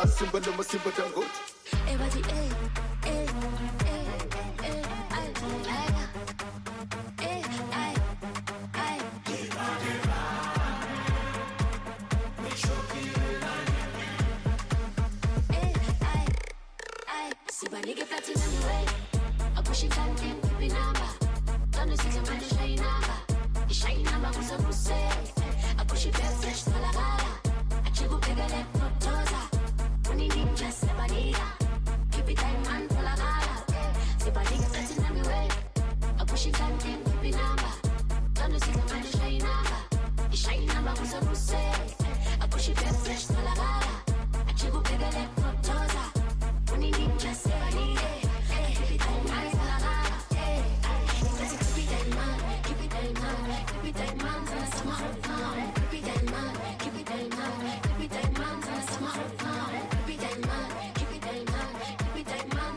simba noma simba dangote. Everybody, I Siba nigga platinum way. I push it down, keep it number. Don't see some man shine number. Shine number was a bruise. I push it back fresh to la gala. I chill bigger like Protoza. When you need just a banana. Keep it tight man for la gala. Siba nigga platinum way. I push it down, keep it number. Don't see some man shine number. Shine number was a bruise. I push it back fresh to la gala. I chill bigger like Protoza. When you need just a banana. Keep it tight man for la gala. Keep it tight man. Keep it tight man. Keep it tight man. Keep it tight man. Keep it tight man. Keep it tight man. Keep it tight man. Keep it tight man. Keep it tight man.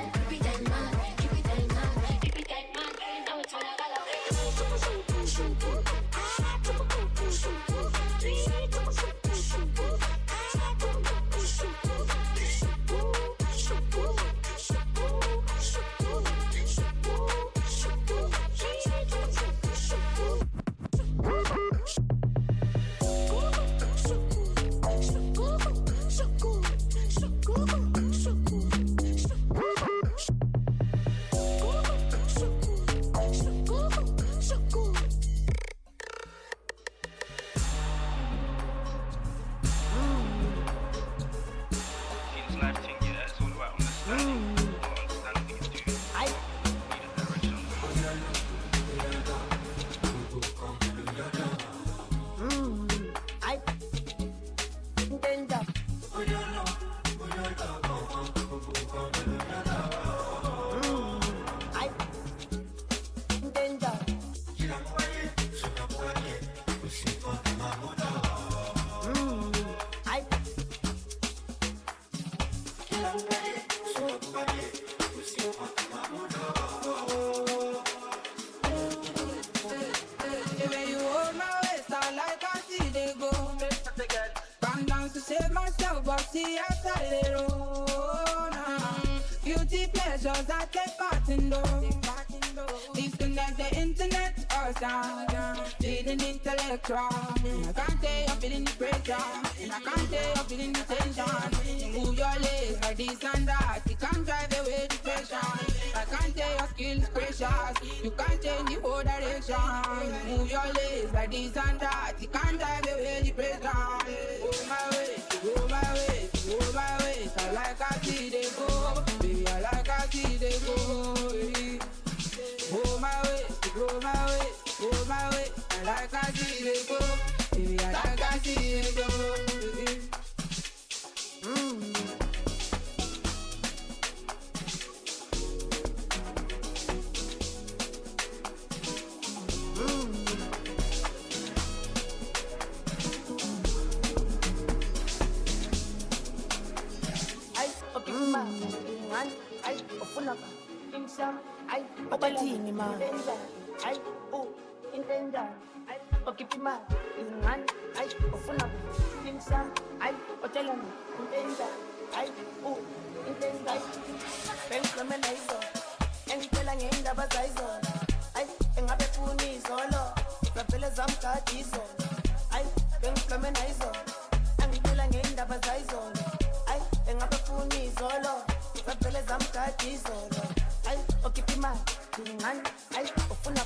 Keep it tight man. Keep it tight man. Keep it tight man. Now it's all I got. I can't tell you're feeling the pressure, and I can't tell you're feeling the tension. You move your legs like this and that, you can't drive away depression. I can't tell your skills precious, you can't change the whole direction. You move your legs like this and that, you can't drive away depression. Go my way, go my way, go my way. I like I see they go, baby, I like I see they go. Go my way, go my way, go my way. I like I see they go, baby, I like I see they go. Obatini ma ay oh intenda ay okipima ingan ay ofuna pinsa ay otelana intenda ay oh intenda bengiqemela izolo engitshela ngeindaba zayizolo ay engabe funa izolo zavele zamgada izolo ay bengiqemela izolo engitshela ngeindaba zayizolo ay engabe funa izolo zavele zamgada izolo ay okipima ingan ay ofuna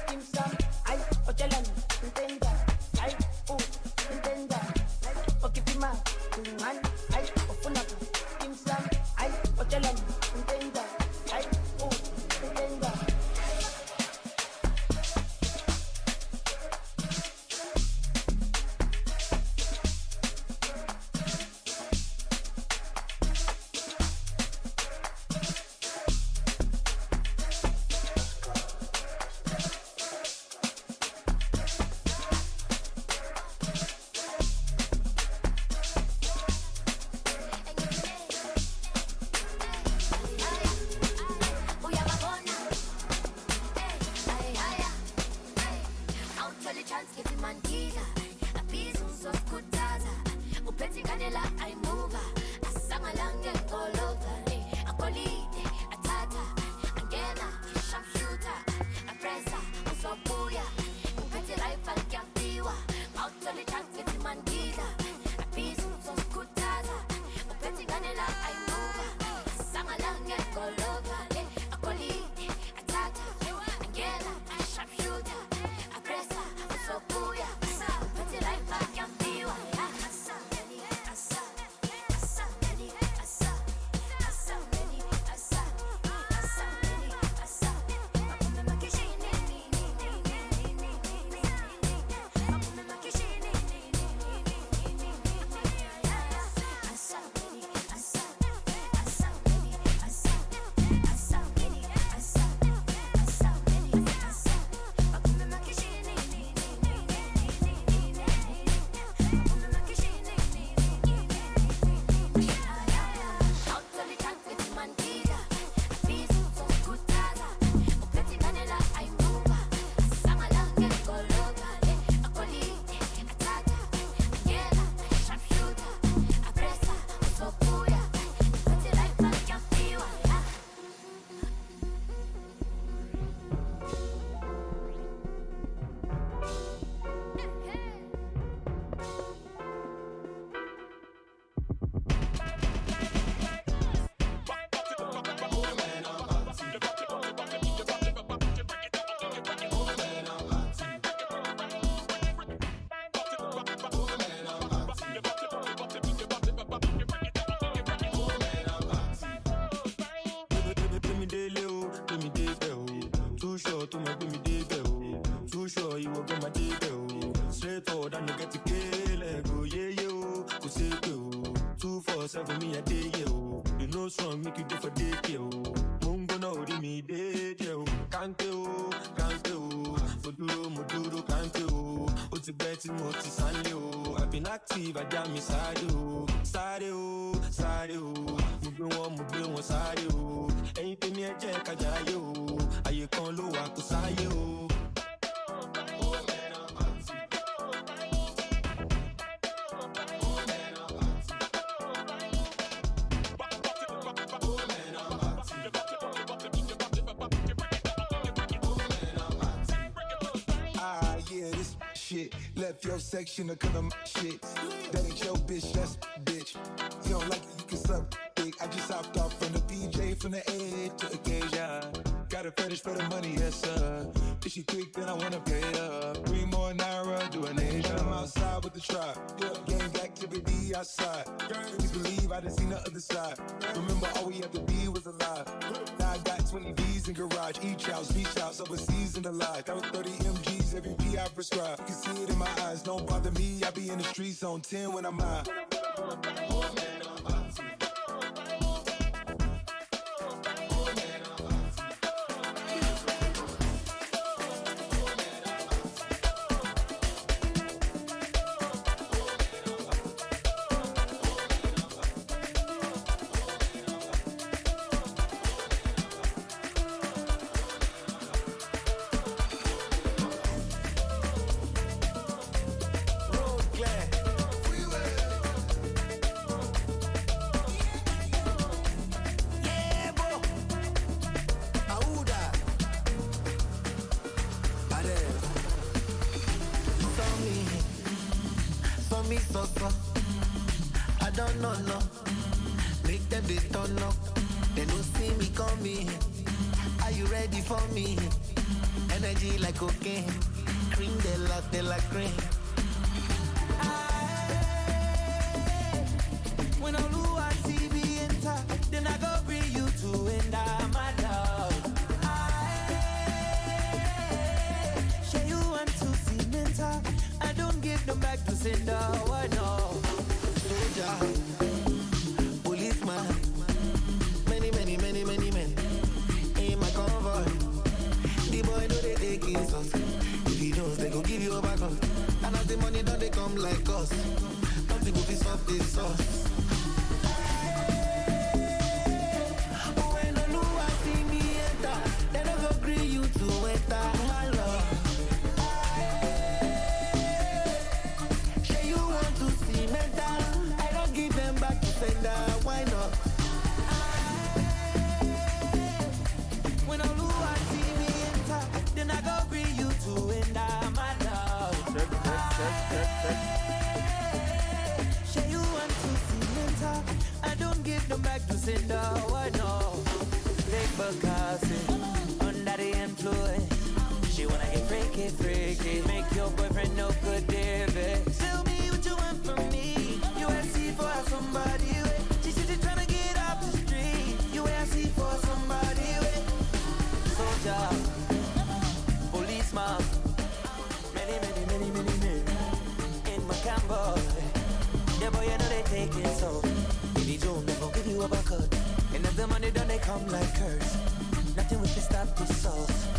pinsa ay otelana intenda ay oh intenda okipima ingan ay ofuna pinsa ay otelana intenda ay oh intenda. Upeti kanela, I move her. I sang along and all over. I colite, I tata, Angela, sharpshooter, I press her, also booyah. Upeti life and campiwa. Out to the tank, it's mandida. A piece so scootaza. Upeti kanela, I move her. I sang along and all over. I colite, I tata, Angela, sharpshooter, I press her, also booyah. Upeti life and campiwa. I've been active, I damn me side you, moving one side you. Anything me a check, I got you. I you can't look up beside you. Left your section to cut my shit. That ain't your bitch, that's bitch. You don't like it, you can suck dick. I just hopped off from the PJ, from the A to occasion. Got a fetish for the money, yes sir. If she quick, then I wanna pay her. 3 more naira, do a nation. I'm outside with the tribe. Gang activity outside. Please believe I done seen the other side. Remember, all we had to be was alive. Now I got 20 V's in garage. Each house, beach house, overseas in the lodge. That was 30 MGs, every P I prescribe. You can see it in my eyes, don't bother me. I be in the streets on 10 when I'm high. I don't know, no. Make them they turn up. They don't see me coming. Are you ready for me? Energy like cocaine. Cream de la cream. When I lose, I see me enter. Then I go bring you to end my love. Share you want to see mental. I don't give them back to sender. Why no? Soldier, policeman, many men in my convoy. The boy know they take insult. If he knows they go give you a back up. And as the money don't they come like us. Nothing will be soft this sauce. When I know I see me enter, then I go agree you to enter my love. Say you want to see mental. Say you want to sentimental. I don't give them back to sender. Why no? Take Bacardi under the influence. She wanna get freaky, freaky. Make your boyfriend no good, David. Tell me what you want from me. You ask for somebody with. She said she's tryna get off the street. You ask for somebody with. Soldier, policeman, many in my camber. Yeah, boy, you know they take it so. If you don't, they gon' give you a bucket. And if the money done, they come like curse. Nothing we can stop this sauce.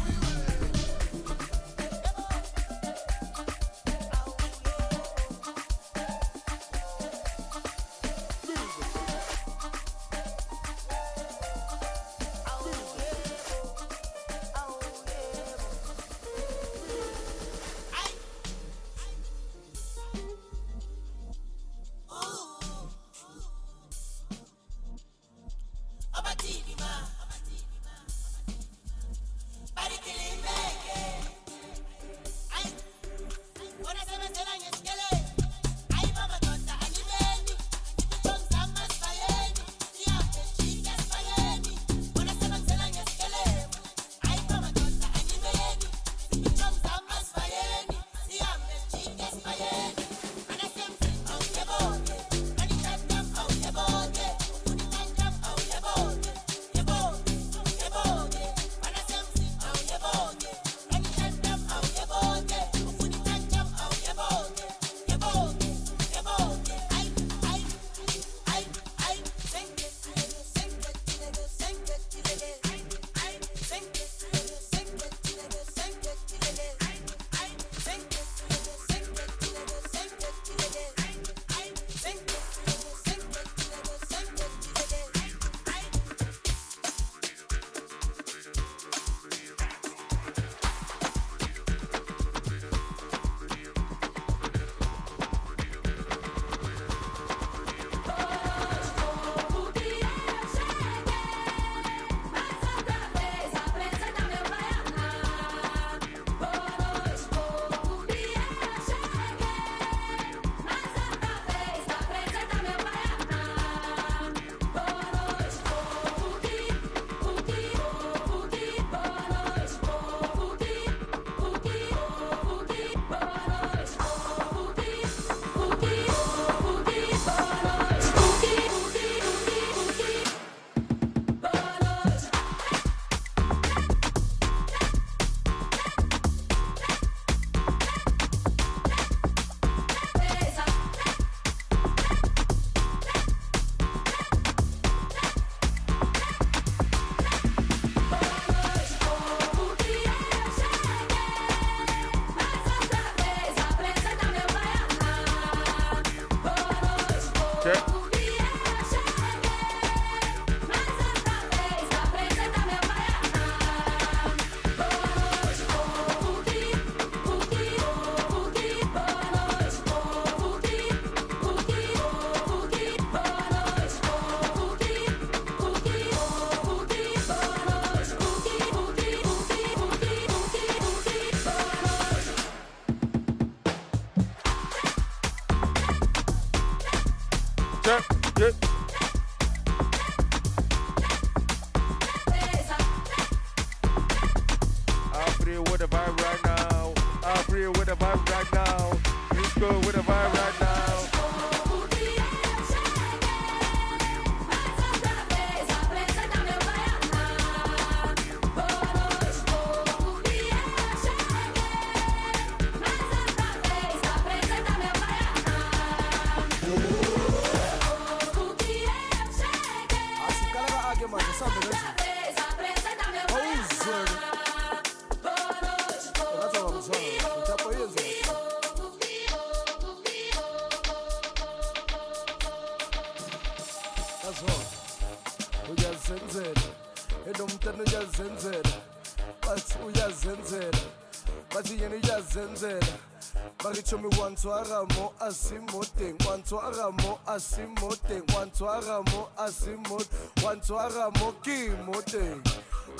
Wantuaramo asimoting, wantuaramo asimoting, wantuaramo asimot, wantuaramo kimoting,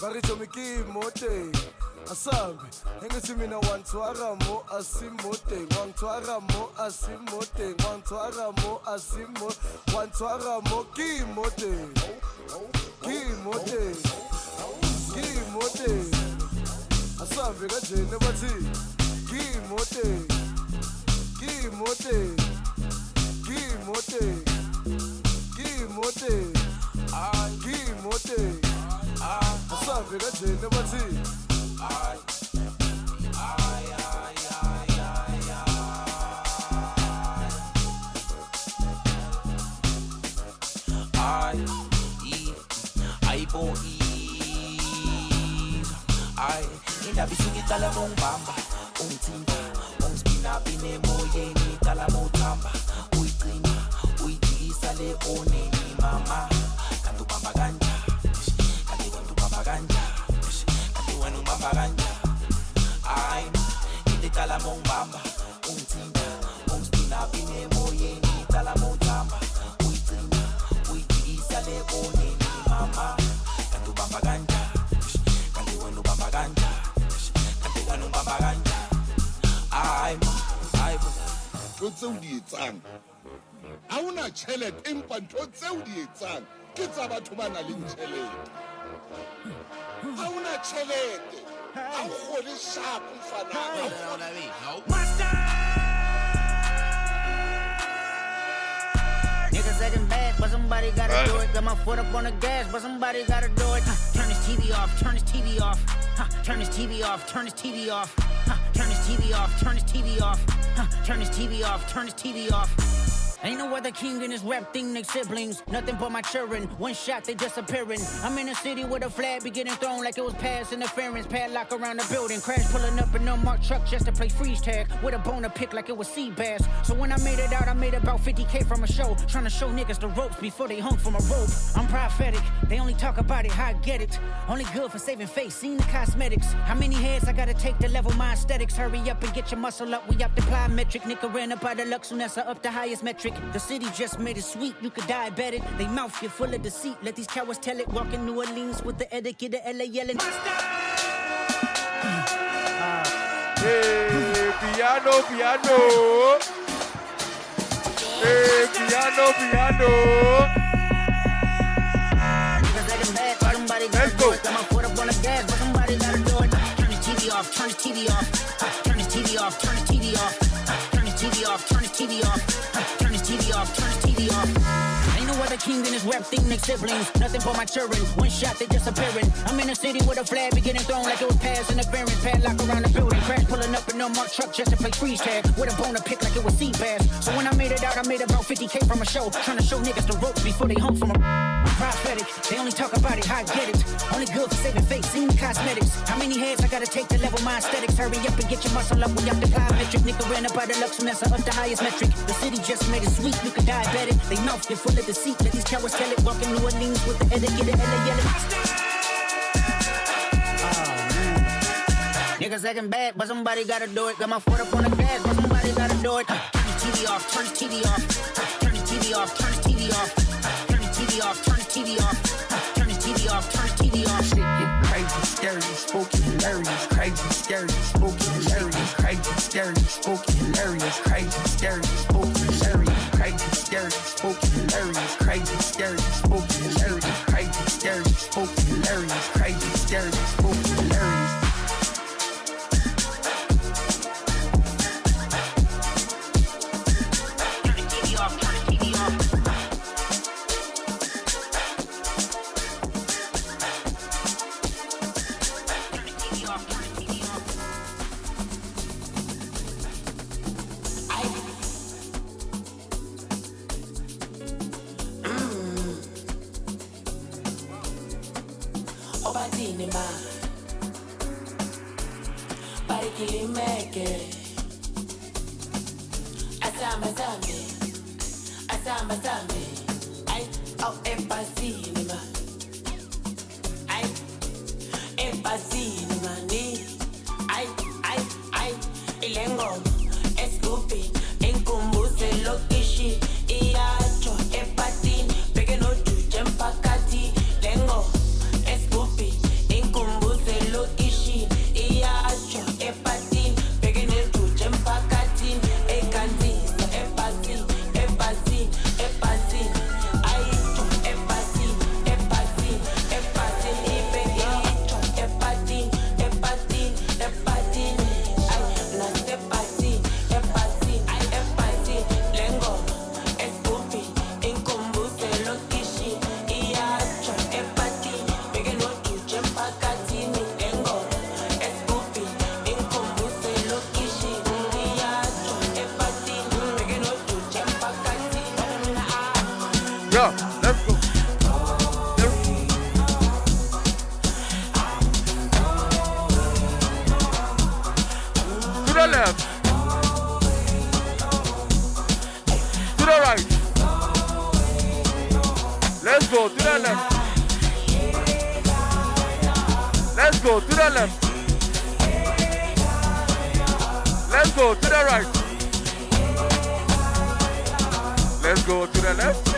baricho mi kimoting, asambe engithi mina wantwara mo asimote wantwara mo asimote wantwara mo asimo wantwara mo kimote kimote kimote asambe kanjena bathi kimote kimote kimote kimote kimote asambe kanjena bathi Indabi singitala mong bamba ungithinta ungspina pine moyeni tala motamba uyigcina uyidikisa le oneni mama kanti ubamba kanja kanti wena ubamba kanja kanti wena ubamba kanja ay ngitala mong bamba ungithinta ungspina pine moyeni tala motamba uyigcina uyidikisa le oneni mama kanti ubamba kanja kanti wena ubamba kanja ntho tseo di etsang ha ona tšhelete empa ntho tseo di etsang ke tsa batho ba na leng tšhelete ha ona tšhelete ha o kgone shapo fanaka Niggas acting bad, but somebody gotta do it. Got my foot up on the gas, but somebody gotta do it. Turn this TV off, turn this TV off. Turn this TV off, turn this TV off. Turn this TV off, turn this TV off. Turn this TV off, turn this TV off. Ain't no other king in this rap thing, they siblings. Nothing but my children. One shot, they disappearing. I'm in a city with a flag be getting thrown like it was pass interference. Padlock around the building. Crash pulling up an unmarked truck just to play freeze tag. With a bone to pick like it was sea bass. So when I made it out, I made about 50K from a show. Trying to show niggas the ropes before they hung from a rope. I'm prophetic. They only talk about it, how I get it. Only good for saving face, seen the cosmetics. How many heads I gotta take to level my aesthetics? Hurry up and get your muscle up. We up the plyometric. Nigga ran up by the Lux Unessa up the highest metric. The city just made it sweet, you could diabetic. They mouth get full of deceit, let these cowards tell it. Walk in New Orleans with the etiquette, the LA yelling. Hey, piano, piano. Hey, piano, piano. Let's go. Got my foot up on the gas, but somebody gotta do it. Turn the TV off, turn the TV off. Turn the TV off, turn the TV off. Turn the TV off, turn the TV off. Turn this TV off, turn this TV off. Ain't no other king in this rap thing, they siblings. Nothing but my children. One shot, they disappearing. I'm in a city with a flag be getting thrown like it was pass interference. Padlock around the building. Crash pulling up an unmarked truck just to play freeze tag. With a bone to pick like it was sea bass. So when I made it out, I made about 50K from a show. Trying to show niggas the ropes before they hung from a... I'm prophetic. They only talk about it, how I get it. Only good for saving face, seen the cosmetics. How many heads I gotta take to level my aesthetics? Hurry up and get your muscle up. We up the plyometric. Nigga ran up by the Lux Unessa up the highest metric. The city just made it sweet, you could diabetic. They mouth get full of deceit, let these cowards tell it. Walk in New Orleans with the etiquette, the LA yelling. Niggas acting bad, but somebody gotta do it. Got my foot up on the gas, but somebody gotta do it. Turn the TV off, turn the TV off. Turn the TV off, turn the TV off. Turn the TV off, turn the TV off. Turn the TV off, turn the TV off. Shit get crazy, scary, spooky, hilarious. Crazy, scary, spooky, hilarious. Crazy, scary, spooky, hilarious. Crazy, scary, spooky, hilarious. Crazy, scary, spooky, hilarious. Crazy, scary, spooky, hilarious. Crazy, scary, spooky, hilarious. Crazy, scary, spooky, hilarious. Lengo, escupi, inkumbuze lokishi, Yeah, let's go. To the left. To the right. Let's go to the left. Let's go to the left. Let's go to the right. Let's go to the left.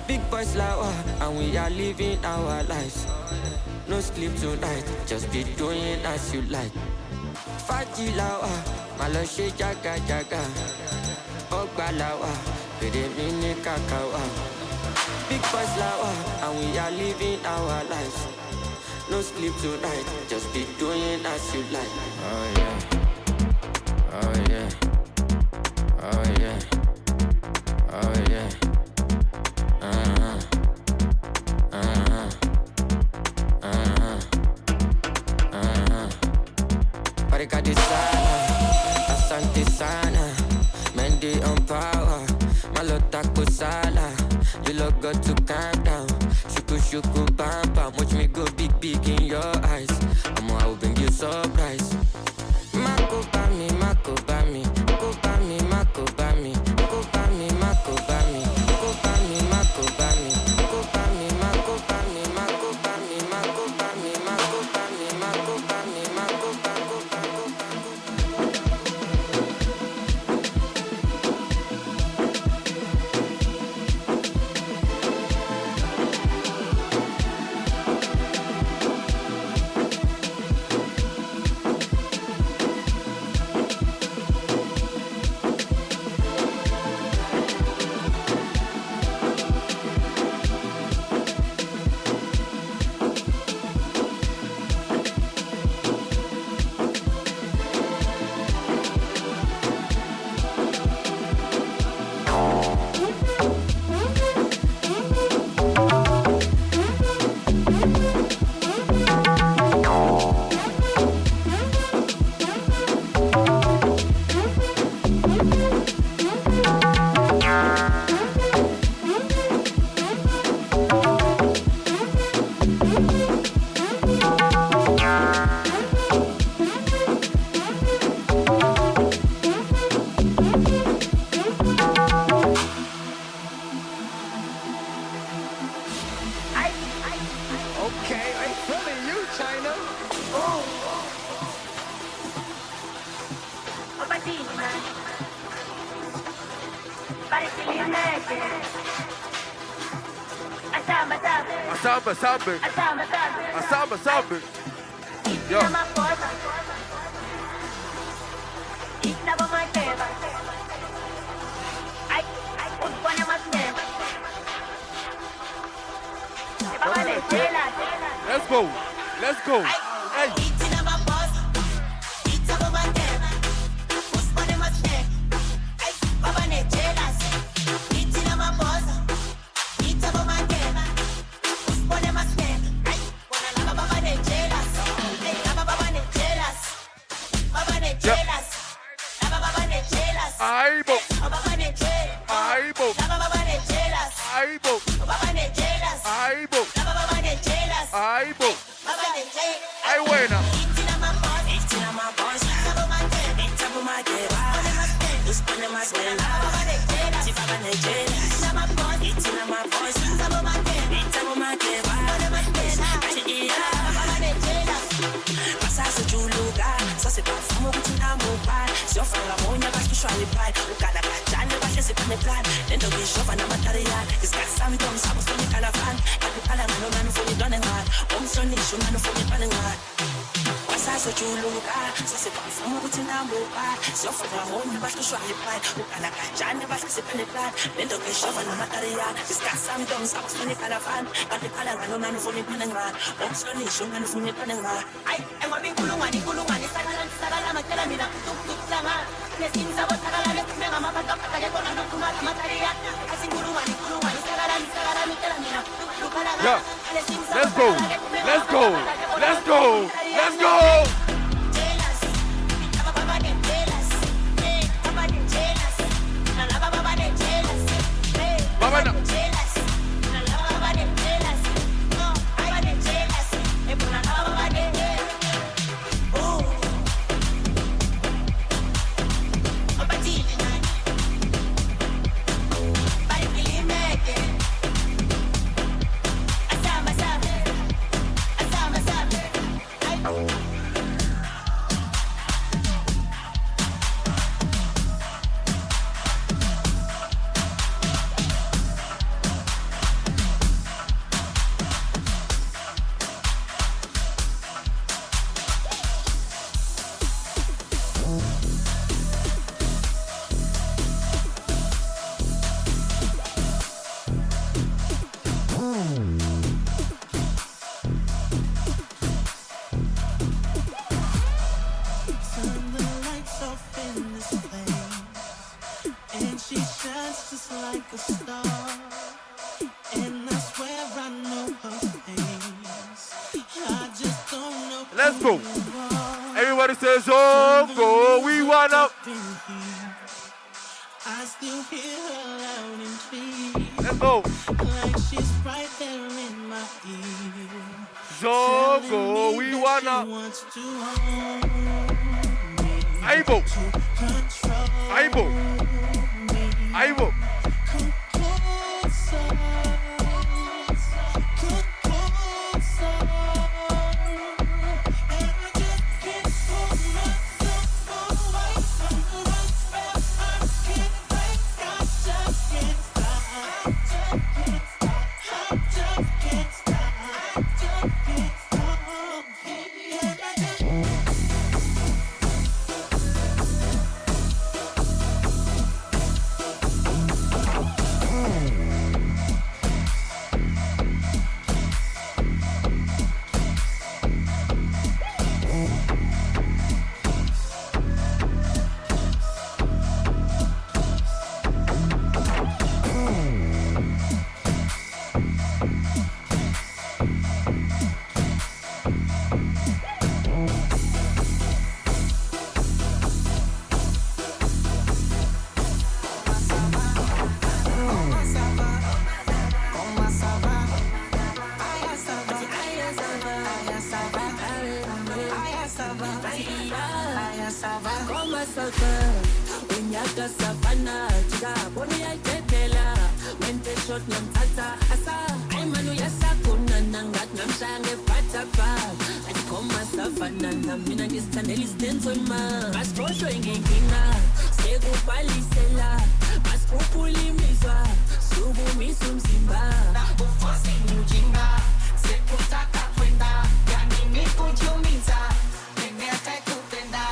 Big boys lawa, and we are living our lives. No sleep tonight, just be doing as you like. Faji lawa, malo she jaga jaga. Ogba lawa, pede mini kakawa. Big boys lawa, and we are living our lives. No sleep tonight, just be doing as you like. Oh yeah, oh yeah, oh yeah, oh yeah. Parika di sana, asante sana. Mendy on power, malota kusala. You look got to calm down. Shuku shuku bam bam, watch me go big big in your eyes. I will bring you surprise. Mako bami, mako bami, mako bami, mako bami, mako bami, mako bami, mako bami, mako bami, mako bami, mako bami, mako bami, mako bami, mako bami, mako bami, mako Asamba. Yo. Let's go. Hey. Yeah. Let's go. Let's go. Everybody says, Zongo, we wanna. I still hear her loud and clear. Let's go. Like she's right there in my ear. Zongo, we wanna. Aibo. Upulimizwa, subumisa umzimba. Ufosi mujinga, sekutaka kwenda. Yanini kujumiza, nenete kupenda.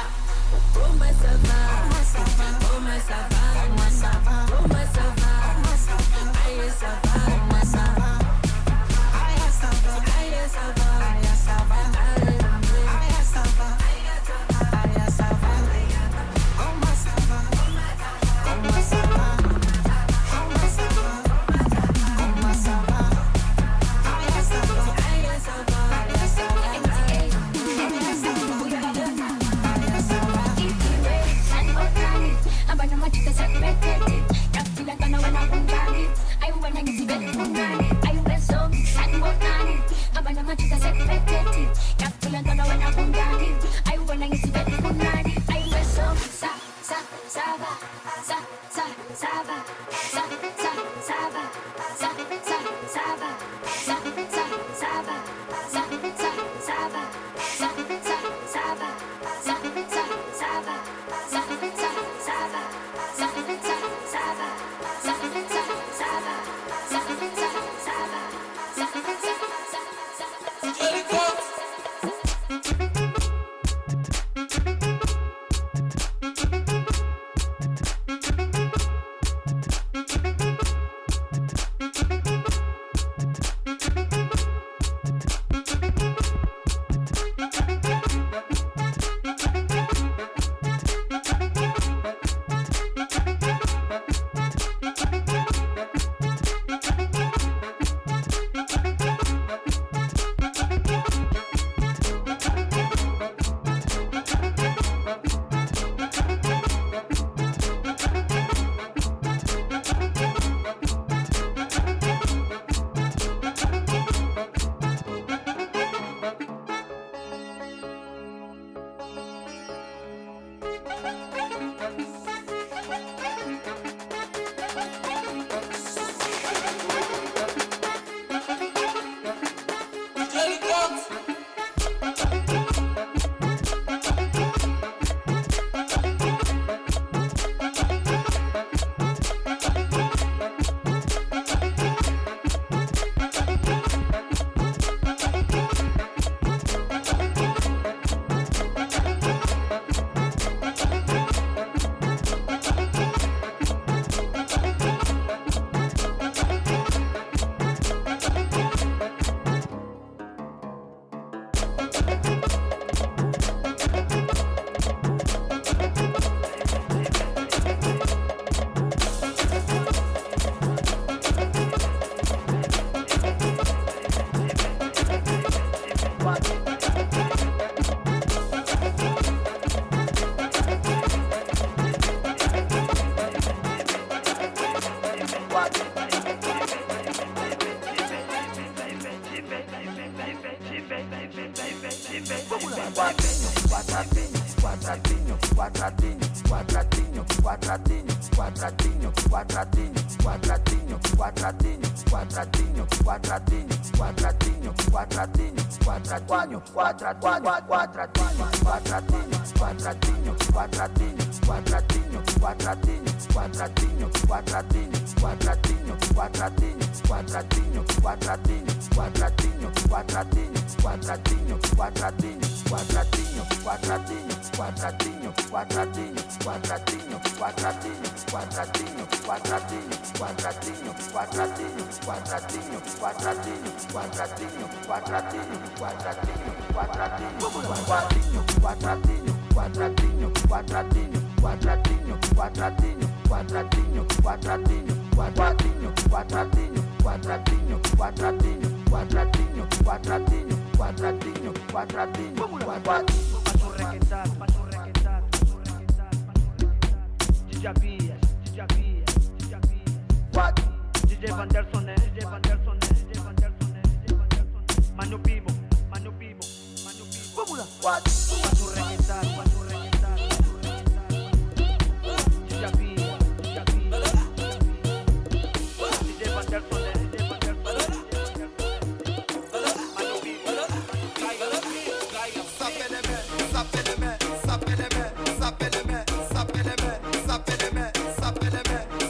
Oma sava, oma sava, oma sava, oma sava, oma sava, aye sava, oma sava, aye sava, aye sava, aye sava, aye sava, aye sava, oma sava, oma sava.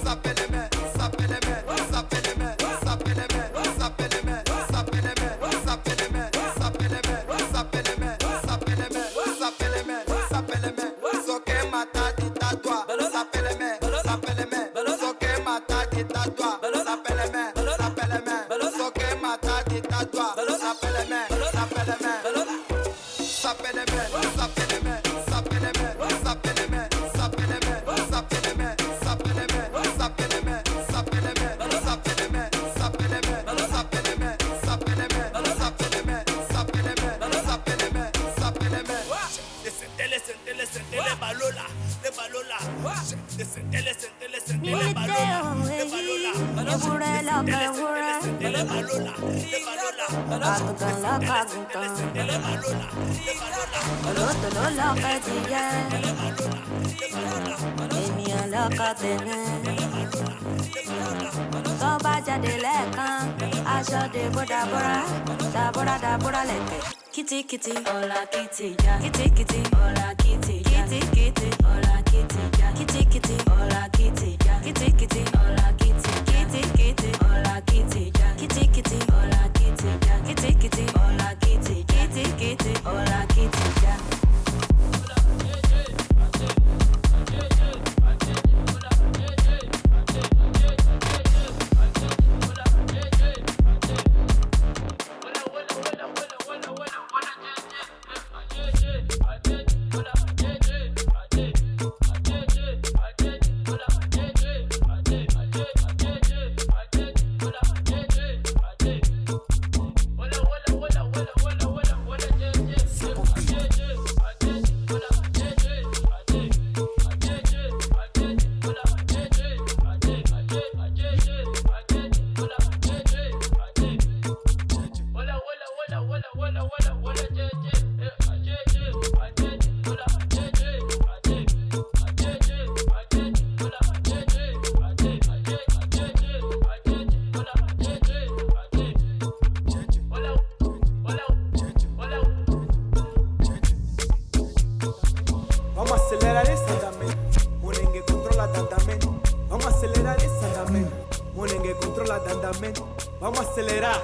Sapeleme, Kitty kitty, hola kitty, yeah. Kitty kitty, hola kitty, yeah. Kitty kitty, hola kitty, yeah. Kitty kitty, hola kitty, yeah. Kitty kitty, hola kitty, kitty kitty, hola kitty, yeah. Kitty kitty, hola kitty, yeah. Kitty kitty, hola kitty, kitty kitty, hola kitty, yeah. Vamos a acelerar.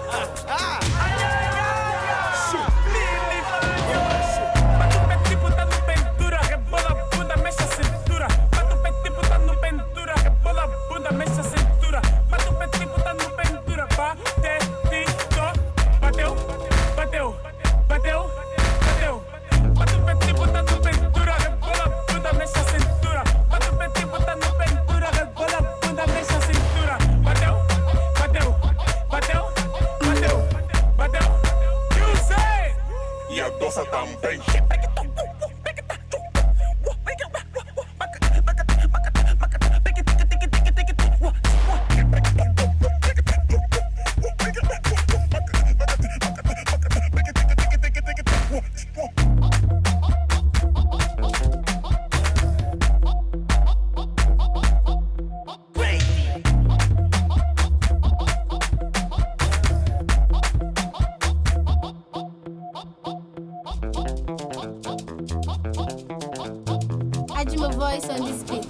Voice on this beat.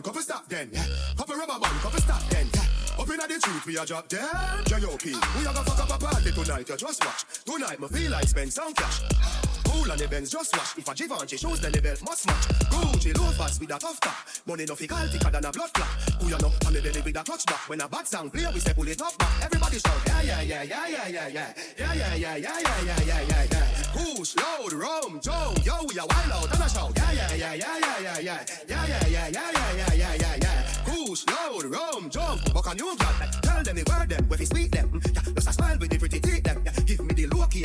Couple stop then, couple rubber band, couple stop then. Up inna the street we a drop dead J.O.P. We a go fuck up a party tonight, you just watch. Tonight me feel like spend some cash. Cool on the Benz, just watch. If a Givenchy shows then the belt must match. Gucci loafers with a tough top. Money no fi call thicker than a blood clot. Who you know on the belly with a clutch back. When a bad sound play we say pull it up back. Everybody shout yeah yeah yeah yeah yeah yeah yeah yeah yeah yeah yeah yeah yeah yeah yeah. Push loud, rum, Joe, yo we a wild out and a shout yeah yeah yeah yeah yeah yeah yeah yeah yeah yeah yeah yeah yeah yeah yeah. Push loud, rum, jump, buck a new blood. Tell them the word them, where fi sweet them. Yeah, just a smile with the pretty teeth them. Yeah, give me the low key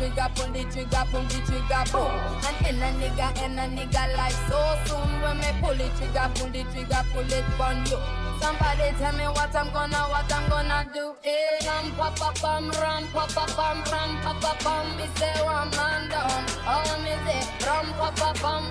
trigger, boom. And in a nigga life so soon. When me pull the trigger, pull it on you. Somebody tell me what I'm gonna do. Hey, ram pa pa pam, me say one man down. Oh, me say ram pa pa pam,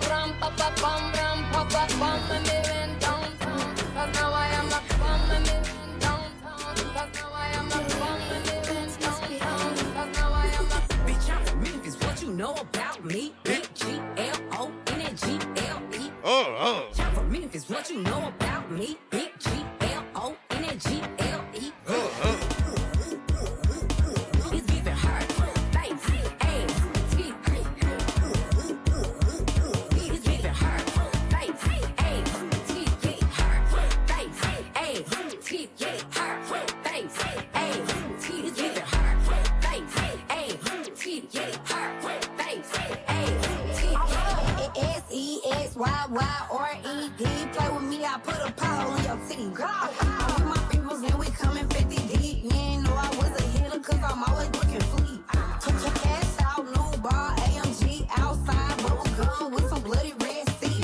and me went downtown. 'Cause now I am a bum, and me went downtown. 'Cause now I am a bum, and me went downtown. 'Cause now I am a bitch. I'm from Memphis. What you know about me? Big G-L-O-N-G-L-E. Oh. I'm from Memphis. What you know about me? Big G-L-O-N-G-L-E. It's giving her face, ass, teeth. It's giving her face, ass, teeth. Yeah, her face, ass, teeth. Yeah, her face, ass, teeth. It's giving her face, ass, teeth. Yeah, her face, ass, teeth. S-E-X-Y-Y-R-E-D. Play with me, I put a pole on your titty. I'm with my peoples and we coming 50 deep. You ain't know I was a hitter 'cause I'm always looking fleet. Took your cash out, new bar, AMG outside, bubble gum with some bloody red sea.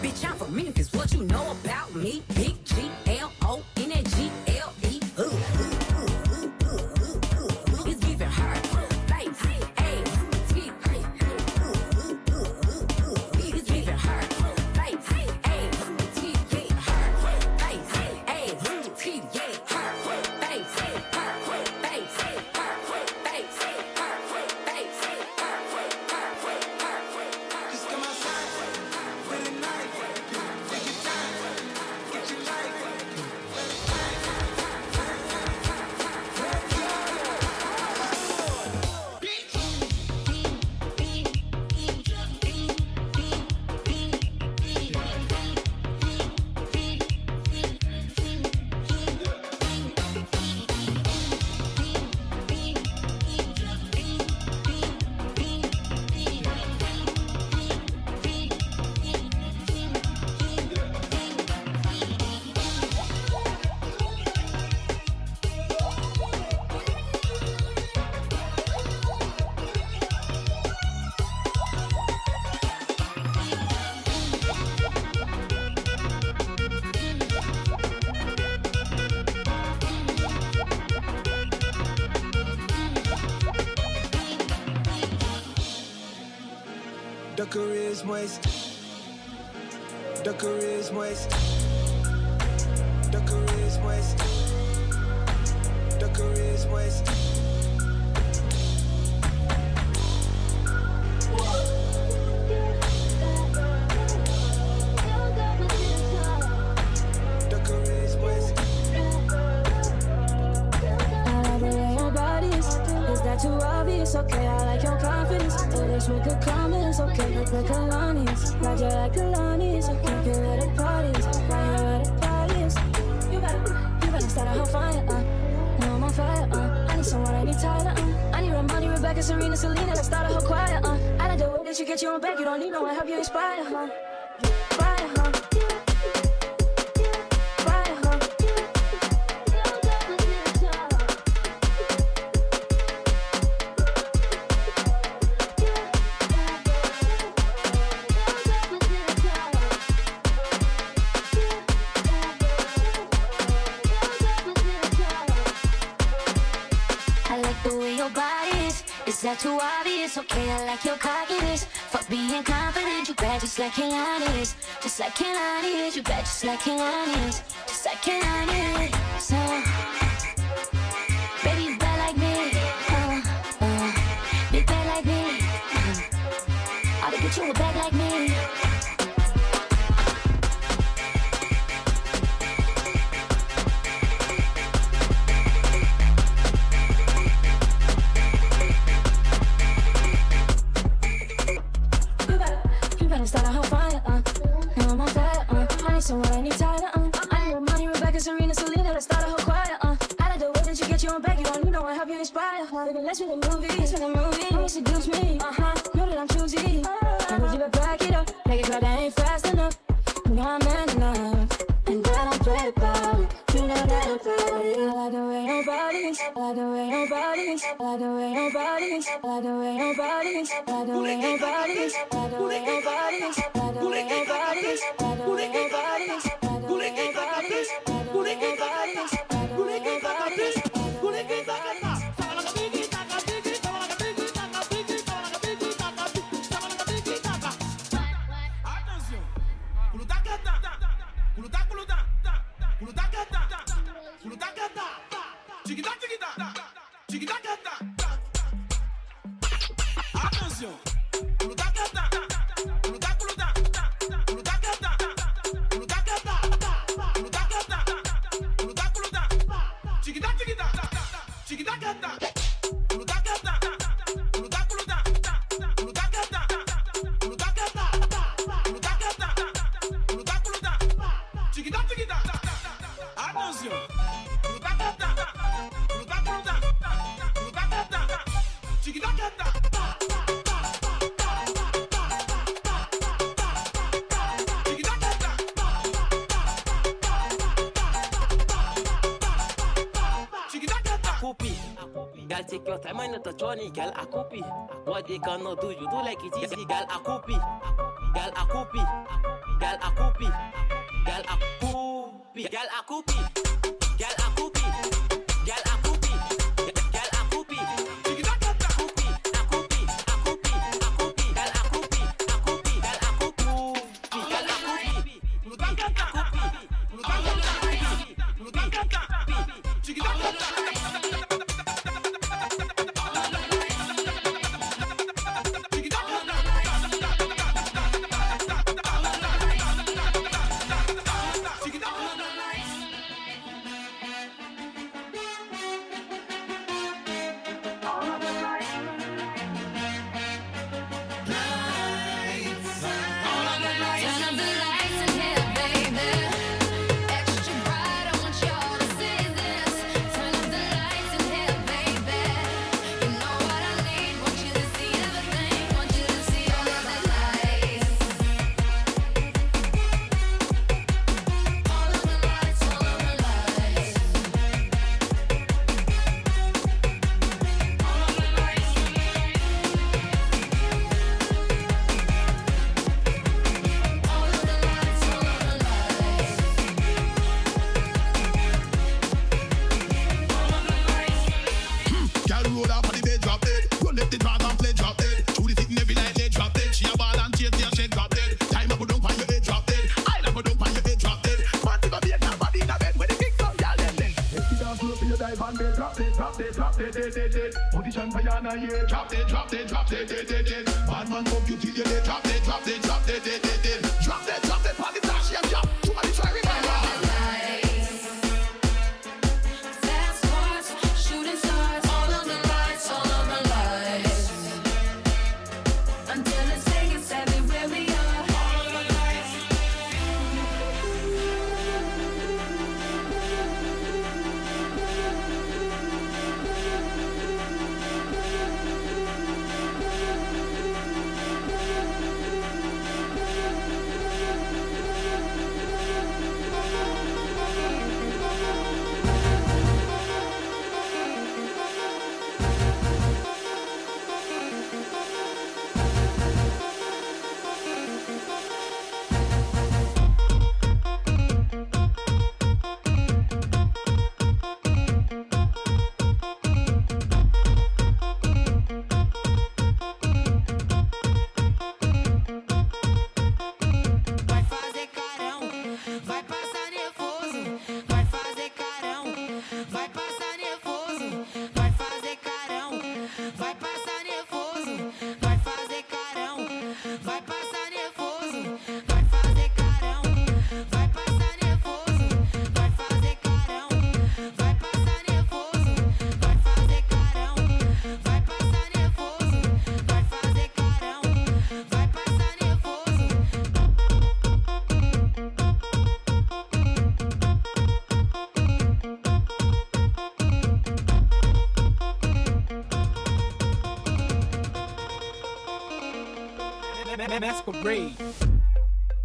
Bitch, I'm from Memphis. What you know about me? Big G-L-O-N-G-L-E. It's giving her face, ass, teeth. It's giving her face, ass, teeth. Yeah, her face, ass, teeth. Yeah, her face, her face, her face, her face, Just come outside, feeling nice. Take your time, get your life. The career is moist. The career is moist. The career is moist. The career is moist. The career is moist. I like the way your body is that too obvious? Okay, I like your confidence. Oh, this with the comments, okay, like the Kalani's. Like you like Kalani's, okay, get rid of parties. Right here where the parties. You better start a whole fire, now I'm on fire, I need someone, I need Tyler, I need Ramoni, Rebecca, Serena, Selena, let's start a whole choir, I like the way that you get your own back, you don't need no one, help you inspire, Fire, Is that too obvious? Okay, I like your cockiness. For being confident, you bad just like Kehlani's. Just like Kehlani's, you bad just like Kehlani's. Just like Kehlani's. So, baby, you bad like me. Big bad like me. I'll get you a bag like me. Start a whole fire, now I'm on fire, I need someone, I need Tyler, I need Ramoni, Rebecca, Serena, Selena, let's start a whole choir, I like the way that you get your own back, you don't need no one, help you inspire, baby, let's make a movie, you seduce me, know that I'm choosy, I need you to back it up, make it clear that ain't fast enough, you know I'm man enough, and that I'm play about, you know that I'm like the way nobody mix, like the way nobody mix, like the way nobody mix, like the way nobody mix, like the way nobody mix, like the way nobody mix, like the way nobody mix, like the way nobody mix, like the way nobody mix, like the way nobody mix, like the way nobody mix, like the way nobody mix. Girl, take your time and not a Johnny, girl, a copy. What they cannot do, you do like it easy, girl, a copy. Girl, a copy. Girl, a copy. Girl, a copy. Girl, a copy. Girl, a copy. Girl, a copy. Girl, a copy. Position for yana here, drop it. Bad man move you till you dead, drop it. Drop it, party flash, yeah, jump. Somebody try remember. Fast cars, shooting stars, all of the lights, until it's Vegas everywhere we are. All of the lights.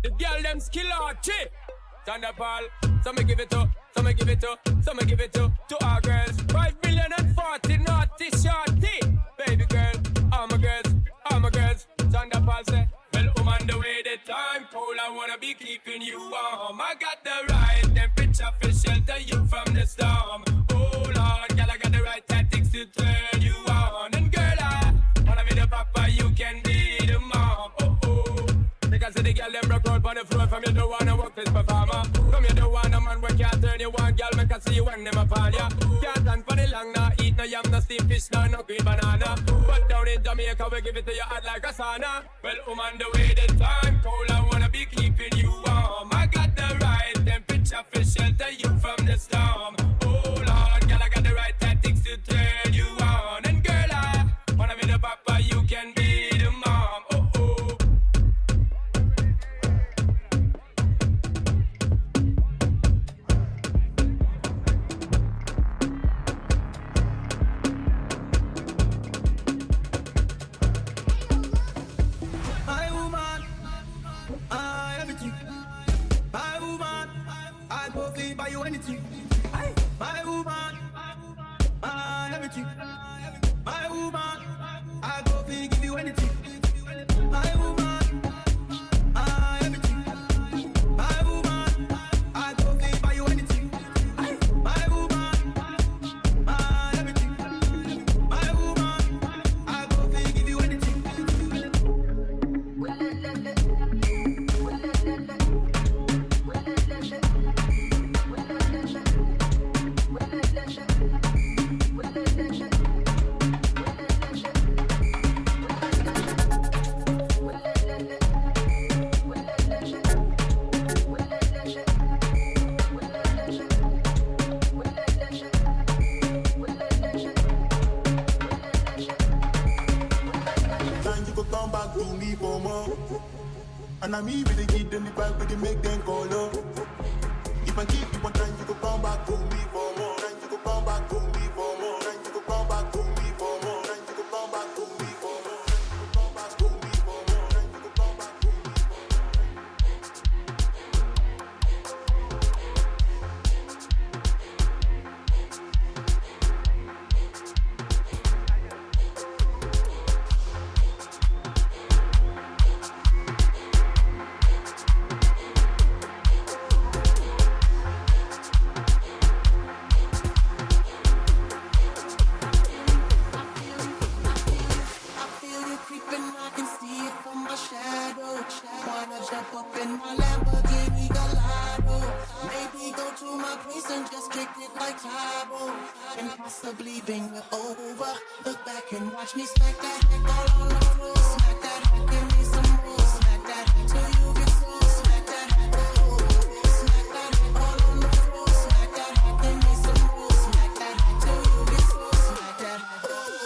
The girl them skill out, chick. Thunderball, so me give it up, so me give it to our girls. 5 million and 40 naughty shorty. Baby girl, all my girls. Sandra Paul say, well, on the way the time cold, I wanna be keeping you warm. I got the right temperature for shelter you from the storm. Oh Lord, girl, I got the right tactics to turn you on. And girl, I wanna be the papa, you can be the mom. Oh oh, because the girl them broke out on the floor. From you don't wanna work this performer. From you don't wanna man where can't turn you on. Girl, make I see you when them upon ya. Can't stand for the long, nah. Eat no yam, no steamed fish, no green banana. But down in Jamaica, we give it to you hot like a sauna. Well, on the way the time cold, I wanna be keeping you warm. I got the right temperature for shelter you from the storm. Oh Lord, girl, I got the right tactics to turn you on. And girl, I wanna be the papa, you can be the mom. Oh oh. My woman, everything. My woman, I go feed buy you anything. My woman, everything. My woman, I go feed give you anything. My woman, everything. My woman, I go feed buy you anything. My woman, everything. My woman, I go feed give you anything. Time you go come back to me for more. And I'm me with the give them the vibe, with the make them call up. If I keep you one time, you go come back to me for more. Time you go come back to me for more. Time you go come back to me for more. Time you go come back to me for more. Time you go come back to me for more. Time you go come back to me for I feel you creeping, I can see it from my shadow. Wanna jump up in my Lamborghini Gallardo. Maybe go to my place and just kick it like Tybo. And possibly bring it over. Look back and watch me smack that hack all on the floor. Smack that hack, give me some more. Smack that hack till you get sore. Smack that hack, oh. Smack that hack all on the floor. Smack that hack, give me some more. Smack that hack till you get sore. Smack that hack, oh.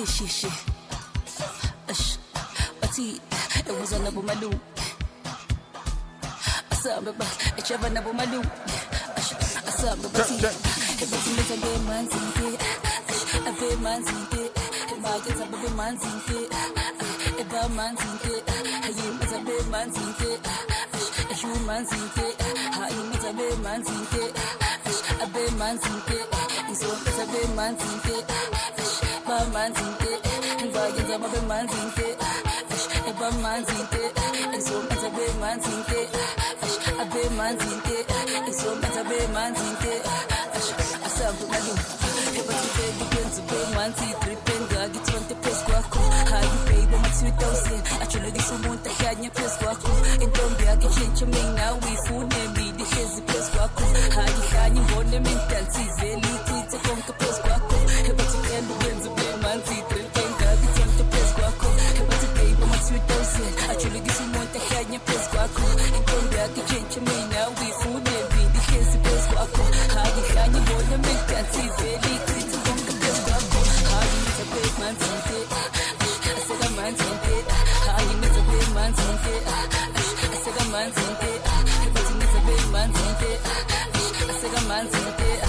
she. Ati, it was a love of my loop. I saw me, but it's a love of my loop. I saw me, but it was a big man's in it. A big man's in it. My kids are big man's in it. A bad man's in it. You was a big man's in it. A human's in it. You was a big man's in it. A big man's in it. So it's a big man's in it. Bad man's in it. And my kids are big man's in it. A bad man's in it. And so it's a big man's in it. A big man's in it. And so it's a big man's in it. I saw my loop. But you say you can to pay man's in it. Get 20 pesos kwako. How you pay but my 2,000. Actually this won't take any pesos kwako. In Tombia get change me now we food and me the hazy pesos kwako. How you can you want them in Tansi Zeli to conquer pesos kwako. But you can do wins a pay man's in it. Get 20 pesos kwako. But you pay but my 2,000. Actually this won't take any pesos kwako. In Tombia get change me now we food and me the hazy pesos kwako. How you can you want them in Tansi Zeli to conquer pesos kwako. How you need a big man's in it. I said a man's in it. How you need a big man's in it. I said a man's in it. But you need a big man's in it. I said a man's in it.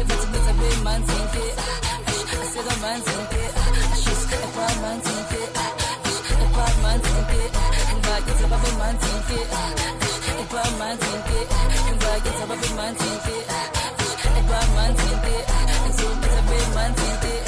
But you need a big man's in it. I said a man's in it. She's a bad man's in it. A bad man's in it. And I get a bad man's in it. A bad man's in it. And I get a bad man's in it. A bad man's in it. And so it's a big man's in it.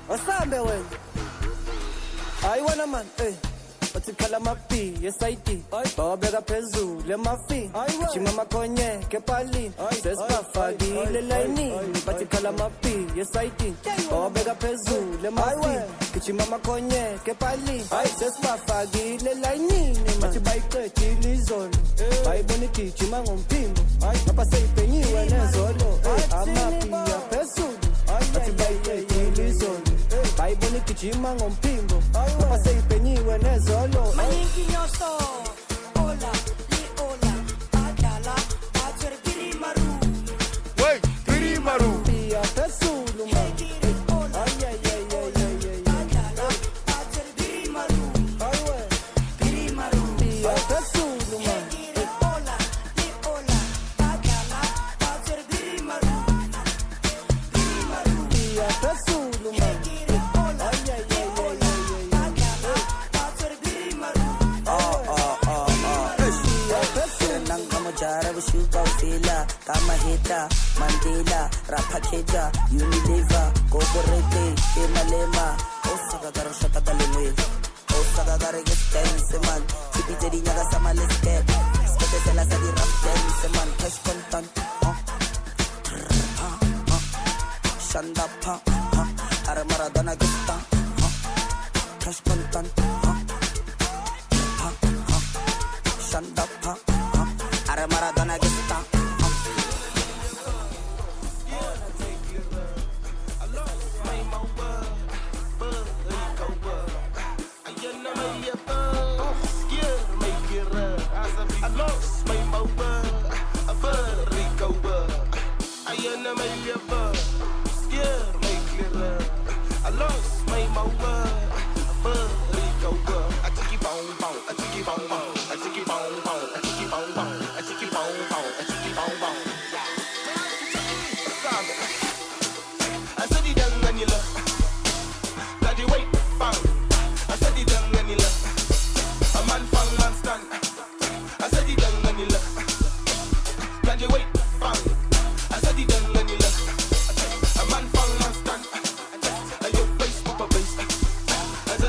Wasambe wena ayiwona man bathi khala mapi yesaidi bawabeka phezulu emafi jima makhonye kepalini sesibafakile layini bathi khala mapi yesaidi bawabeka phezulu emafi jima makhonye kepalini sesibafakile layini bathi bayiqedile izolo bayibona igijima ngomphimbo ngapha seyibhenyiwe nezolo amapi yaphezulu bathi bayiqedile izolo bayibona igijima ngomphimbo ngapha seyibhenyiwe nezolo Maniki nyoso, ola, li ola, adala, acher kirimaru. Wait, kirimaru. Pia pesulu man. Ay ay ay ay ay. Adala, acher kirimaru. Ay we. Kirimaru. Pia pesulu man. Ola, li ola, adala, acher kirimaru. Kirimaru. Pia pesulu man. Ay ay ay ay ay. Fila, Kama Hita, Mandela, Rapakeja, Unilever, Goborete, Emalema, Osaka Garashata Galilei, Osaka Garagan, Seman, Tibiteri Naga Samaleske, Sketela Sadi Raften, Seman, Cash Contant, Shanda Pa, Aramaradana Gista, Cash Contant, Shanda Pa, Aramaradana Gista.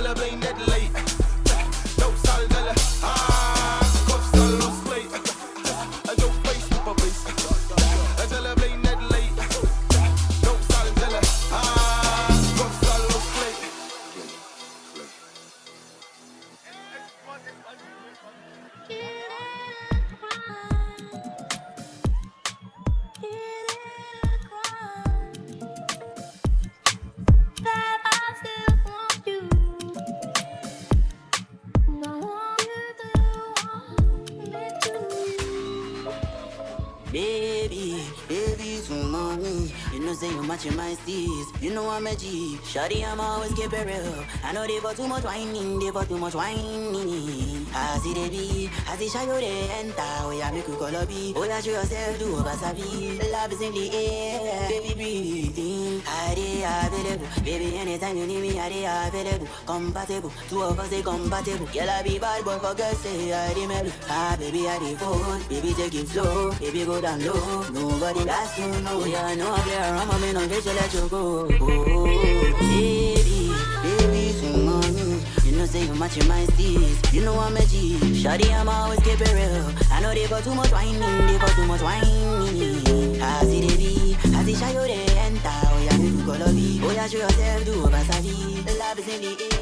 la blame that late. No sal de la, cuffs a los plate. Yo face with a face. Tell la blame that late. No sal de la, cuffs a los plate. Baby, to mommy. You know say you matching my steez. You know I'm a G. Shawty, I'm always keep it real. I know they for too much whining, they for too much whining. I see they be, I see Shayo they enter. Oh yeah, make you call a B. Oh yeah, show yourself, do a basabi. Love is in the air, baby breathing. I dey available, baby anytime you need me, I dey available. Compatible, two of us they compatible. Girl I be bad boy for girls say I dey mellow. Baby I dey phone, baby take it slow, baby go down low. Nobody got to know, yeah I know I play around, but me no get you let you go. Baby, so mommy, you know say you matching my steez. You know I'm a G, shawty I'm always keep it real. I know they got too much whining, they got too much whining. I see they be, I see Shayo they enter. Oh yeah, make you call a B. Oh yeah, show yourself, do a basabi. Love is in the air.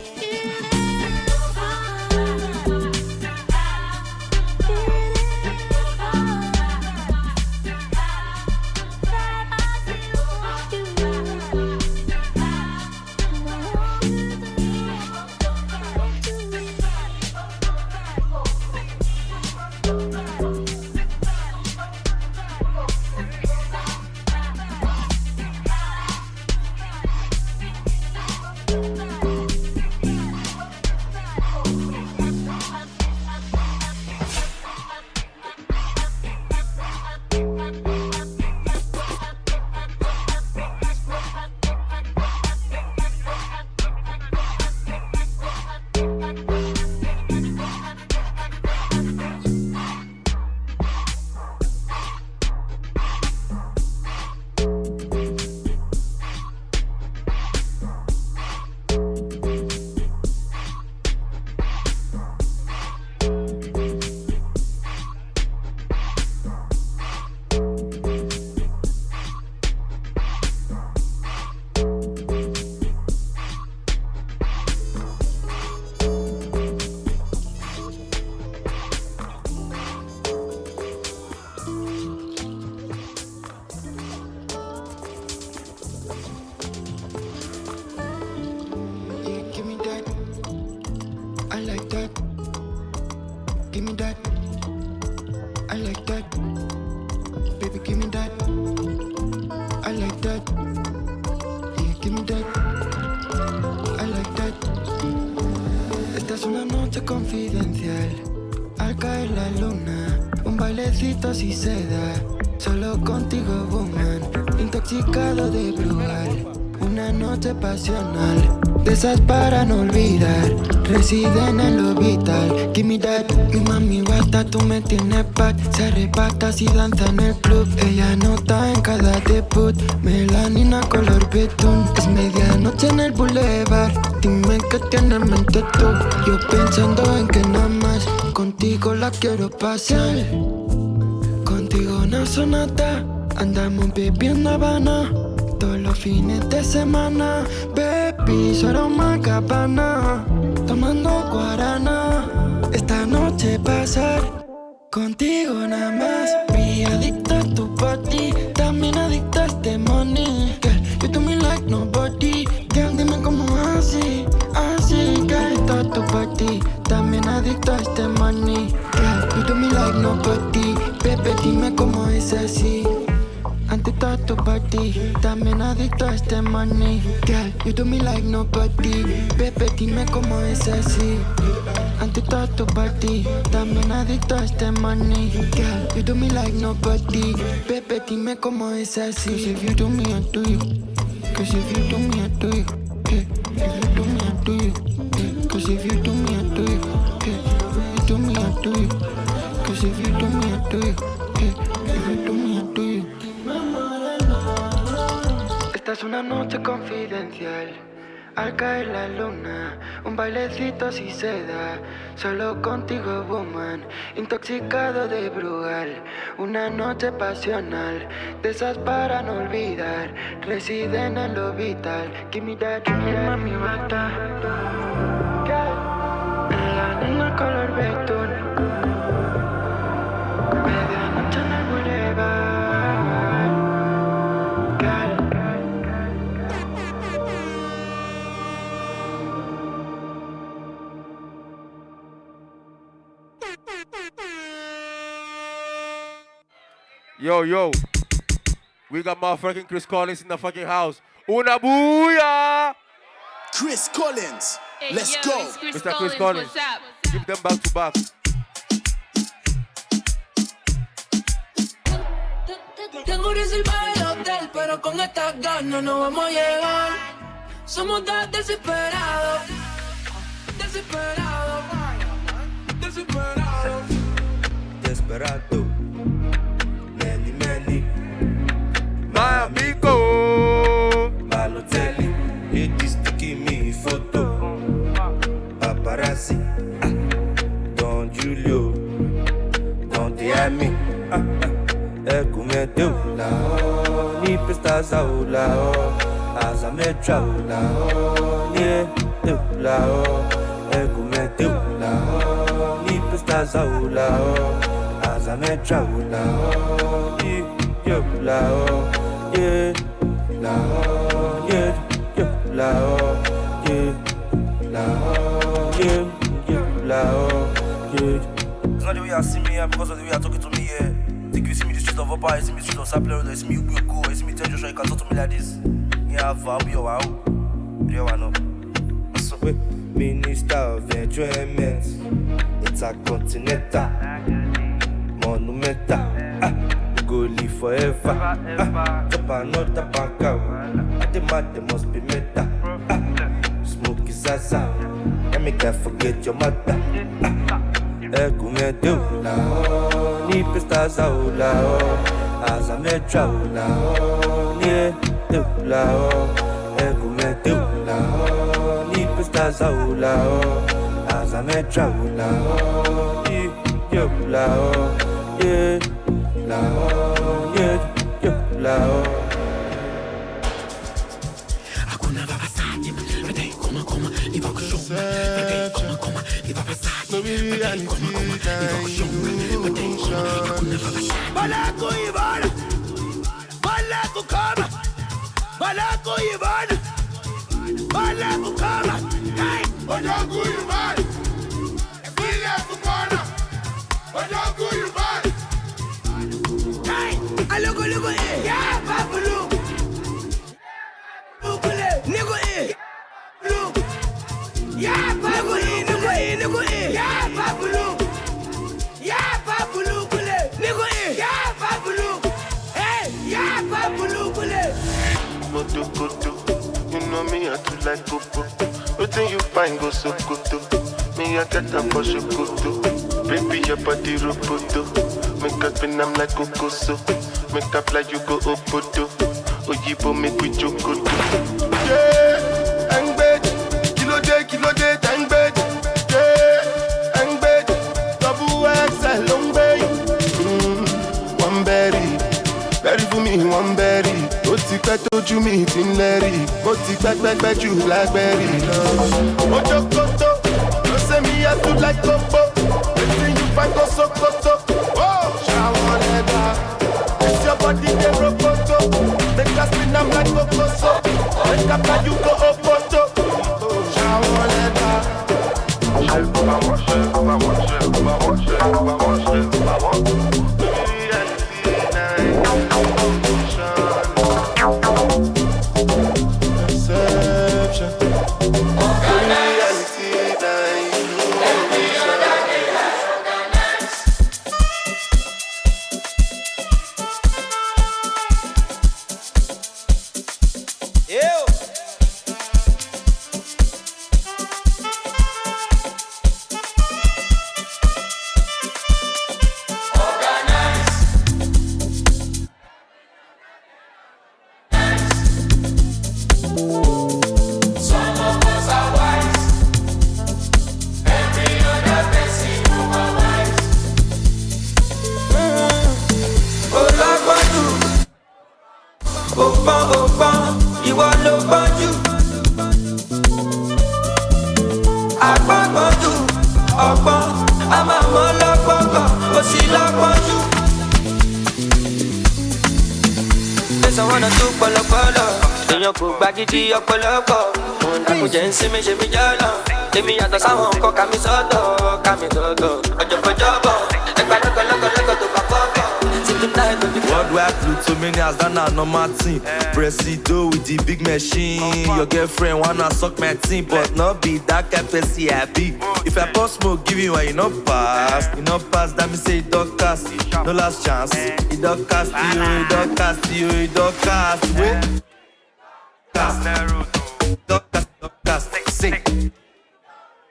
Confidencial, al caer la luna, un bailecito si se da, solo contigo woman, intoxicado de brugal, una noche pasional, de esas para no olvidar, residen en lo vital, give me that, mi mami guata, tú me tienes bad, se arrebata si danza en el club, ella nota en cada debut, melanina color betún, es medianoche en el boulevard, dime qué tienes en mente tú, yo pensando en que nada más, contigo la quiero pasar, contigo una sonata, andamos bebiendo Habana, todos los fines de semana, baby, solo una cabana, tomando guarana, esta noche pasar, contigo nada más, vi adicta a tu body, también adicta a este money, girl, you do me like nobody, girl, dime cómo así, girl, todo tu body, también adicto a este money, girl, you do me like nobody, bebé, dime cómo es así. Ante todo tu body, también adicto a este money. Girl, you do me like nobody. Bebé, dime cómo es así. Ante todo tu body, también adicto a este money. Girl, you do me like nobody. Bebé, dime cómo es así. 'Cause if you do me, I do you. 'Cause if you do me, I do you. Yeah. If you do me, I do you. Yeah. 'Cause if you do me, I do you. Yeah. If you do me, I do you. 'Cause if you do me, I do you. Yeah. If you do me, I do you. Esta es una noche confidencial. Al caer la luna, un bailecito si se da. Solo contigo, woman, intoxicado de Brugal. Una noche pasional, de esas para no olvidar. Residen en lo vital. Give me that, mami, bata. La nena color betún. Medianoche en el boulevard. Yo, we got motherfucking Chris Collins in the fucking house. Una booyah! Chris Collins, Hey, let's yo, go. it's Chris Mr. Chris Collins, Collins. what's up? Give them back to back. Tengo reservado el hotel, pero con estas ganas no vamos a llegar. Somos dos desesperados, desesperados, desesperados. Desperado, many, my amigo, Balotelli, ladies taking me photo, paparazzi, Don Julio, Don Diami, Ecumete la o, ni prestaza la o, azametra la o, nie la o, Ecumete la o, ni prestaza la o, azametra la o, yo la o, yeah, la o, yeah, la o, yeah, la o, yeah, la o, yeah. It's not the way you see me here because of the way you're talking to me here. Think you see me the street of Opa, you see me the street of Sapler, you see me Ugo, you see me tell Joshua, you can talk to me like this. Yeah, I'll be your wow. You know. So, Minister of Enjoyment, it's a continental, monumental, go live forever. Top another bank out, at the mat they must be meta. Smoke is zaza, let me can't forget your mother. Ecumete la o, ni prestaza la o, azametra la o, nie la o, ecumete la o, ni prestaza la o, azametra la o, yo la o, yeah, la o, yeah, yo la o. Hakuna babasati, vete coma, li va kushoma, vete coma, li va passati, vete coma, li va kushoma, vete coma, hakuna babasati. Balako Ivana, balako kama, balako Ivana, balako kama, hey, balako Ivana, balako kama, balako Ivana, hey, alogo, yeah, babulu. Nigga in, look, yeah, nigga in, yeah, babulu, yeah, babulu, nigga in, yeah, babulu, hey, yeah, babulu, Moto, you know me, I do like popo. Nothing you find go so good. Me, I get them for shokoto. Baby, your body roboto. Make up and I'm like Kokoso. Make up like you go Opoto. Oyibo make we jokoto. Yeah, ang bed, kilo day, tang bed. Yeah, ang bed, double XL long bed. One berry for me, one berry. Ó ti pẹ́ tójú mi ti ń lẹ́rì. Ó ti pẹ́ jù blackberry lọ. Ojokoto, no say me I do like popo. Wetin you find go sokoto? Oh, shower leather. It's your body dey rokoto. Make us spin am like Kokoso. Make up like you go Opoto. Shower leather. cause I wanna do polo polo. Èèyàn kò gba gidi ọ̀pọ̀lọpọ̀. Òun dàkúnjẹ́ ń sinmi ṣe mi jọ́lọ̀. Èmi yàtọ̀ sáwọn nǹkan ká mi sọ́tọ̀. Ọjọ́ kọjọ́bọ̀. Ẹgbà lọ́kọ̀lọ́kọ̀ tó bá fọ́bọ̀. What do I do to many as that na normal thing? Presido with the big machine. Your girlfriend wanna suck my team, but not be that kind person I be. If I pour smoke, give you one, you not pass. That me say it don't cast. No last chance. It don't cast you, it don't cast you, it don't cast. Wait. Cast. Don't cast. Say.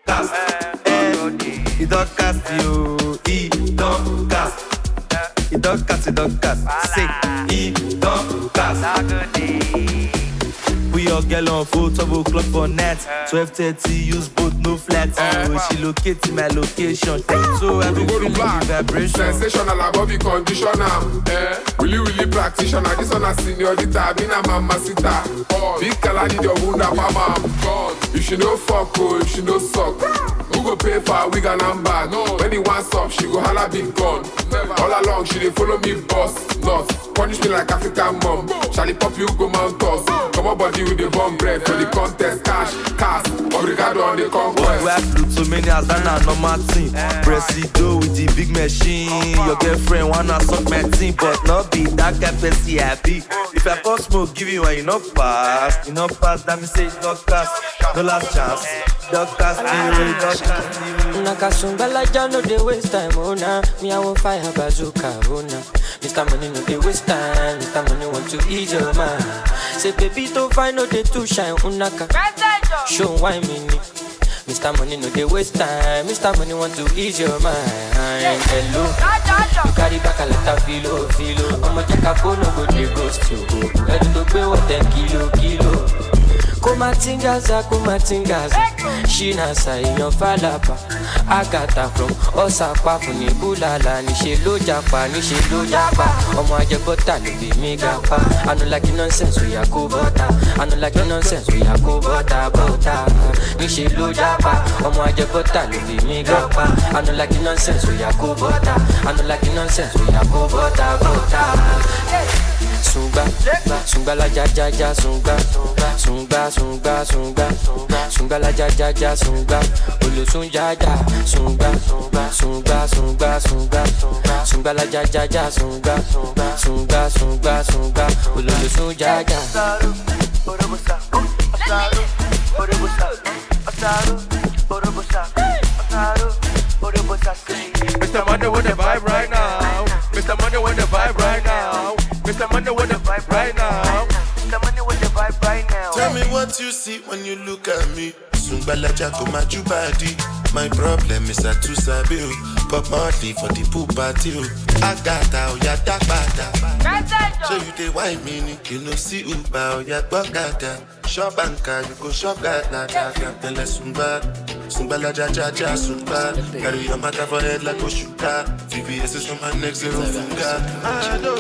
Cast. It don't cast you, it don't cast. It don't cast, say, it don't cast. We all get on full 12 o'clock for net. 12:30, use both, no flat. She locate my location. So every go to black vibration. Sensational, above the conditioner. Really practitioner. This one a seniorita, been a mamacita. Big color need your wound up, mama. If she no fuck, if she no suck. Who go pay for a wig and number? No. When he wants up, she go holla big gun. Never. All along, she dey follow me boss. Not punish me like African mom. Charlie pop you go mount toss. Come on body with the bomb bread for the contest. Cash, obrigado on the conquest. What do I do to many as that na normal thing? Presido with the big machine. Your girlfriend wanna suck my team, but not be that kind person I be. If I pour smoke, give you one, you not pass. You not pass, that me say it not cast. No last chance. Don't cast you, don't cast you. Nakasumbala no dey waste time, oh nah. Me I want fire bazooka, oh nah. Mr. Money no dey waste time. Mr. Money want to ease your mind. Say baby don't find no dey too shine, unaka. Show why me need. Mr. Money no dey waste time. Mr. Money want to ease your mind. Hello, you carry back a lot of filo. I'ma check a phone, no go dey ghost you. Ready to pay what 10 kilo. Kumatingaza, Shina in your falapa. Agata from Osaka, Funibulala, Nishe Lojapa. Omo Ajabota, Libi Megapa. I don't like nonsense, we are go butter. I don't like nonsense, we are go butter. Nishe Lojapa, Omo Ajabota, Libi Megapa. I don't like nonsense, we are go butter. I don't like nonsense, we are go butter. Sunga la ja sunga sunga la ja sunga ulu sunga sunga la ja sunga ulu sunga Mr. Money with the vibe right now. Mr. Money with the vibe right now. Mr. Money with the vibe right now. Mr. Money with the vibe right now. Tell me what you see when you look at me. Sungbala Jaco Majubadi. My problem is I too sabi. Pop Marley for the pool party. I got out, ya dark bada. So you dey wine me, you no see Uba, ya bagada. Shop banker, you go shop that na daga. Tell us Sungbala Jaja Sungbala. Carry your matter for head like a shooter. VVS is on my neck, zero finger. I do.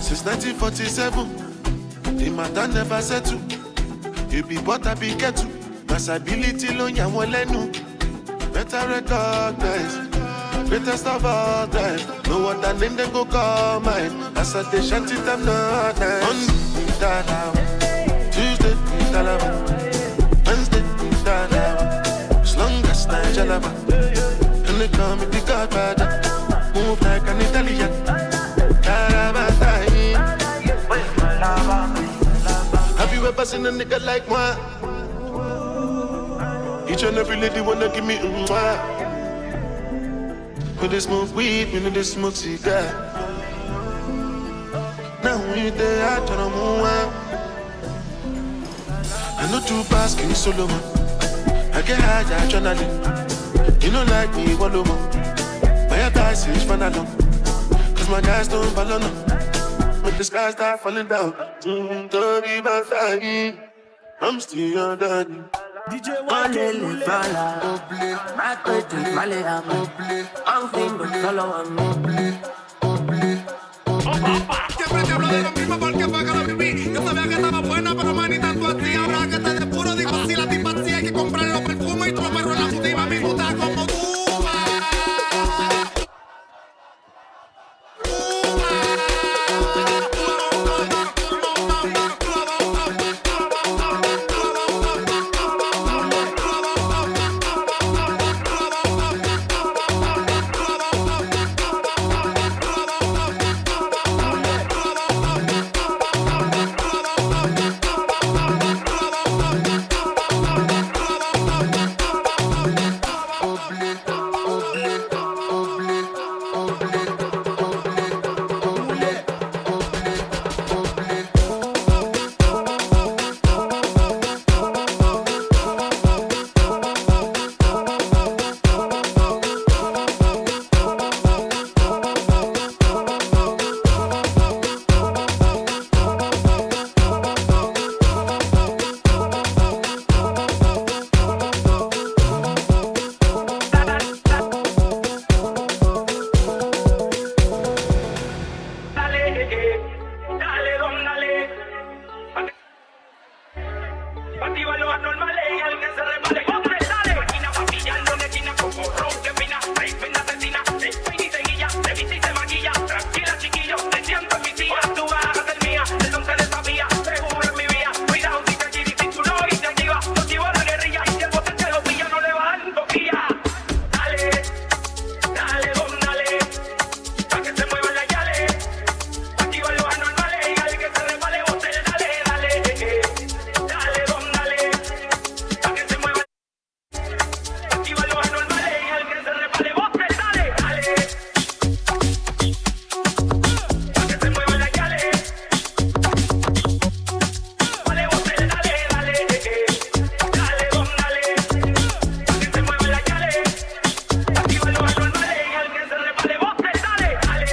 Since 1947, the matter never settle. You be but I be get to. Masability lo nyawo lenu. Better recognize. Greatest of all time. No other name they go call mine. As I dey shanty them not nice. Monday, Dalawa. Tuesday, Dalawa. Wednesday, Dalawa. As long as I jalaba. And they call me the Godfather. Move like an Italian. Have you ever seen a nigga like moi? Each and every lady wanna give me mwah. When they smoke weed, when they smoke cigar. Now we there, I turn on more. I know two bars, King Solomon. I get high, adrenaline. You know like me, wallow. My guys is fun alone. Cause my guys don't follow no. When the sky start falling down, don't be my faggy. I'm still your daddy. DJ Wale fala, my country Vale amo, I'm single solo amo. Siempre te hablo de lo mismo porque fue que lo viví. Yo sabía que estaba buena, pero manita tú así. Ahora que te de puro digo, si la tipa así hay que comprar los perfumes y todos los perros en la puta. Dale, don, dale. Activa lo anormal y el que se repare. ¡Hombre, dale! Máquina papillando en esquina como ron que fina. Rey, fina, asesina. Se peina y se guilla. Se viste y se maquilla. Tranquila, chiquillo. Te siento en mi tía. Tú vas a ser mía. El don te desafía. Seguro en mi vía. Cuidado si te gira y si tú no y te activa. Motivo a la guerrilla. Y si el bote te lo pilla, no le bajan coquilla. Dale, dale, don, dale. Pa' que se muevan las yales. Activa los anormales y al que se repale, bote, dale, dale. Dale, don, dale. Pa' que se muevan. Activa los anormales y al que se repale, bote, dale, dale. Pa' que se muevan las yales. Vale, bote, dale, dale. Dale, don, dale. Pa' que se muevan las yales. Activa los anormales y al que se repale, bote, dale, dale.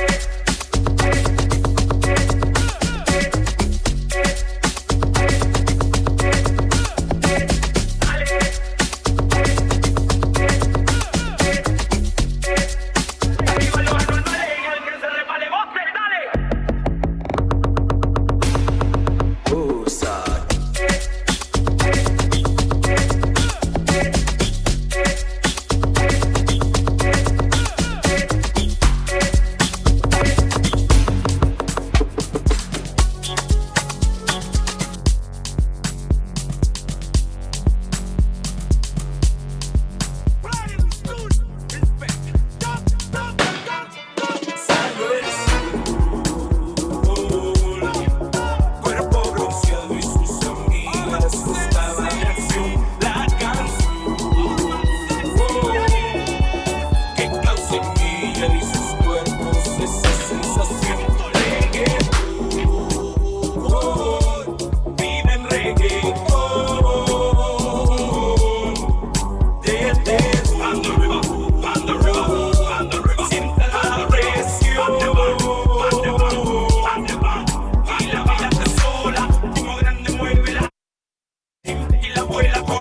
Cuerpo bronceado y sus amigas estaban en acción. La canción que causa en ella y sus cuerpos esa sensación. Reggaetón, vive en reggaetón. Desde on the river, sienta la presión. Y la vida está sola, como grande muévela. Y la abuela con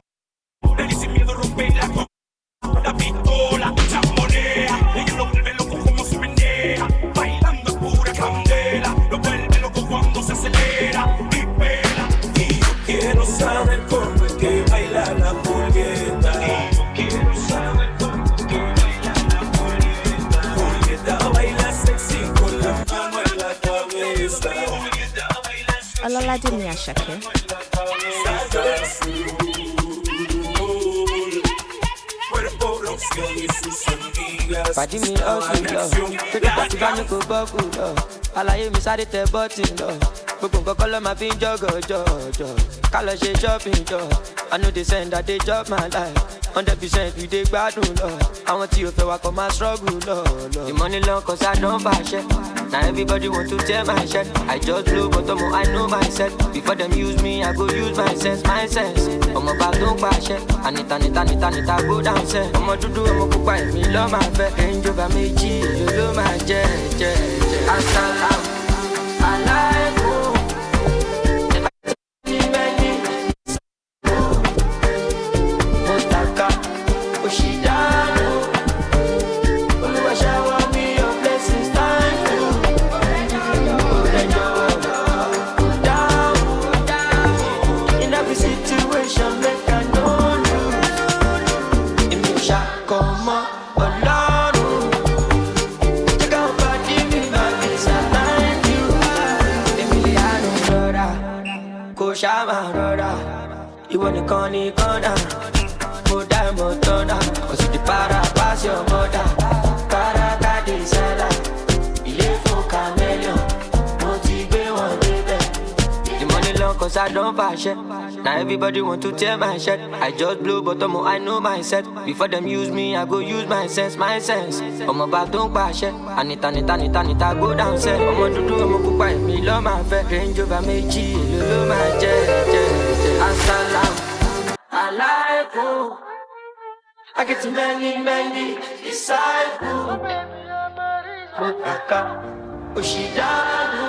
y sin miedo rompe la pistola, chambonea. Ella lo vuelve loco como se menea. Bailando pura candela, lo vuelve loco cuando se acelera y pela. Y yo quiero saber cómo es que baila la Julieta. Y yo quiero saber cómo es que baila la Julieta. Julieta baila sexy con la mano en la cabeza. Ọlọ́ládé ni Àṣàkẹ́. Cuerpo bronceado y sus amigas Pàdí mi ọ̀sùn lọ, tókè pàtí bá ní kò bọ́ọ̀kù lọ. Àlàyé mi sáré tẹ bọ́tì lọ. Gbogbo nǹkan kọ́ ló máa fi ń jọ̀gọ̀jọ̀. Ká lọ ṣe shopping jọ. I know they send that they chop my life. 100% we dey gbádùn lọ. Àwọn tí o fẹ́ wa kọ́ máa struggle lọ. The money long cause I don fàṣẹ. Now everybody want to tear my shirt. I just blow bottom, I know myself. Before them use me, I go use my sense, my sense. Ọmọ bá tó ń pàṣẹ. Anita go down sẹ́. Ọmọ dúdú ọmọ pupa èmi lọ́ máa fẹ́. Range Rover méjì èlò ló máa jẹ́. Asalaam alaikum. Motaka Oshidano. Olúwa shower me your blessings, thank you. In every situation, make I know you. In me shakoma, Ọlọ́run. Check out body, me body, thank you. Emiliano Rora, Koshama Rora. Ìwọ nìkan ní kọ́nà, mo dá ẹ̀mọ́ tọ́nà. Kò sì di para pass your mother. Kárakáde sẹ́lá, ilé fún chameleon. Mo ti gbé wọn débẹ̀. The money long cause I don't fàṣẹ. Now everybody want to tear my shirt. I just blow bottom, I know myself. Before them use me, I go use my sense, my sense. Ọmọ bá tó ń pàṣẹ. Anita go down sẹ́. Ọmọ dúdú ọmọ pupa èmi lọ́ máa fẹ́. Range Rover méjì èlò ló máa jẹ́. Asalaam alaikum. I get to many disciples. Motaka Oshidano.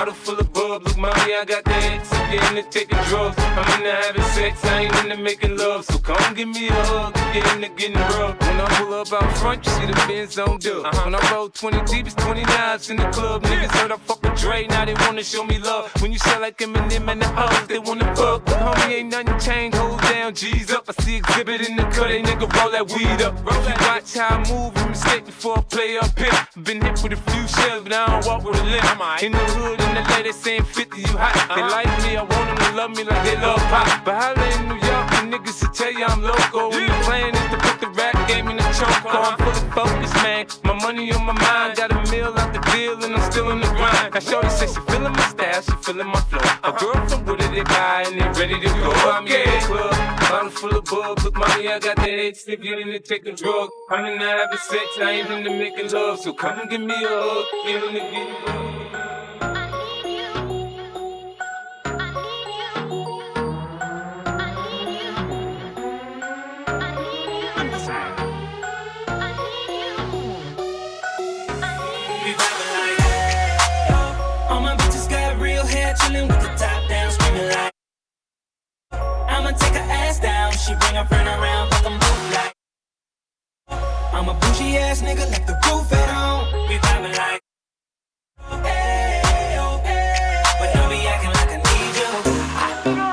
bottle full of bub. Look, mommy, I got the X. I'm getting to taking drugs. I'm into having sex, I ain't into making love. So come give me a hug, get into getting rubbed. When I pull up out front, you see the Benz on dub. When I roll 20 deep, it's 29s in the club. Niggas heard I fuck with Dre, now they wanna show me love. When you sell like Eminem and the hoes, they wanna fuck. But homie, ain't nothing changed, hold down, G's up. I see exhibit in the cut, they nigga roll that weed up. If you watch how I move, you mistake before I play up here. Been hit with a few shells, but I don't walk with a limp. In the hood, in the lady saying 50, you hot. They like me, I want them to love me like they love pop. But holla in New York, the niggas will tell you I'm loco. When the plan is to put the rap game in the choke. I'm fully focused, man. My money on my mind. Got a meal out the deal, and I'm still in the grind. Now shorty says she feeling my style, she feeling my flow. A girl from Wooded, they buy, and they ready to go. I'm in the club, bottle full of bub. Look, mommy, I got the X. If you into taking drugs, I'm in the having sex, I ain't into making love. So come and give me a hug, get in the getting love. Chillin' with the top down, screaming like I'ma take her ass down. She bring her friend around, fuck them both like I'm a bougie ass nigga, like the roof at home. We vibing like hey, oh, hey. But don't be acting like I need you.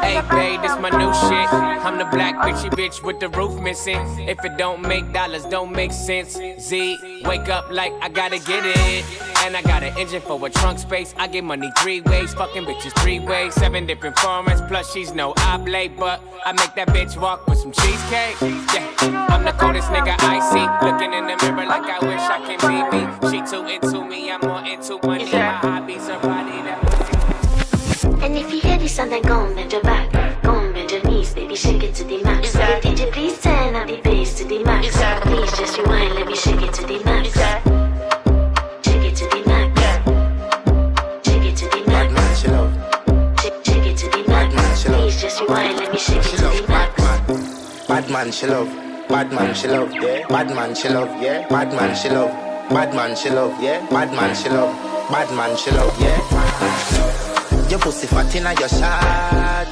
Hey babe, this my new shit. I'm the black bitchy bitch with the roof missing. If it don't make dollars, don't make sense. Z, wake up like I gotta get it. And I got an engine for a trunk space. I get money 3 ways, fucking bitches 3 ways. 7 different formats, plus she's no oblate. But I make that bitch walk with some cheesecake. Yeah, I'm the coldest nigga I see. Looking in the mirror like I wish I can be me. She too into me, I'm more into money. My hobbies are body that pussy. And if you hear this sound, then go and bend your back. Go and bend your knees, baby, shake it to the max. The DJ, please turn up the bass to the max. Please just rewind, let me shake it to the max. Shake it to the max. Shake it to the max. Shake it to the max. Please just rewind, let me shake it to the max. Bad man, she love. Bad man, she love. Yeah. Bad man, she love. Yeah. Bad man, she love. Bad man, she love. Yeah. Bad man, she love. Bad man, she love. Yeah. Your pussy fat inna your shot.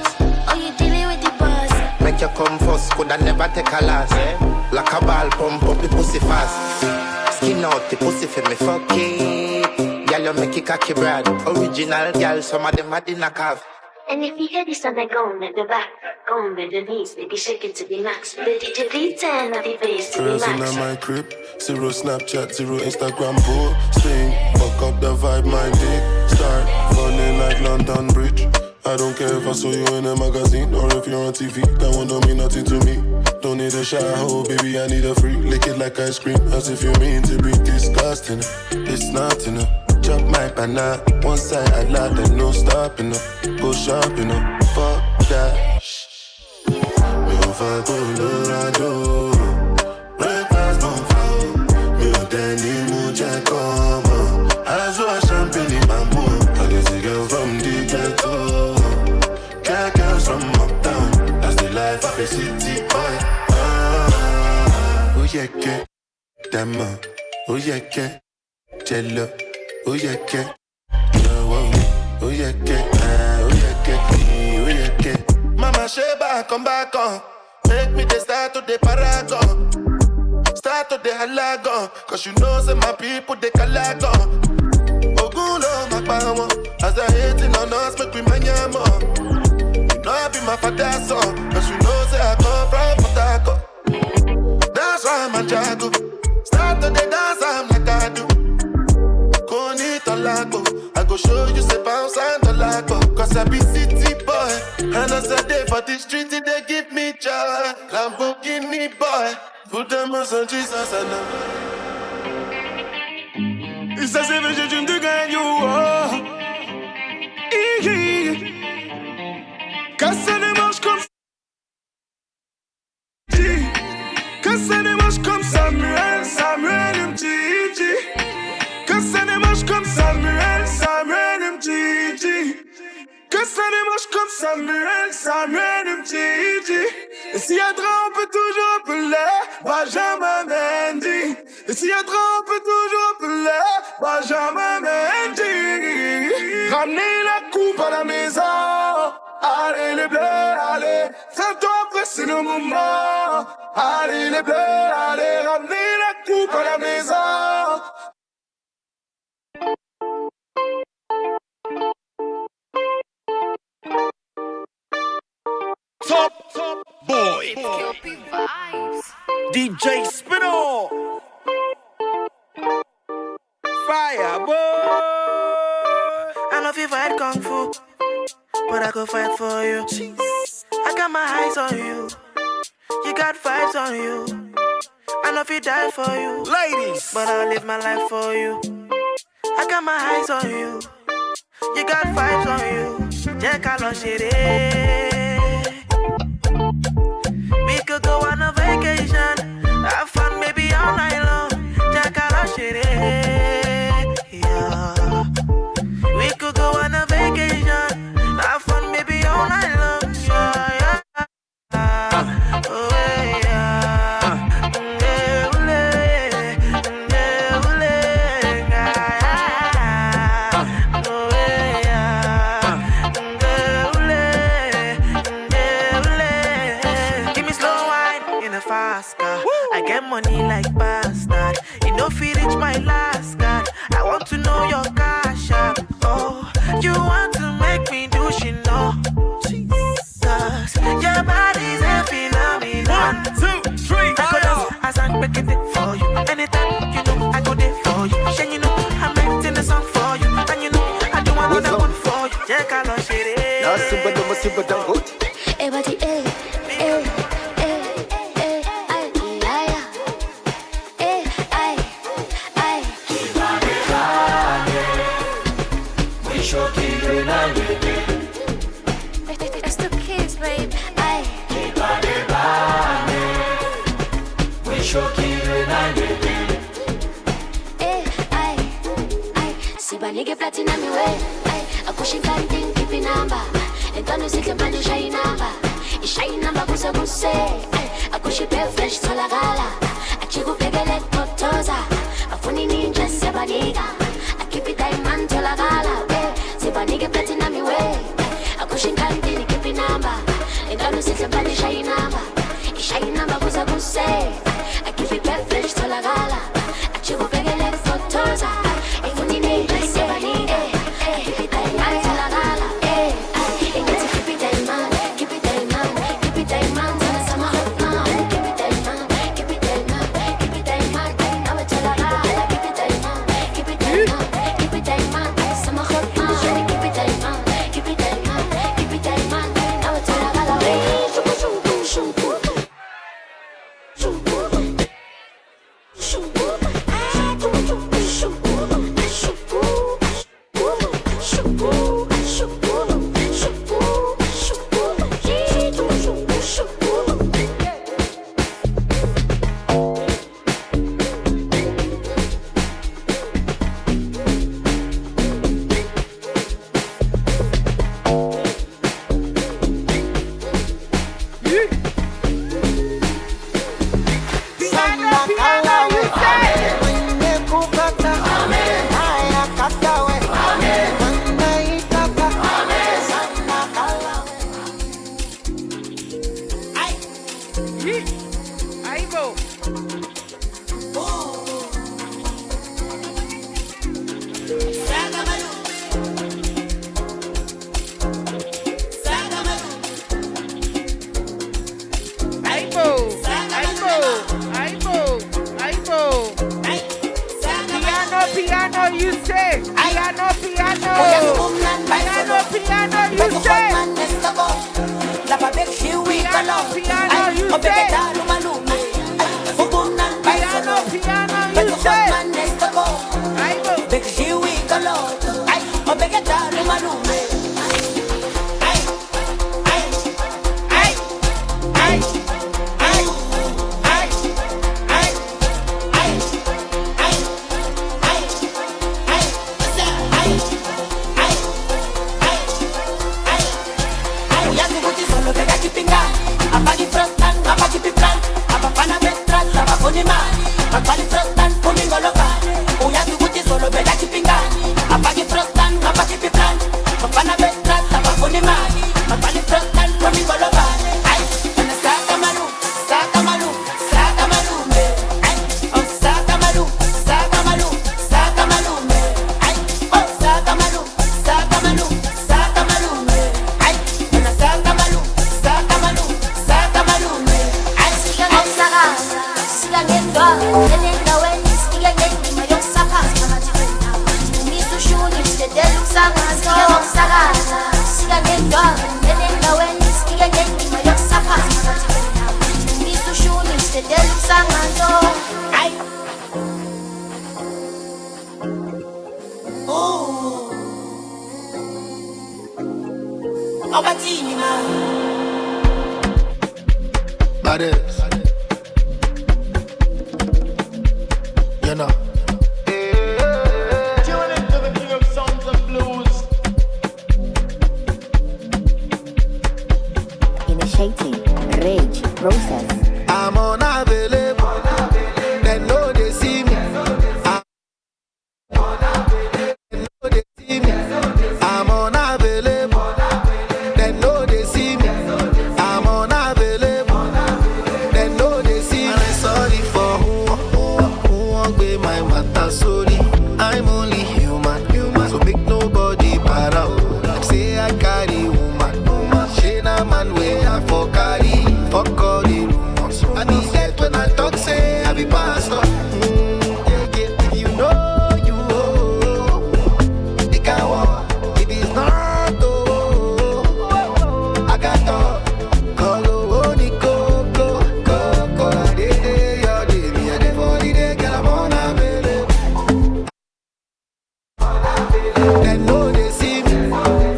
Oh, you dealing with the boss? Make you come first, coulda never take a last. Yeah. Like a ball pump up the pussy fast. Skin out the pussy for me fuck it. Girl, you make it cocky brad. Original girl, some of them had in a calf. And if you hear this sound, then go and bend your back. Go and bend your knees, baby, shake it to the max. The DJ, please turn up the bass to the Girls max. in my crib, 0 Snapchat, 0 Instagram posting. Fuck up the vibe, my dick start falling like London Bridge. I don't care if I saw you in a magazine or if you're on TV. That one don't mean nothing to me. Don't need a shower, baby, I need a freak. Lick it like ice cream, as if you mean to be disgusting. It's not enough. Chop my banana, one side I lie, then no stopping up. Go shopping up, fuck that. Me over Colorado, breakfast don't fall. Me o Danny Muja come on. As well champagne in my mood. I get a girl from the ghetto. Got girls from uptown. That's the life of a city boy. Oh yeah, get Dama. Oh yeah, get Jello. Oh yeah, get. Oh yeah, get. Oh yeah, get. Oh yeah, get. Mama Sheba, come back on. Make me the start to the paragon. Start to the halagon. Cause you know say my people they calagon. Ogulo makbawo. As they hating on us, make we manyamo. You know I be my father's son. Cause you know say I come from Potako. That's why I'm a jago. Start to the dance, I'm like I do. I go show you say pounds and $1. Cause I be city boy. And as I day for the street, they give me joy. Lamborghini boy. Put them on Jesus and Et ça c'est vrai, j'ai une de gagne. Casse les manches comme Casse les manches comme Samuel, Samuel MTG. Casse les manches comme Samuel, Samuel MTG. Casse les manches comme Samuel, Samuel MTG. Et s'il y a trop, on peut toujours appeler Benjamin Mendy. Et s'il y a trop, on peut toujours appeler Benjamin Mendy. Ramenez pas la maison. Allez les bleus, allez, fais-toi presser le moment. Allez les bleus, allez, ramenez la coupe à la maison. Top boy, DJ Spino, Fire boy. I know if you fight kung fu, but I could fight for you. I got my eyes on you, you got vibes on you. I know if you die for you, ladies, but I'll live my life for you. I got my eyes on you, you got vibes on you. Jẹ́ ká lọ ṣeré. We could go on a vacation, have fun maybe all night long. Jẹ́ ká lọ ṣeré. Yeah. We could go on a vacation, have fun maybe all night long. Yeah, yeah. Oh, yeah. I get money like bastard. You know if you reach my last card, I want to know your cash app. Oh, you want to make me do she know? Jesus, your body's a phenomenon. 1, 2, 3, I go down as I'm making it for you. Anytime you know I go there for you. Shane, you know I'm making a song for you, and you know I do another one for you. Yeah, I love shit. Everybody, eh. It's the kids, babe. Sibanike platinum mi way. Akushinga nding kipi namba. Entano sikhe manje shayi namba. Ishayi namba kuse kuse. Akushipe fresh tolakala. Achikubhekele kotoza. Afuni ninja sibanika. Akipi diamond tolakala. Sibanike platinum mi way. Akushinga nding kipi namba. Entano sikhe manje shayi namba. Ishayi namba kuse kuse. Akipi fresh tolakala. Achikubhekele kotoza. Afuni ninja sibanika. Akipi diamond tolakala. Keep it diamond, keep it diamond, keep it diamond. Sama hot man, keep it diamond, keep it diamond, keep it diamond. Now it's all around. Keep it diamond, keep it diamond, keep it diamond. Sama hot man, keep it diamond, keep it diamond, keep it diamond. Now it's all around. Piano, you say. Piano, piano. Piano, piano, you say. Piano, piano, you say. Piano, piano, you say. Apagi frostan, apagi piplan, apana betra. the money. My body front and when we go over. Aye, and I start a malu, start a malu, start a malu, me. Aye, oh start a malu, start a malu, start a malu, me. Aye, oh start a malu, start a malu, start a malu, me. Aye, and I start a malu, start a malu, start a malu, me. Aye, siga get saga, siga get dog, then the way siga get my young saka, siga get me to shoot it, the deluxe saga, siga get saga, siga get dog, then the way siga get my young saka, me to shoot it, the deluxe saga, so I. Oh, Obatina. Badass. You know. Tune into the king of sounds and blues. Initiating rage process. I'm unavailable. They know they see me. I'm unavailable. They know they see me. I'm unavailable. They know they see me. I'm sorry for who won't be my matter. Sorry, I'm only human. So make nobody para. Them say I carry woman. She na man way I for carry. Fuck all the rumors. I need that when I talk say I be pastor. If you know you they can walk. If it's not I got talk. Go ni go. They your day me and the body they get I'm unavailable. They know they see me.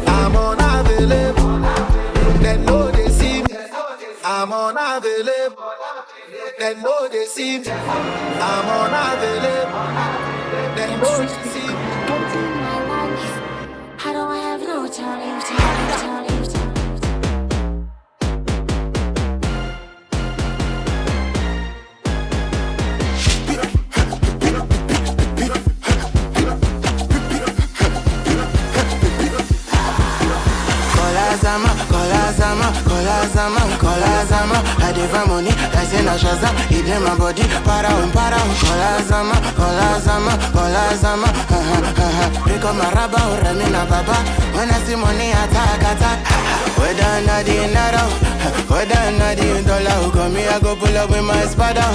I'm unavailable. They know they see me. I'm unavailable. They know they see me. I'm unavailable. They know they see me. How do I have no time? Kola Zama, I deliver money, I say na Shazam, he dey my body, para. Kola Zama, pick up my rubber, remi na baba, when I see money, attack, whether na the naira, whether na the dollar, come me, I go pull up with my spada,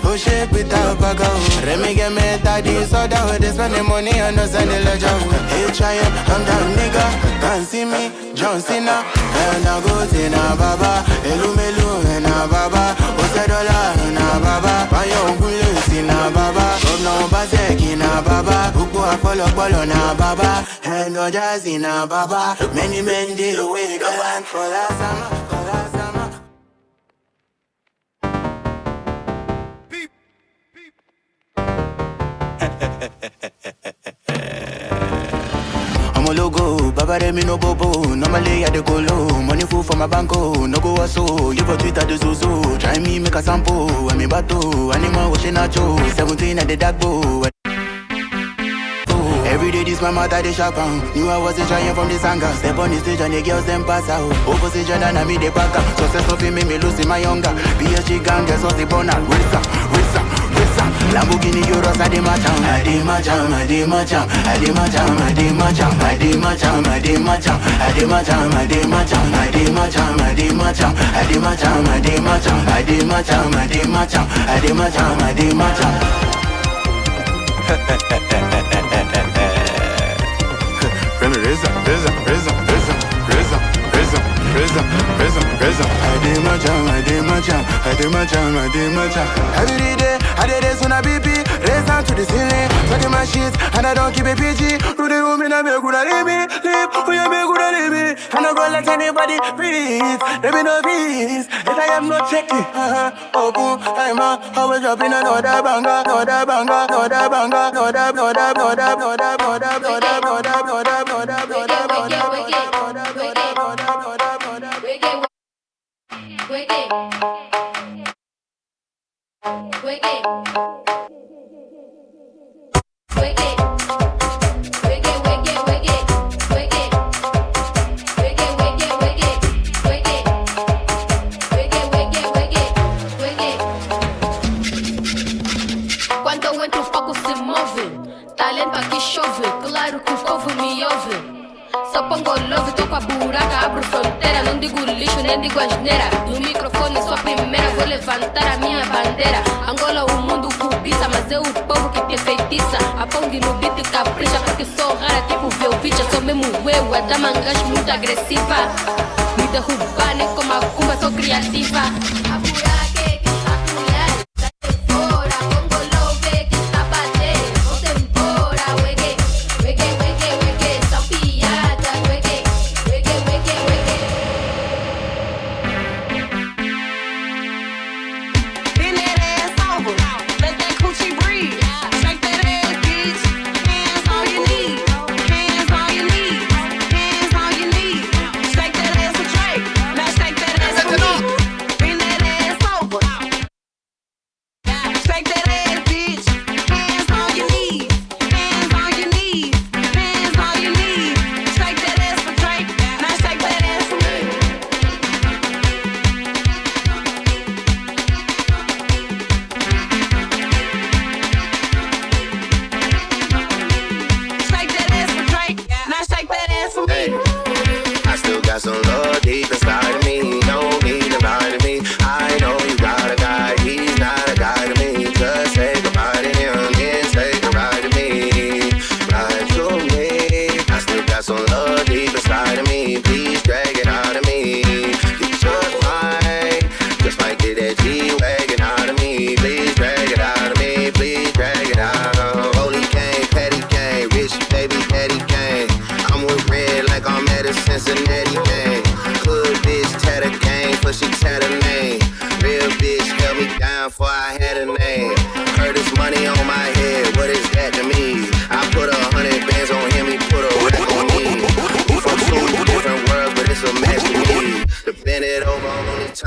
oh shit, without baga, remi get me daddy soda, they spend the money, I no send the ledger, hey try it, I'm down nigga, can't see me, John Cena, and I go to na baba, Elumelu na baba, Osedola na baba, Payo Gulu na baba, Governor Bazeki na baba, Ugo Apollo na baba, and Ojazi na baba, many men did away, go on for last summer. Logo, Baba Remi no bobo. Normally I dey go low. Money full for my banko. No go so. You for Twitter the so. Try me make a sample. When me bato. Animal watching nacho. 17 at the dark bow. Every day this my mother they sharp out. Knew I was a giant from this anger. Step on the stage and the girls them pass out. Opposition and I me they back up. Success of me lose in my younger. PSG gang guess what they born at. Risa. Lamborghini Euros I dey my jam. Every day I did this on a BP, raise down to the ceiling, study my shit, and I don't keep a PG. To the room in a bed, good leave me, for your bed, good leave me. And I don't let anybody breathe, there be no peace, if I am not checking. Oh boom, I'm out, I was dropping another banger. Wake it. abro fronteira. Não digo lixo, nem digo asneira. No microfone sou a primeira, vou levantar a minha bandeira. Angola o mundo cobiça, mas é o povo que te feitiça. A Pong no beat capricha, porque sou rara tipo Velvicha. Sou mesmo eu, a dama gajo muito agressiva. Me derrubar nem como a cumba, sou criativa.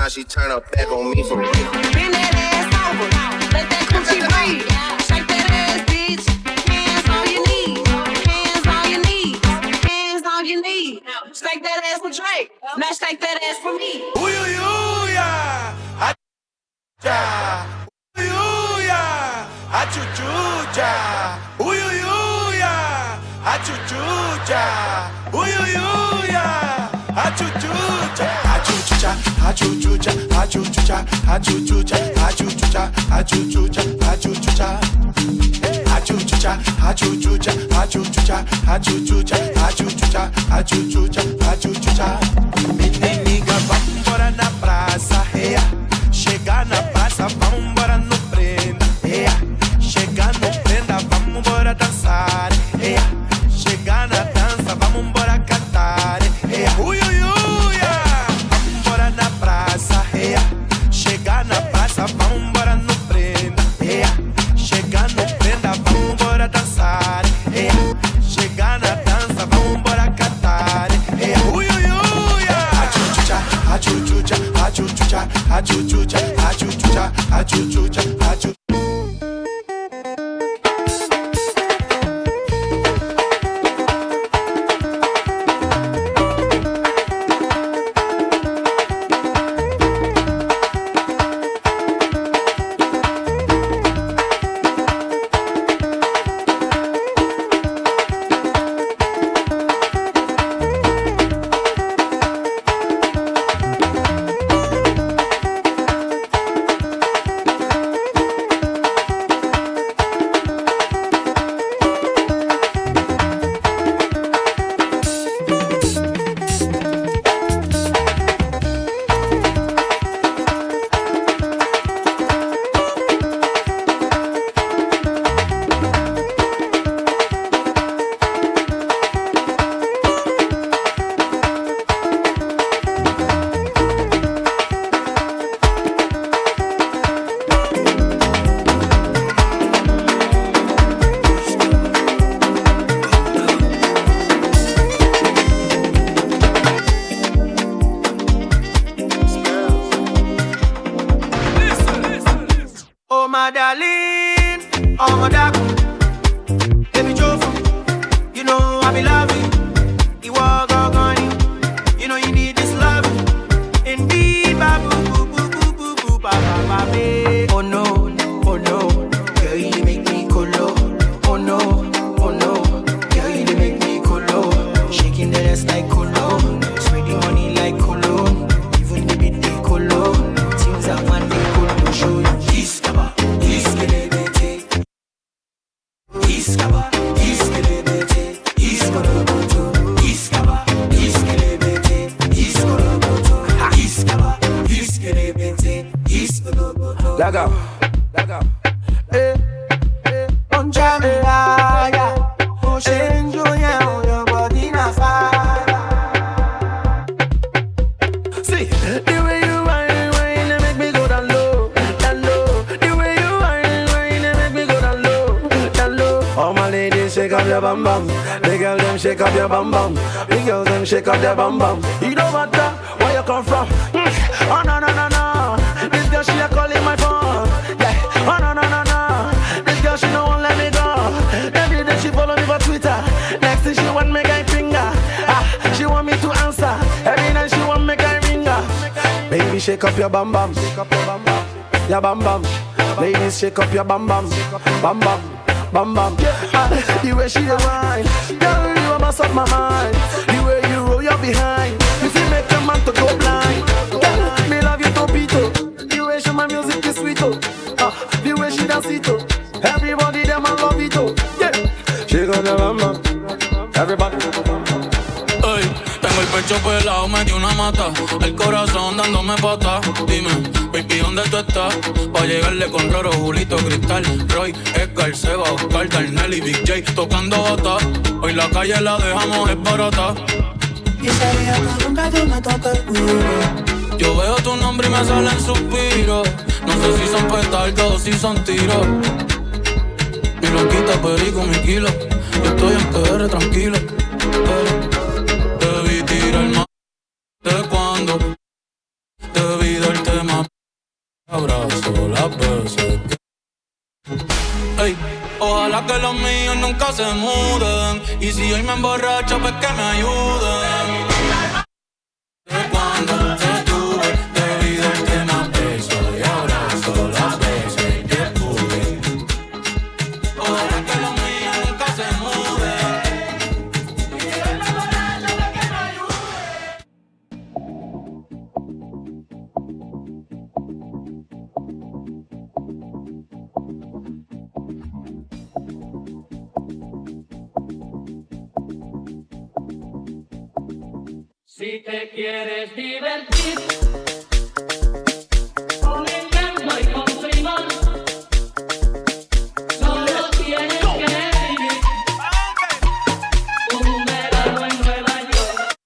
She turn her back on me for real. Bend that ass over, let that coochie breathe. Shake that ass, bitch. Hands on your knees, hands on your knees, hands on your knees. Shake that ass for Drake, now shake that ass for me. Ooh, yeah, yeah, ooh, yeah, achuchucha. Ooh, yeah, achuchucha. Ooh, yeah, achuchucha. Achuchucha, achuchucha, achuchucha, achuchucha, achuchucha, achuchucha, achuchucha, achuchucha, achuchucha, achuchucha, achuchucha, achuchucha, achuchucha. Meniniga, vamos embora na praça, chegar na praça, vamos embora no prenda, chegar no prenda, vamos embora dançar, chegar na dança, vamos embora cantar, chegar na praça, vamos embora no prenda. Chegar no prenda, vamos embora dançar. Chegar na dança, vamos embora cantar. Achuchucha, achuchucha, achuchucha, achuchucha, achuchucha, achuchucha. my darling, oh my dark, baby Jofa, you know I be loving, you are gone, you know you need this love, indeed, babu, boo, boo, boo, boo, boo, ba, ba, ba, ba. Oh no, girl you make me colo, oh no, girl you make me colo, shaking that ass like colo, spreading Pushing you, yeah, your body na fire. See, the way you whine, they make me go down low, down low. The way you whine, they make me go down low, down low. All my ladies, shake up your bum bum. The girl them shake up your bum bum. The girls them shake up their bum bum. You know what where you come from? Oh no no no no. This girl she a calling my phone. Yeah. Oh no no no no. This girl she no won't let me go. Every day she follow me for Twitter. Next thing she want me guy finger. She want me to answer. Every night she want me guy ringer. Baby shake up your bum bum. Shake up your bum bum. Your bum bum. Ladies shake up your bum bum. Bum bum. Bam bam, the way she the wine, girl you must up my mind. The way you roll your behind, you see make a man to go blind. Girl, me love you topito. The way she my music is sweet oh. The way she dance it oh. Everybody them I love it oh. Yeah, she got the bam bam. Everybody. Ey, tengo el pecho pelado, me dio una mata. El corazón dándome pata. Dime, baby, ¿dónde tú estás? Pa' llegarle con Roro, Julito, Cristal, Roy, Edgar, Seba, Oscar, Darnell y Big J tocando bata. Hoy la calle la dejamos es barata. Y sería que nunca tú me toques el culo. Yo veo tu nombre y me salen suspiros. No sé si son petardos o si son tiros. Mi loquita, perico, mi kilo. Yo estoy en PR tranquilo. Te vi tirar más de cuando te vi darte más abrazo las veces que... Ey, ojalá que los míos nunca se muden. Y si hoy me emborracho, pues que me ayuden. De cuando te tuve, te vi darte más besos y abrazo las veces que pude. Ojalá que los míos nunca se muden. Y si hoy me emborracho, pues que me ayuden. Si te quieres divertir con el canto y con Primón, solo tienes que vivir un verano en Nueva York.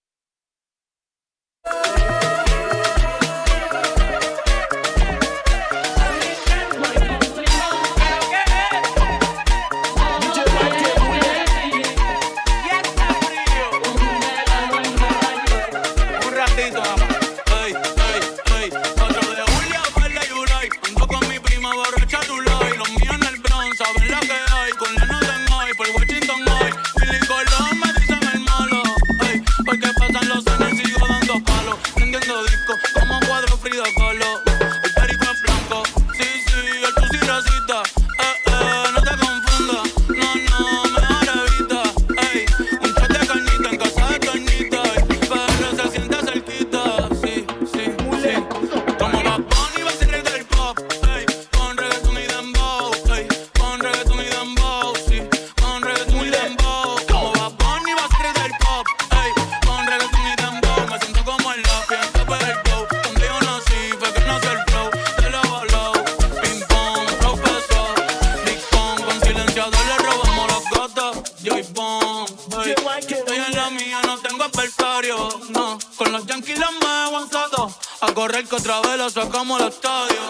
Sacamos el estadio.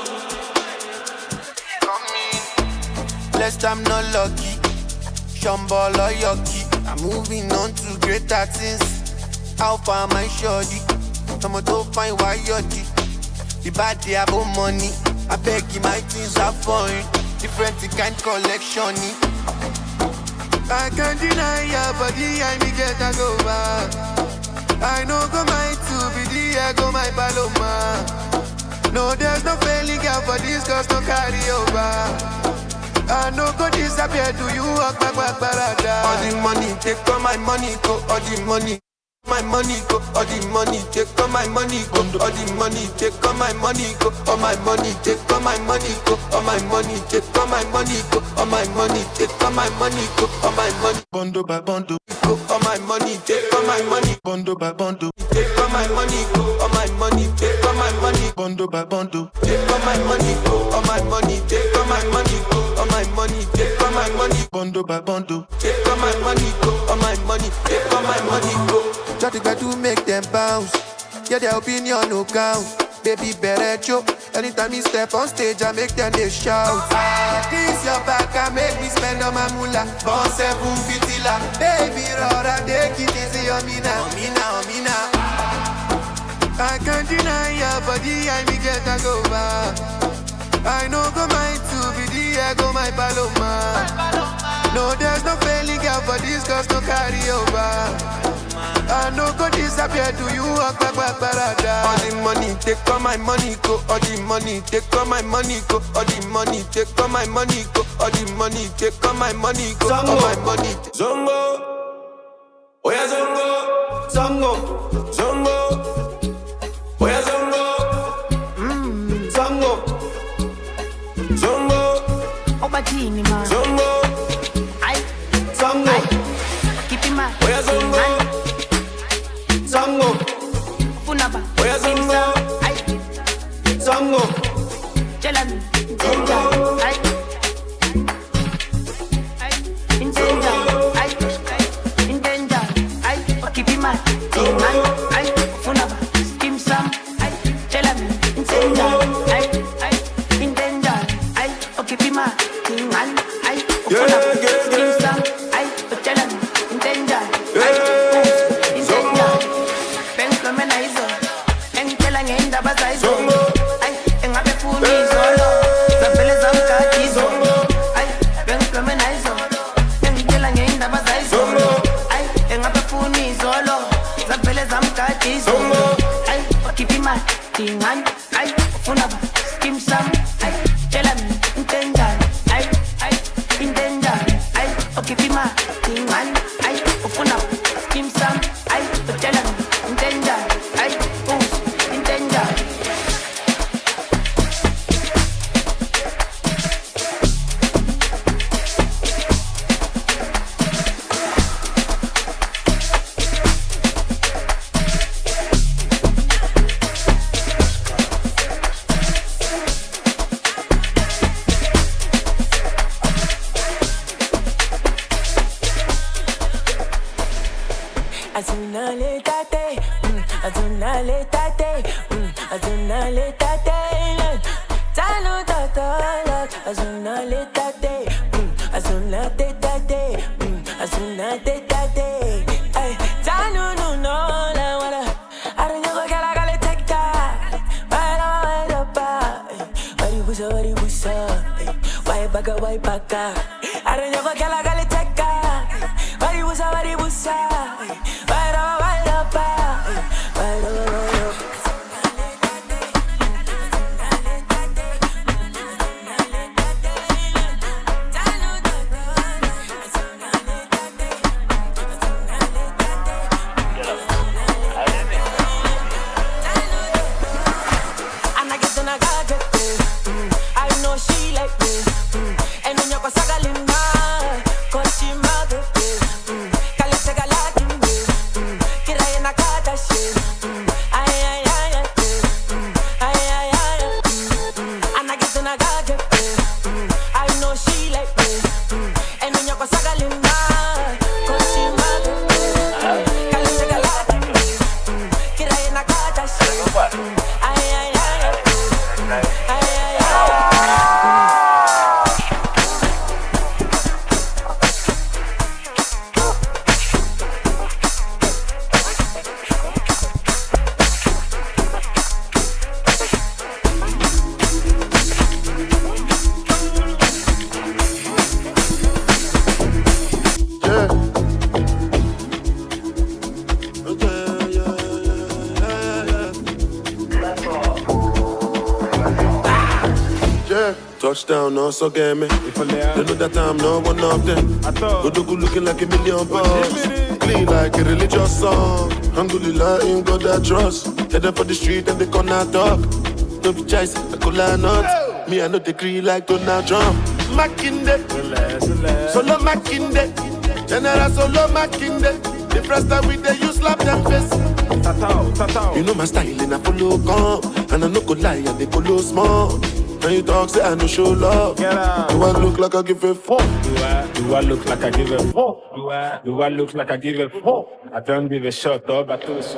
Lest I'm not lucky, Shambhala yucky. I'm moving on to greater things. How far my shorty? Someone to find why you're the bad day about money. I beg you, my things are foreign. Different kind collection. I can't deny your body, I me get a go back. I know go my to be the I go my paloma. No, there's no failing girl for this, cause no carry over. I no go disappear, do you walk back, barada? All the money, take all my money, go all the money. My money go, all the money take all my money go, all the money take all my money go, all my money take all my money go, all my money take all my money go, all my money take all my money go, all my money bundle by bundle go, all my money take all my money bundle by bundle take all my money go, all my money take all my money bundle by bundle take all my money go, all my money take all my money go, all my money take all my money bundle by bundle take all my money go, all my money take all my money go. Try to get to make them bounce. Yeah, their opinion no count. Baby, better joke. Anytime you step on stage, I make them they shout. This your back, I make me spend on my moolah. Born 750 la. Baby, rora, take it easy on me now. On me now. I can't deny your body, I me get a go back. I know go mine to be the ego, my paloma. No, there's no failing girl for this, cause no carry over. I no go disappear, do you walk back, parada? All the money, take all my money, go. All the money, take all my money, go. All the money, take all my money, go. All the money, take all my money, go. All my money. Zongo, oya zongo, zongo, zongo, oya zongo, zongo, zongo, Obatini man, zongo, ay, zongo, keep him man, oya zongo. Zango, Funaba, oya zango, ay, zango, Jelani, Zango, ay, in danger, ay, in danger, ay, keep him man, ay, Funaba, Kim Sam, ay, Jelani, in danger, ay, in danger, ay, keep him man, ay, Funaba, Kim Sam, ay, Jelani, in danger, ay. Touchdown, no so get me. They know that I'm not one of them. Odogu looking like $1 million. Clean like a religious song. Alhamdulillah, in God I trust. Headed for the street and they gonna talk. No be choice, I could lie not. Me, I know the degree like Donald Trump. Makinde, solo Makinde. General solo Makinde. The first time we they use slap them face. You know my style and I follow calm. And I no go lie and they follow small. When you talk, say I no show love. Do I look like I give a fuck? Do I look like I give a fuck? Do I look like I give a fuck? I don't give a shot, dog, but tous.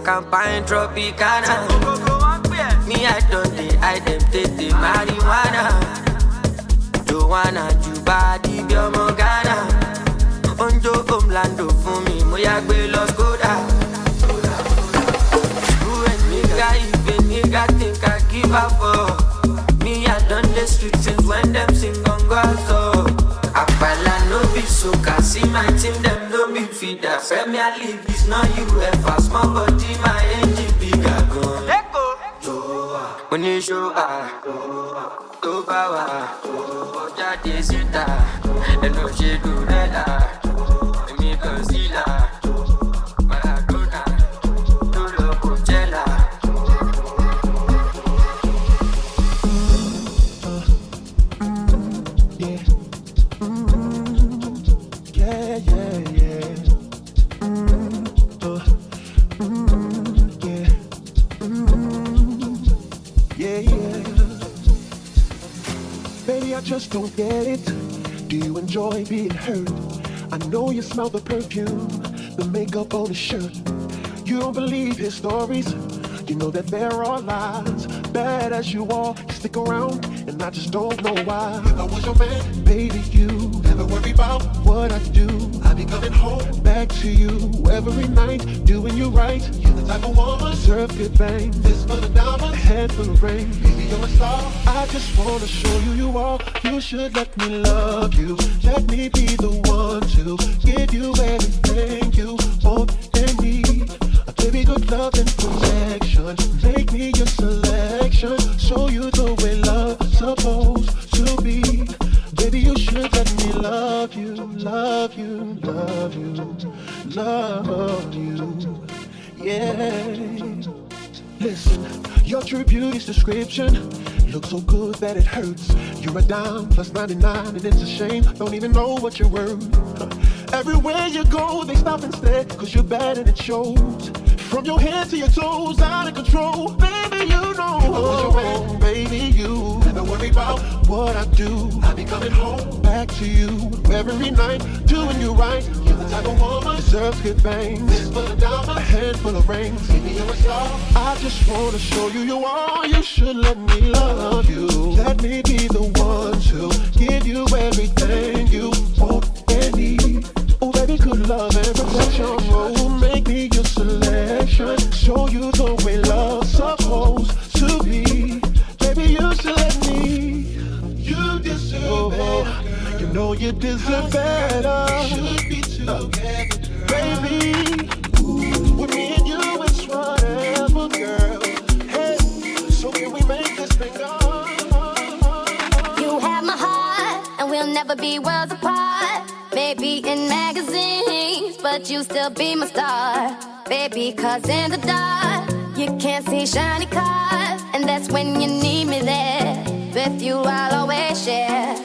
Campaign Tropicana. Me, I don't think I them take the marijuana. Joanna, Juba, Dibia Morgana. Onjo, Omlando, for me, Moyagbe, Los Goda. You and me, give up for. Me, I done the street since when them sing on God, so Apala no be soca, see my team, them no be feeder. Premier League is not UEFA, small body, my engine bigger gun. Let go. When you show to power, Jade Sita, and no she do that. Me concealer, Maradona, Dolo Coachella. Baby, I just don't get it. Do you enjoy being hurt? I know you smell the perfume, the makeup on his shirt. You don't believe his stories. You know that there are lies. Bad as you are, you stick around, and I just don't know why. If I was your man, baby, you never worry about what I do. I be coming home back to you every night, doing you right. You're the type of woman deserve good things. This full of diamonds, head full of rain. Baby, you're a star. I just wanna show you you are. You should let me love you. Let me be the one to give you everything you want and need. Baby, good love and protection. Make me your selection. Show you the way love's supposed to be. Baby, you should let me love you, love you, love you, love you. Yeah. Listen, your true beauty's description looks so good that it hurts. You're a dime plus 99 and it's a shame. Don't even know what you're worth. Everywhere you go, they stop instead, cause you're bad and it shows. From your head to your toes, out of control. Baby, you know. Oh, baby, you never worry about what I do. I be coming home back to you every night, doing you right. You're the type of woman deserves good things. This full of diamonds, a handful of rings. Baby, you're a star. I just wanna show you you are. You should let me love you. Let me be the one to give you everything you want and need. Oh, baby, good love and protection. Oh, make me your selection. Show you the way love's supposed to be. Baby, you should let me. You deserve better. You know you deserve better. We should be together, baby. With me and you, it's whatever, girl. Hey, so can we make this thing on? You have my heart, and we'll never be worlds apart. Maybe in magazines, but you still be my star. Baby, cause in the dark, you can't see shiny cars. And that's when you need me there. With you, I'll always share.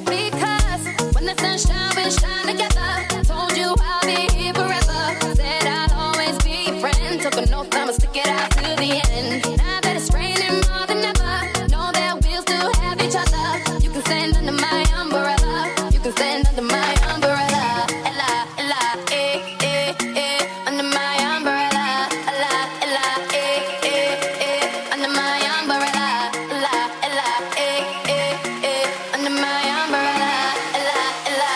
Because when the sun shines, we shine together. Told you I'll be here forever. Said I'll always be your friend. Took an oath, I'ma stick it out to the end. Now that it's raining more than ever, know that we'll still have each other. You can stand under my umbrella. You can stand under my umbrella. Ella, Ella, under my umbrella. Ella, Ella, under my umbrella. Ella, Ella, under my umbrella. Ella,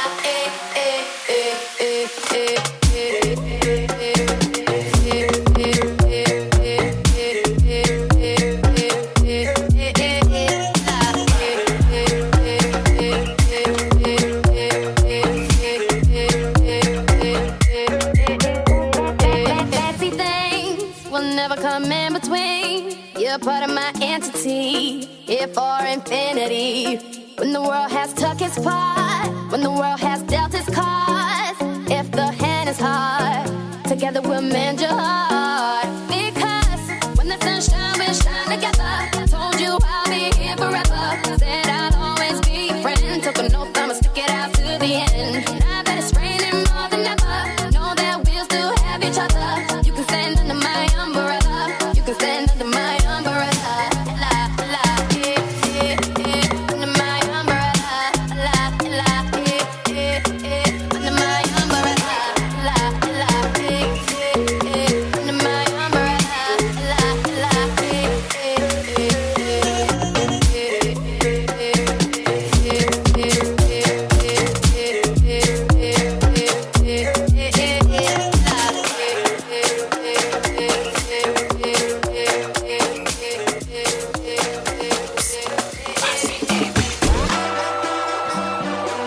fancy things will never come in between. You're part of my entity, here for infinity. When the world has took its part, when the world has dealt its cards, if the hand is hard, together we'll mend your heart. Because when the sun shines, we'll shine together. Told you I'll be here forever. Said I'll always be your friend. Took an oath, I'ma stick it out to the end. Now that it's raining more than ever, know that we'll still have each other. You can stand under my umbrella. You can stand under my umbrella. Under my umbrella. Under my umbrella. Under my umbrella.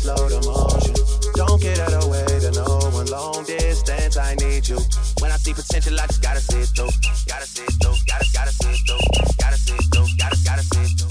Slow the motion. Don't get out of the way to no one long distance. I need need you. When I see potential, I just gotta see it through. Gotta see it through. Gotta see it through. Gotta see it through. Gotta see it through.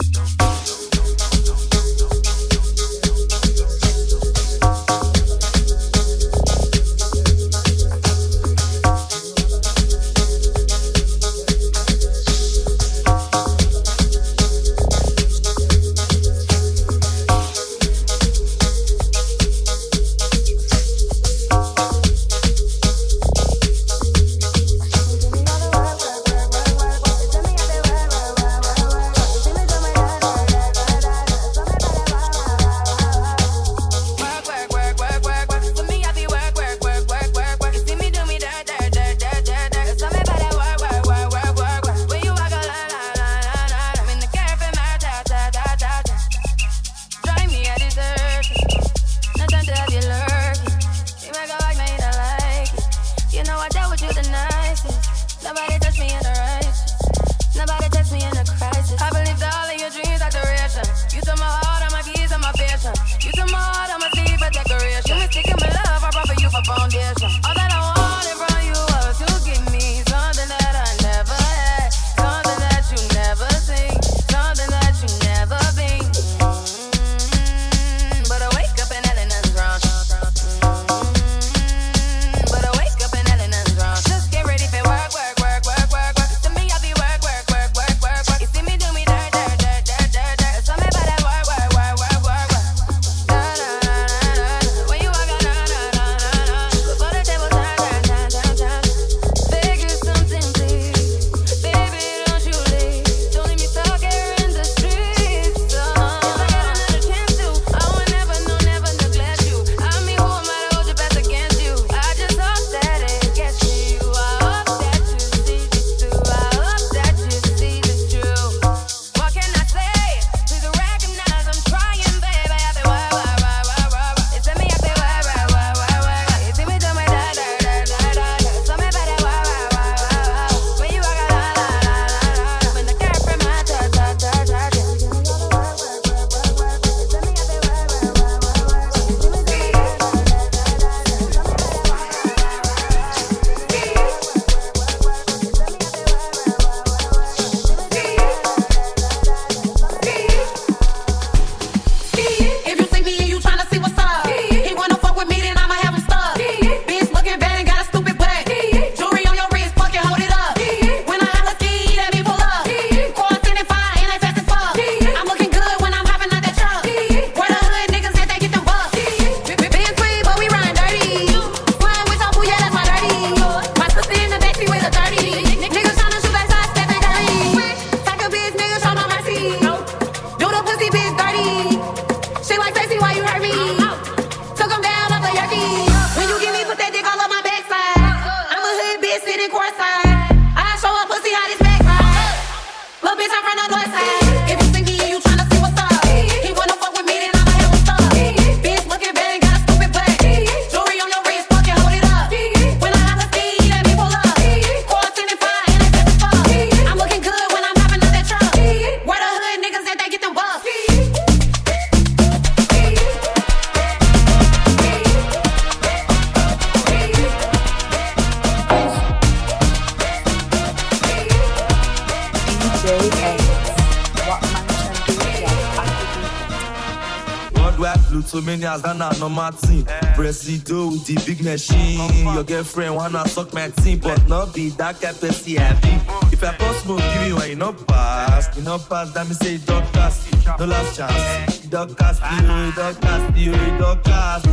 So many as Ghana no Martin. Presido with the big machine. Your girlfriend wanna suck my team, but not be that capacity happy. If I post smoke, give you one, you not pass. You not pass, that me say dog cast. No last chance. Dog cast, you dog cast, you dog cast.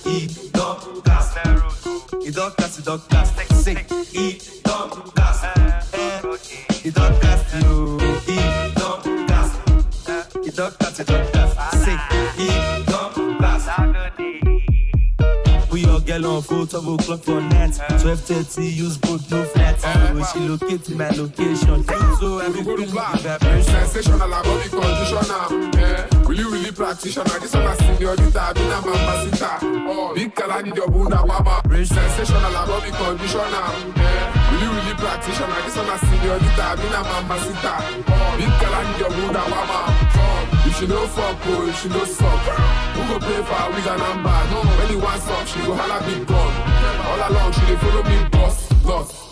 He dog cast. He dog cast, he dog cast. Say, he dog cast. He dog cast, you. He dog cast. He dog cast, he dog cast. Say, he dog cast. We all get on 4 o'clock for net. 12:30, use both no flat. She locate my location. So everything sensational, I'm body conditioner. Will you really practitioner? This one a señorita, been a mamacita. Big girl, I need your bunda, baba. Sensational, I'm body conditioner. Will you really practitioner. This one a señorita, I mean a mamacita. Big girl and your wound a mama. If she no fuck, oh, if she no suck, who go pay for a wig and number? When you want some, she go holla big gun. All along, she dey follow me boss.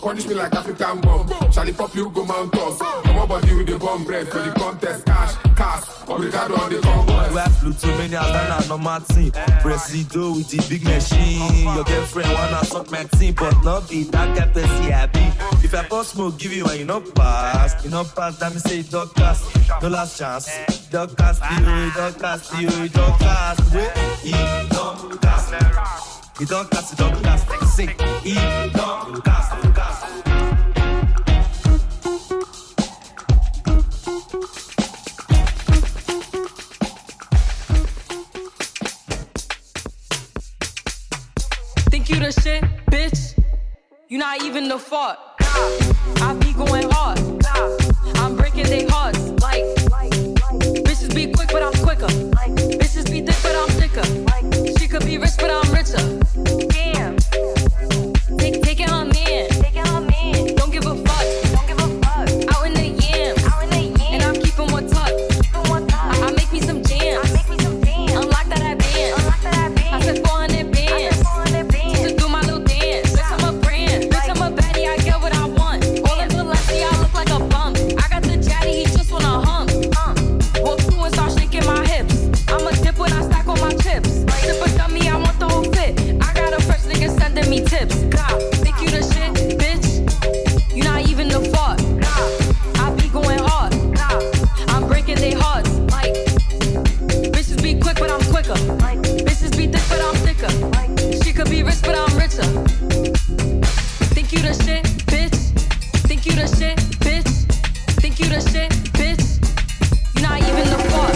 Punish me like African bomb. Charlie pop you go mount us. Come on body with the bomb bread for the contest. Cash, obrigado on the conquest. We have flew too many Alana no Martin. Presido with the big machine. Your girlfriend wanna suck my team, but not be that guy person happy. If I pass smoke, give you and you not pass. You not pass, that me say dog cast. No last chance. Dog cast you, dog cast you, dog cast. Wait, he don't cast. He don't cast, he don't cast. Sing, he don't cast, don't cast. Think you the shit, bitch? You not even the fault. I be going hard. I'm breaking their hearts. Like, bitches be quick, but I'm quicker. Bitches be thick, but I'm thicker. She could be rich, but I'm richer. Damn. Take it on man. Don't give a fuck. Out in the yams. And I'm keeping one tuck. I make me some jams. Unlock that band. I said 400 bands. Just do my little dance. Bitch, I'm a brand. Bitch, I'm a baddie. I get what I want. All in the lefty, I look like a bum. I got the jatty, he just wanna hump. Walk through and start shaking my hips. I'm a dip when I stack on my chips. Sip a dummy, I want the whole fit. I got a fresh nigga sending me tips. God, think you the shit, bitch? You not even the fault. I be going hard. I'm breaking their hearts. Like, bitches be quick, but I'm quicker. Bitches be thick, but I'm thicker. She could be rich, but I'm richer. Think you the shit, bitch? Think you the shit, bitch? Think you the shit, bitch? You not even the fault.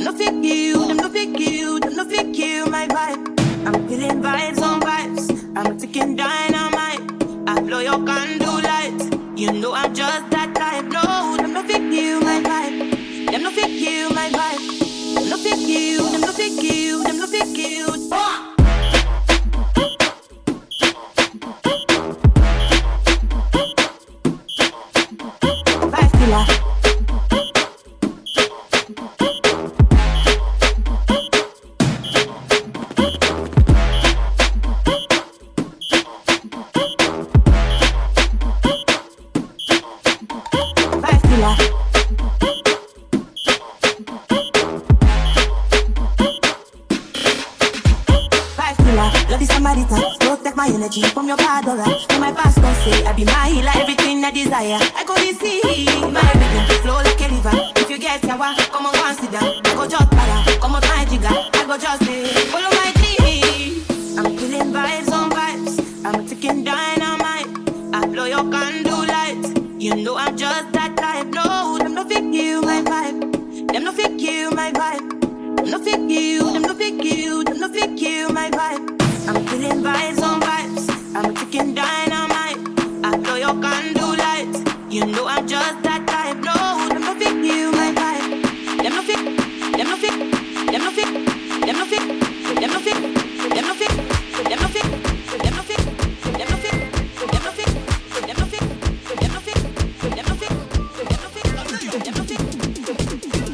Them no fit you, them no fit you, them no fit you, my vibe. I'm feeling vibes on vibes. I'm ticking dynamite. I blow your candle light. You know I'm just that type. No, them no fit you, my vibe. Them no fit you, my vibe. Them no fit you, them no fit you, them no fit you. Vibe killer. My energy from your padora. When my pastor say I be my healer, everything I desire I go to see. My rhythm flow like a river. If you get yawa, come on, consider. I go just para, come on, my jigger. I go just follow my dreams. I'm feeling vibes on vibes. I'm ticking dynamite. I blow your candle light. You know I'm just that type. No, them no fit you, my vibe. Them no fit you, my vibe. Them no fit you, them no fit you, them no fit you, my vibe. I'm feeling vibes on vibes. I'm ticking dynamite. I blow your candle light. You know I'm just that type. No, them no fit you, my vibe. Them no fit. Them no fit. Them no fit. Them no fit. Them no fit. Them no fit. Them no fit. Them no fit. Them no fit. Them no fit. Them no fit. Them no fit. Them no fit. Them no fit.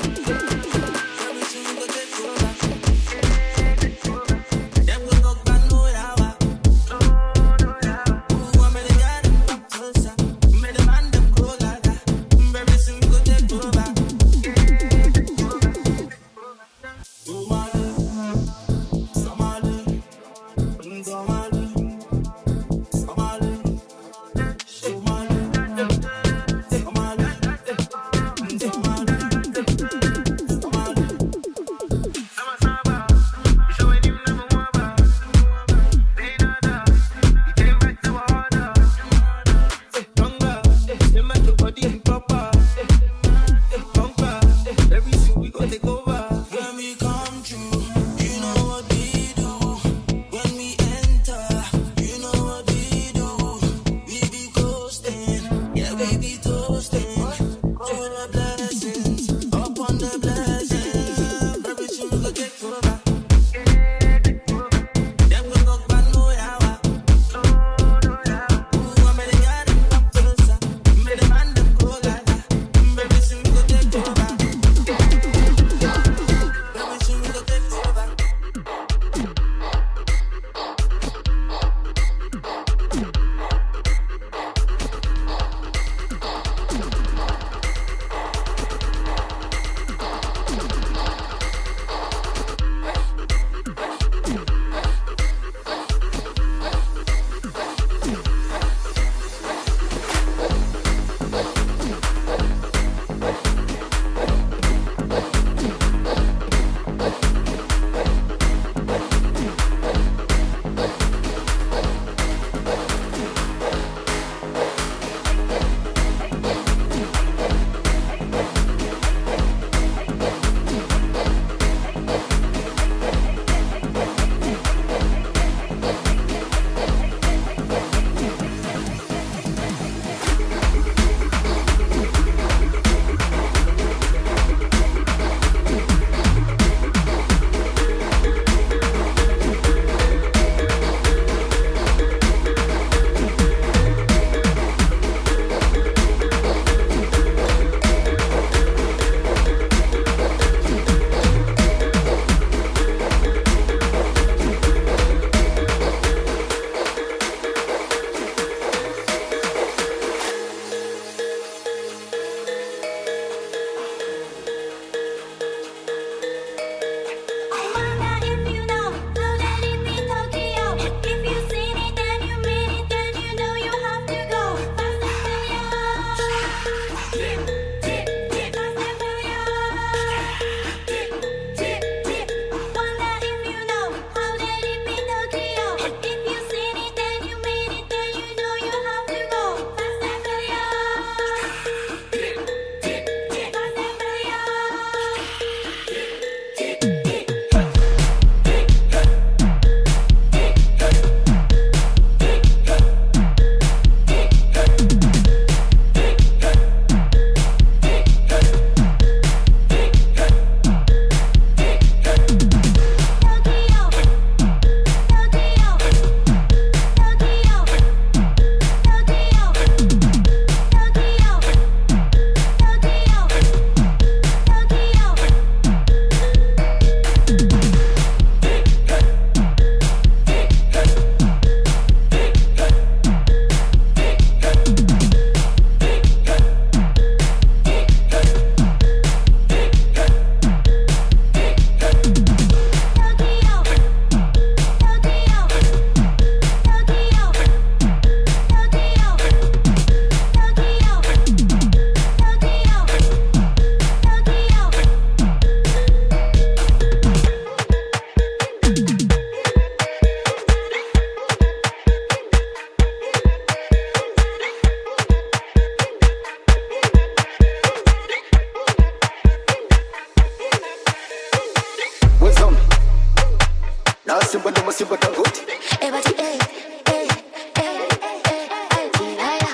simba no masimba dangote. Everybody, eh, eh, eh, eh, eh, Kinaya.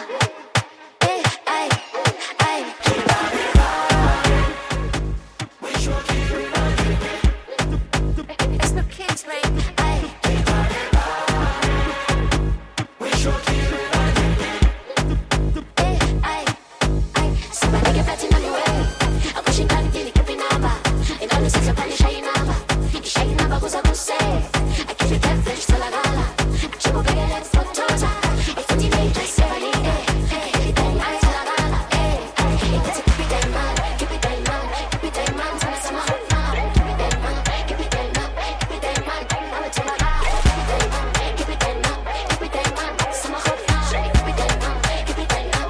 Eh, ay, ay. It's the kids, right? Ay. Eh, ay, ay. Somebody get back in my way. I'm pushing back in the keeping number. And all the sex upon the shine number. Shine number goes up to say. I keep it catfish till I gala. I keep a bag of legs for total. If you need me, just say I need it. Keep it that night till I gala. If it's a keep it that man, keep it that man, keep it that man. Tell me some more now. Keep it that man, keep it that man, keep it that man. I'm a till I gala. Keep it that man, keep it that man, keep it that man. Some more now. Keep it that man, keep it that man.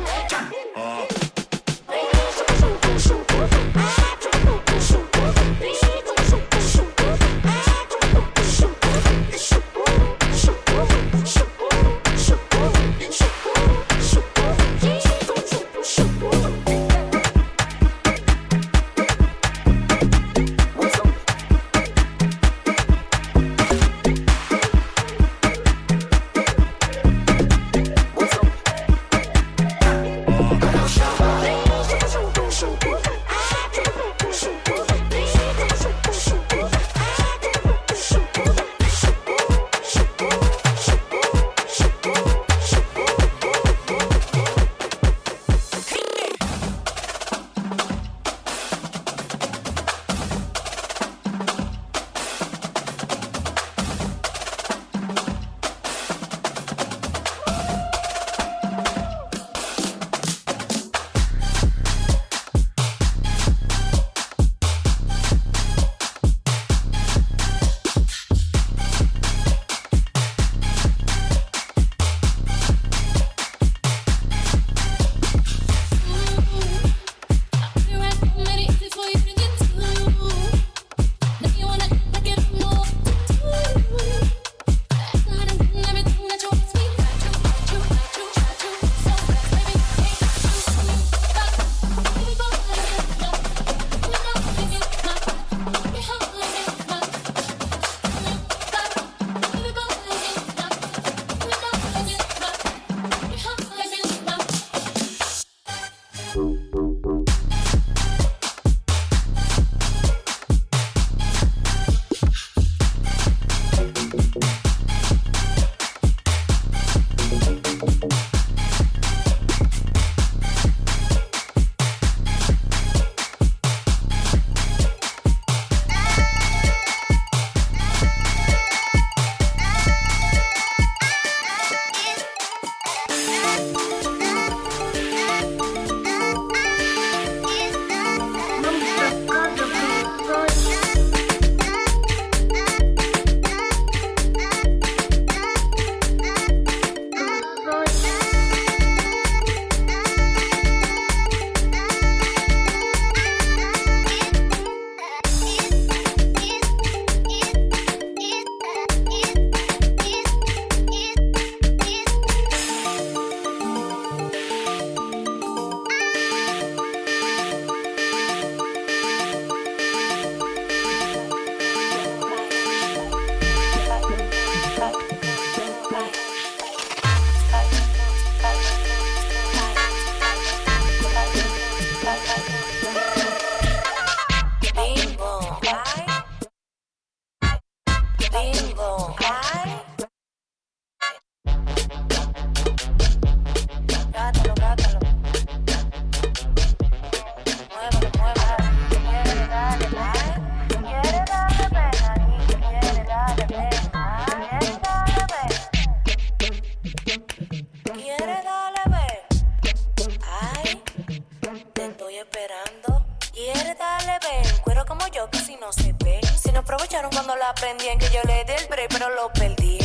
Cuando la aprendí en que yo le di el break, pero lo perdí.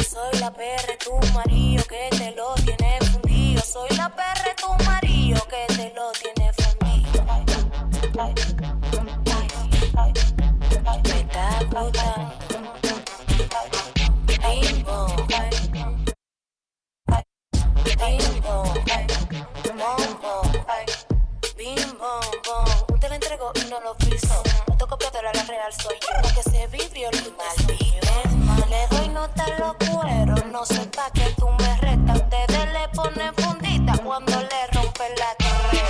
Soy la PR, tu marido, que te lo tiene fundido. Soy la PR, tu marido, que te lo tiene fundido. Me está gustando. Bimbo. Bimbo. Bombo. Bim, bom, bom. Usted le entregó y no lo piso. Fotocopiadora, la real soy yo. Porque se vidrio el mal. Le doy nota a los cueros. No sepa que tú me retas. Ustedes le ponen fundita cuando le rompen la torre.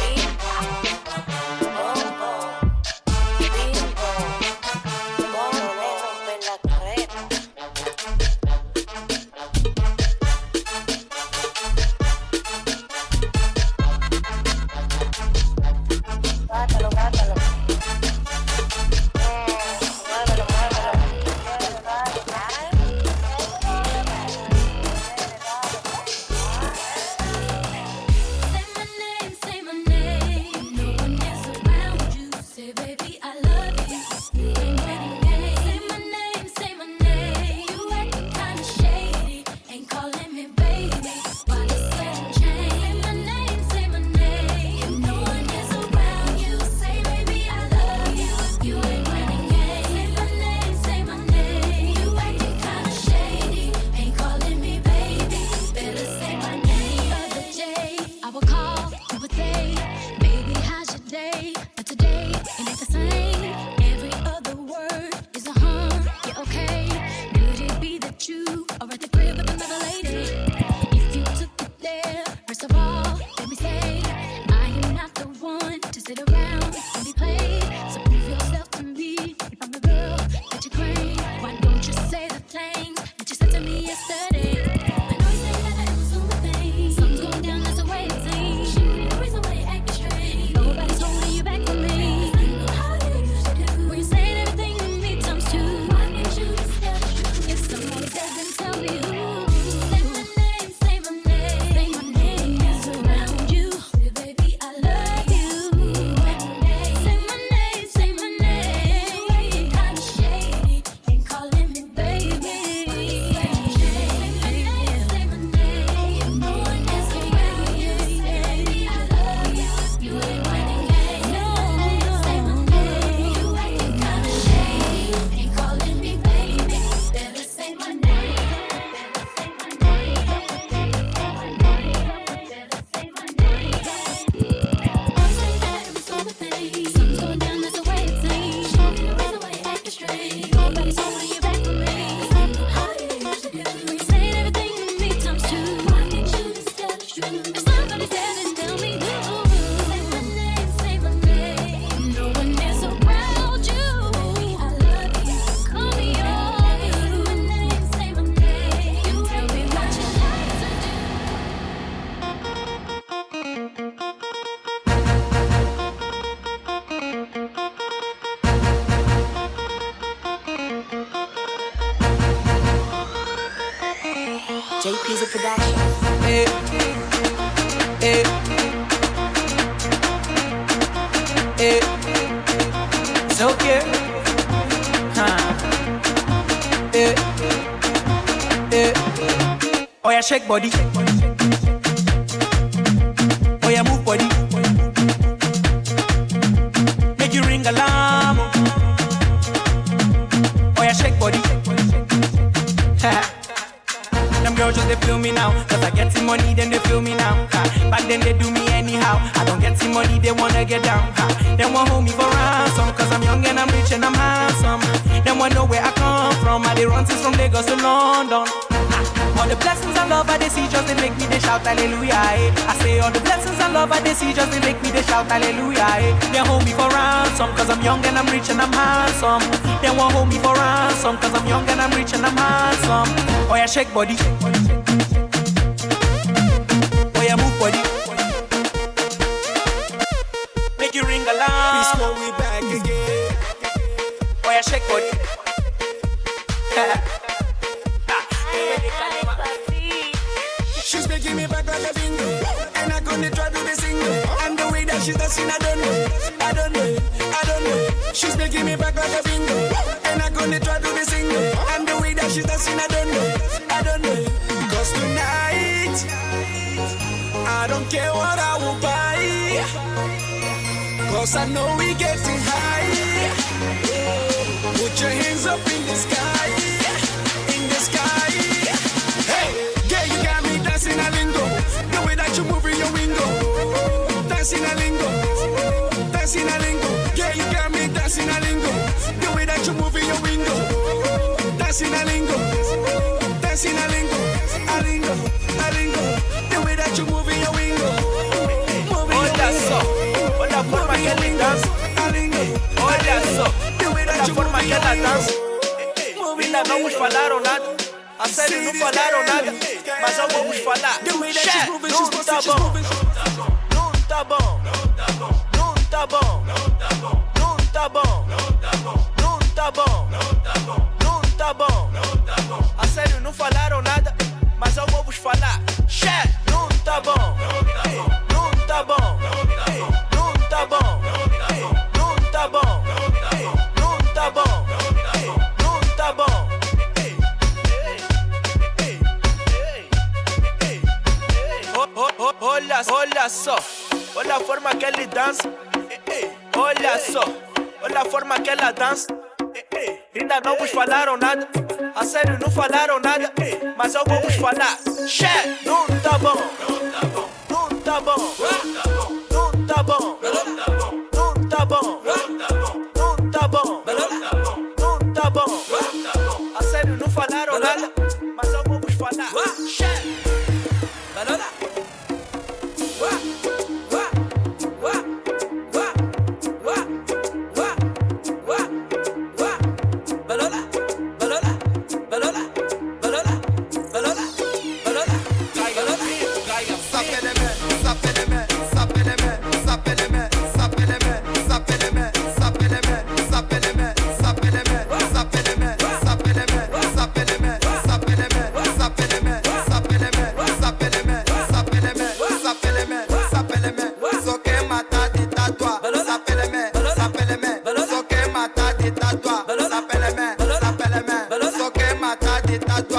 JP's a production. It's okay. Oh yeah, shake body. Oh yeah, move body. Make you ring alarm. Oh yeah, shake body. Them girls just they feel me now. Cause I get some money, then they feel me now. Back then they do me anyhow. I don't get some money, they wanna get down. They want hold me for ransom. Cause I'm young and I'm rich and I'm handsome. They want know where I come from. I they run since from Lagos to London. All the blessings and love I they see just they make me they shout hallelujah. I say all the blessings and love I they see just they make me they shout hallelujah. They hold me for ransom cause I'm young and I'm rich and I'm handsome. They won't hold me for ransom cause I'm young and I'm rich and I'm handsome. Oh yeah, shake body. Oh yeah, move body. Make you ring alarm. Peace, when we back again. Oh yeah, shake body. She's making me back like a bingo, and I'm gonna try to be single. And the way that she's dancing, I don't know. She's making me back like a bingo, and I'm gonna try to be single. And the way that she's dancing, I don't know. Cause tonight, I don't care what I will buy. Cause I know we getting high. Put your hands up in the sky, in the sky. Hey, girl, you got me dancing a lingo. The way that you move in your window, dancing a lingo, dancing a lingo. Girl, you got me dancing a lingo. aquela dança. Ainda não vos falaram nada. A sério, não falaram nada. Mas eu vou vos falar. Check, não tá bom. Não tá bom. Não tá bom. Não tá bom. Não tá bom. Não tá bom. A sério, não falaram nada. Mas eu vou vos falar. Check, não tá bom. Não tá bom. Não tá bom. Não tá bom. Não tá bom. Não tá bom. Olha só, olha a forma que ele dança. Olha só, olha a forma que ela dança. Ainda não vos falaram nada. A sério, não falaram nada. Mas eu vou vos falar. Check, não tá bom. Não tá bom. Não tá bom. Não tá bom. Não tá bom. Não tá bom. A sério, não falaram nada. Mas eu vou vos falar. Check.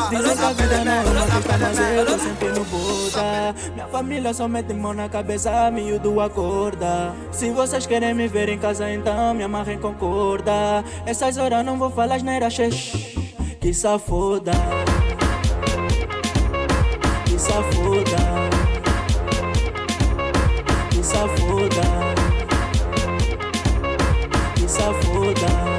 Dizem que a vida não é uma festa, mas eu tô sempre no Buda. Minha família só mete mão na cabeça, miúdo acorda. Se vocês querem me ver em casa, então me amarrem com corda. Essas horas não vou falar asneira, que safoda. Que safoda. Que safoda. Que safoda.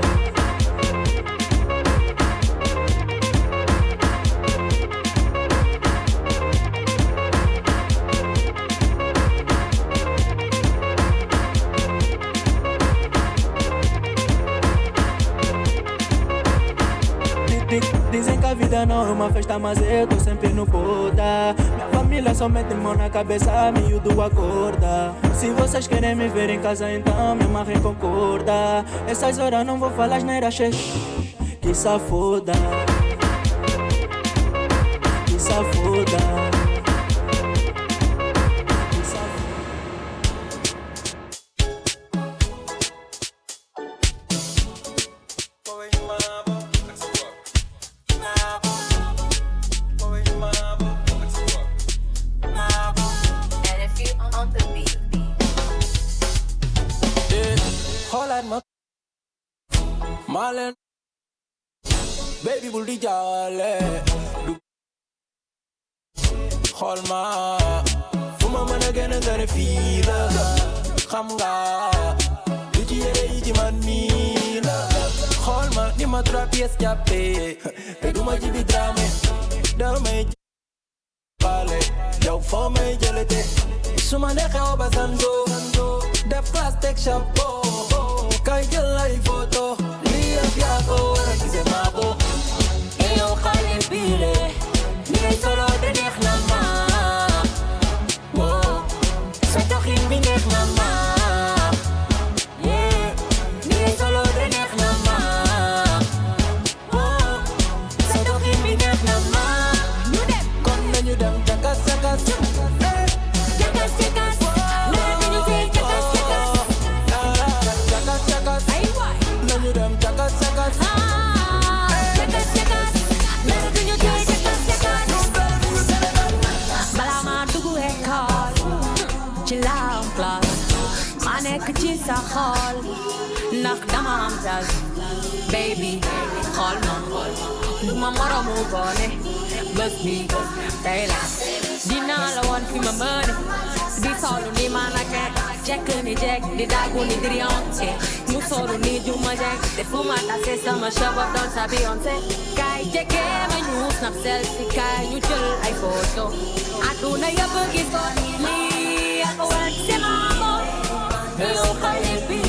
Dizem que a vida não é uma festa, mas eu tô sempre no Buda. Minha família só mete mão na cabeça, miúdo acorda. Se vocês querem me ver em casa, então me amarrem com corda. Essas horas não vou falar asneira, que safoda. Que safoda. Malen, baby bul di jaale xool ma fu ma mën a gën a gën a fii la xam nga lu ci yére yi ci man nii la xool ma ni ma 3 pièces jàppee te du ma jibi drame damay baale yow foo may jëlete su ma neexee Obasanjo def classe teg chapeau kay jël ay photo Yago, dice mabo. Eyo khale bile, ni solo de neex na ma. Wow, sa doxin bi neex na ma. Yeah, ni solo de neex na ma. Wow, sa doxin bi neex na ma. Ñu dem, kon nañu dem jakas jakas. Jakas jakas, nañu tey jakas jakas. Jakas jakas, ay waay. Nañu dem jakas jakas. Jakas jakas, nañu tey jakas jakas. Bala ma dugg école, ci laaw classe, ma nekk ci sa xol, ndax dama am jazz. Baby, xool ma, du ma moromu gone, bés bi tey la, dinaa la woon fi ma mëne, di solu ni ma nake, jekk ni jekk, di dagu ni Beyoncé, mu solu ni Juma Jekk, te fu ma tase sama show up doon sa Beyoncé. Kay jege ma ñu snap selfie, kay ñu jël ay photo, aduna yëpp gis ko, lii ak wal ci ma bopp, yow xale bi.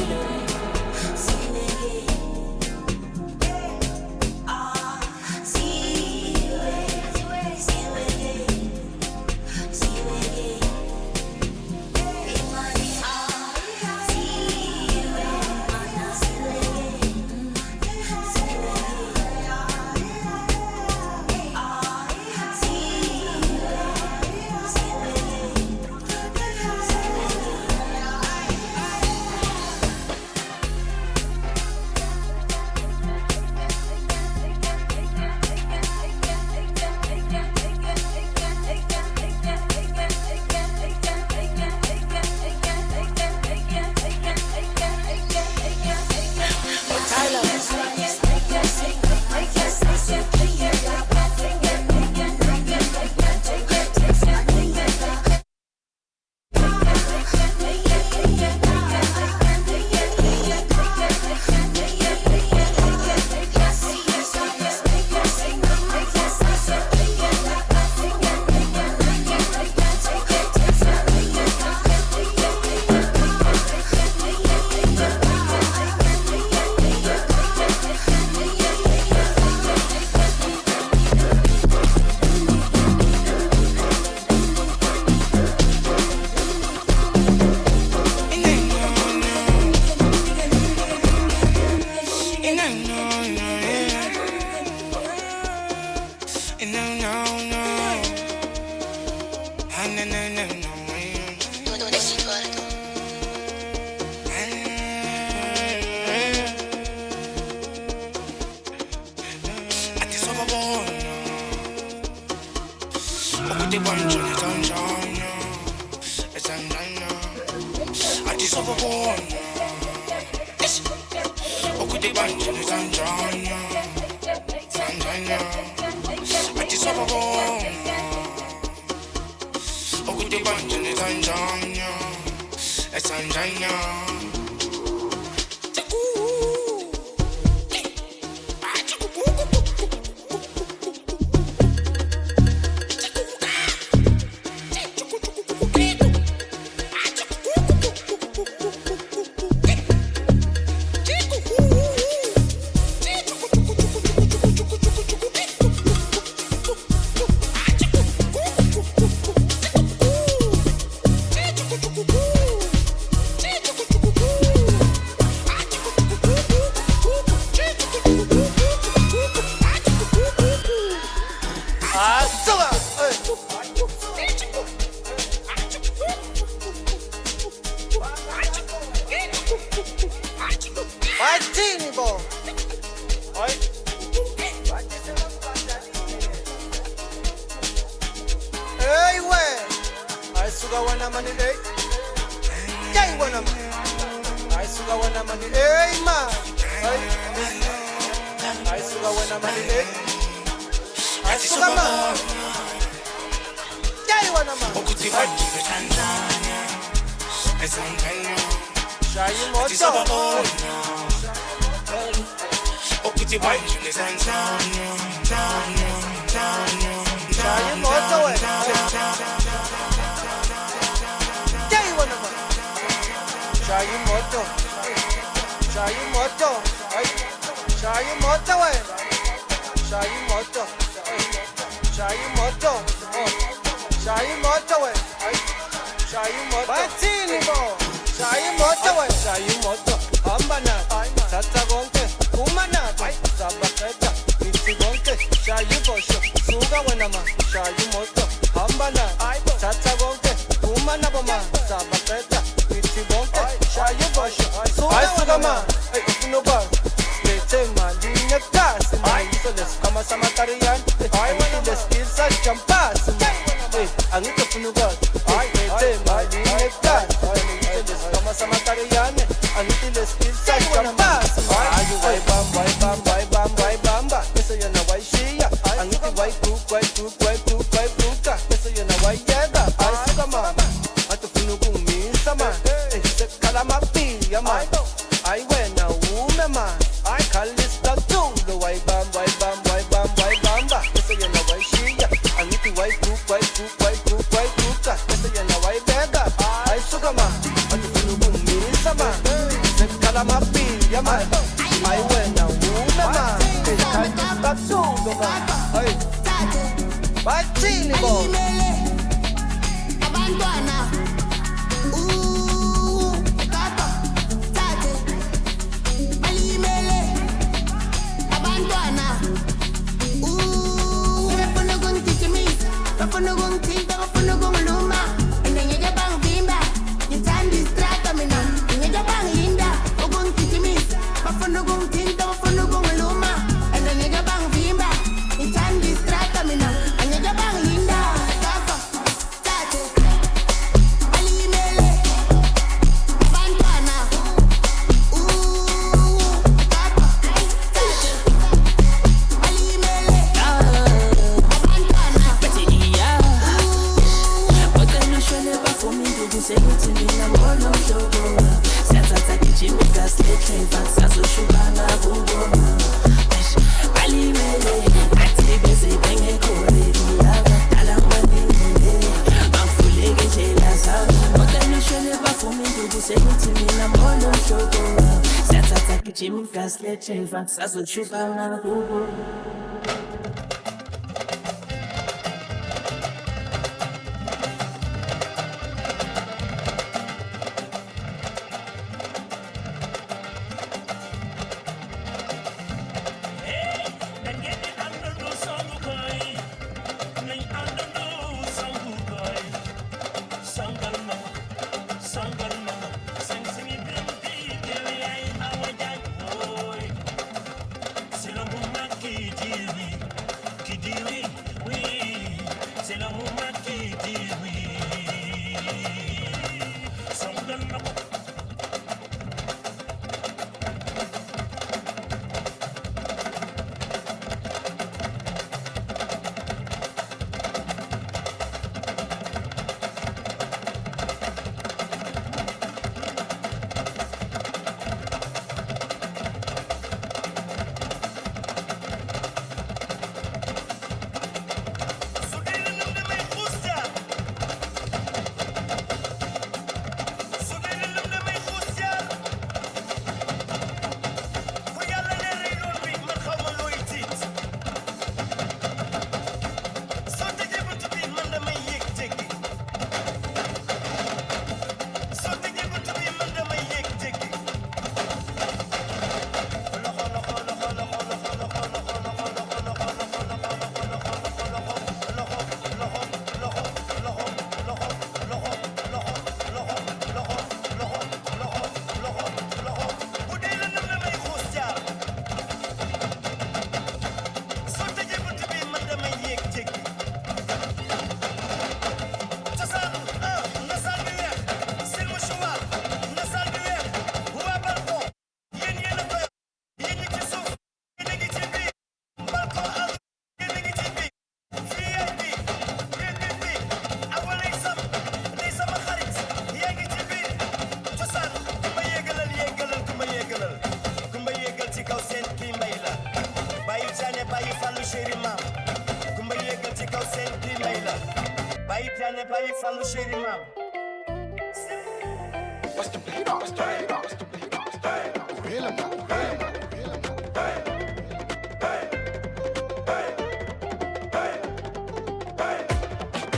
pra yegg sa lu chéri maam.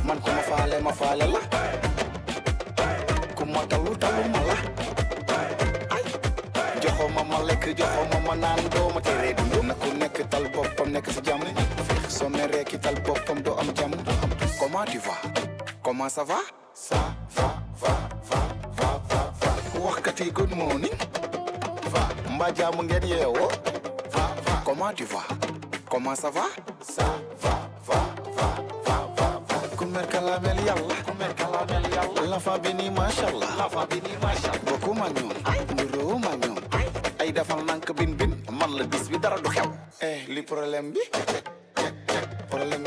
Man ku ma faale la ku ma talu ma la joxo ma lekk joxo ma naan doo ma tere dund na ku nekk tal boppam nekk si jàmm soo meree ki tal boppam doo am jàmm comment tu vas comment ça va waxkati good morning mbaa jàmm ngeen yeewoo comment tu vas comment ça va Kumer kalamel yalla la fa bini mashallah boku ma ñoom nduro ma ñoom ay defal nank bin man la bis bi dara du xew li problème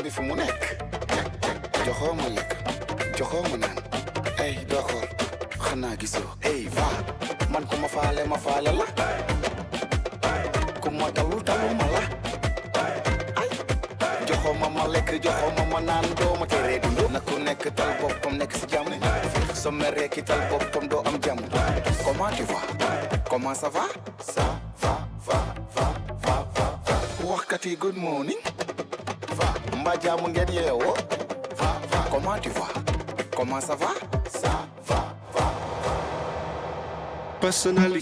bi fu mu nekk joxo ma lekk joxo ma naan doo xool xanaa gisoo va man ku ma faale la ku ma talu ma la joxo ma lekk joxo ma naan doo ma tere dund na ku nekk tal boppam nekk si jàmm soo meree ki tal boppam doo am jàmm comment tu vas comment ça va waxkati good morning mbaa jàmm ngeen yeewoo comment tu vas comment ça va personally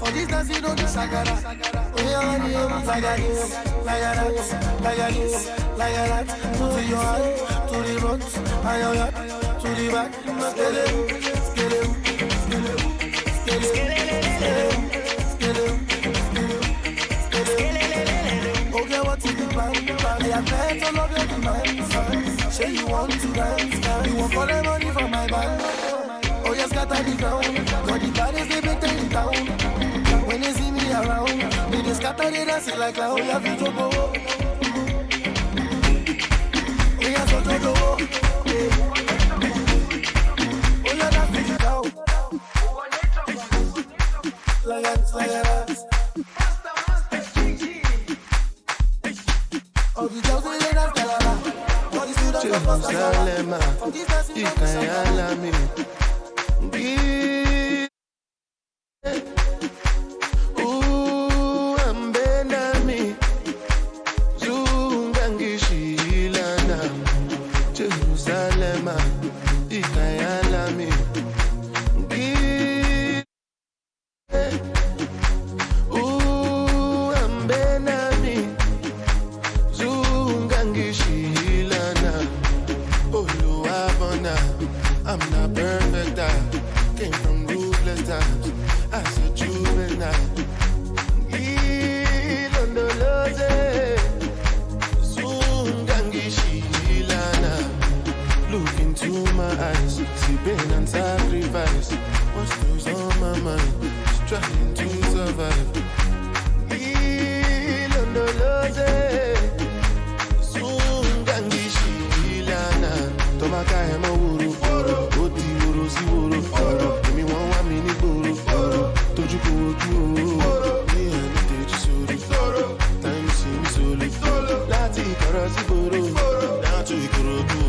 For this dance you don't get sagara. Oh yeah, like that, to your hand, to the front, to the back, okay, what's in the plan? I have met all of your demands. Say you want to dance, you want all the money from my band. Oh yes, scatter the ground. Got the baddest they make them down. When they see me around, they just scatter the dance like a whole of it. Oh yeah, so go. Oh yeah, that's it down. Like that. Oh, the girls they lay that galala. Oh, the students they post Jerusalem, Ikayalami. Ambenami Zungangishilana Jerusalem Ikayalami Ambenami Zungangishilana Oluwabona I'm not perfect, I came from ruthless times as a juvenile. Ilondoloze, Zungangishilana. Look into my eyes, see pain and sacrifice. What's goes on my mind, struggling to survive. Ilondoloze, Zungangishilana. Tomaka emo wuru, oti wuru si wuru. Emi won wa mi ni gboro, toju ko oju o. Mi eni teji soro, time si mi solo. Láti ìkọ̀rọ̀ sí gboro, láti Ìkòròdú o.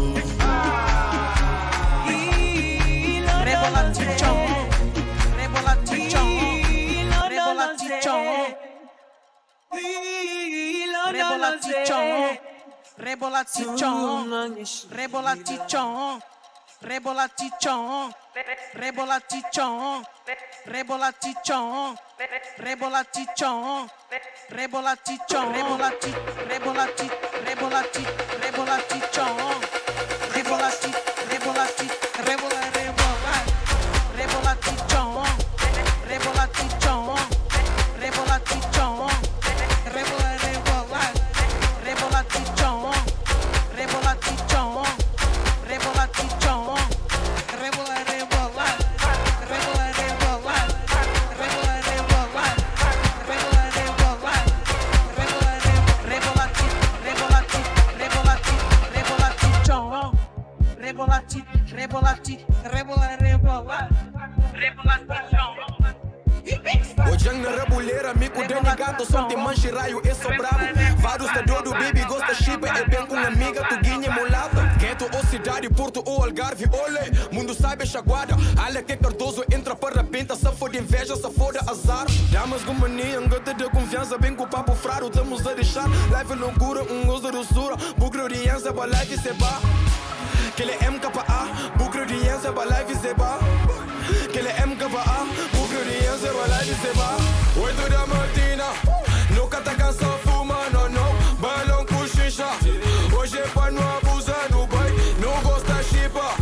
Rebolatichon. forte, rebola, rebola. Ojang na reboleira, mico de gato, som de manchiraio, eu sou bravo. Vários tá doido, baby, gosta chipa, é bem com amiga, tu guinha mulata. Gueto ou cidade, Porto ou Algarve, olê, mundo sabe chaguada. Olha que Cardoso entra para a pinta, se for de inveja, se for de azar. Damas com mania, gota de confiança, bem com o papo fraro, estamos a deixar. Life loucura, gosto de doçura, bugro de ânsia, pra life se ba. Que ele é MKA, bugro de ânsia, pra life se ba. Que ele é MKA, bugro de ânsia, pra life se ba. 8 da matina, nunca tá cansado, fuma, não, balão com xixa. Hoje é pra não abusar no boy, não gosta chipa.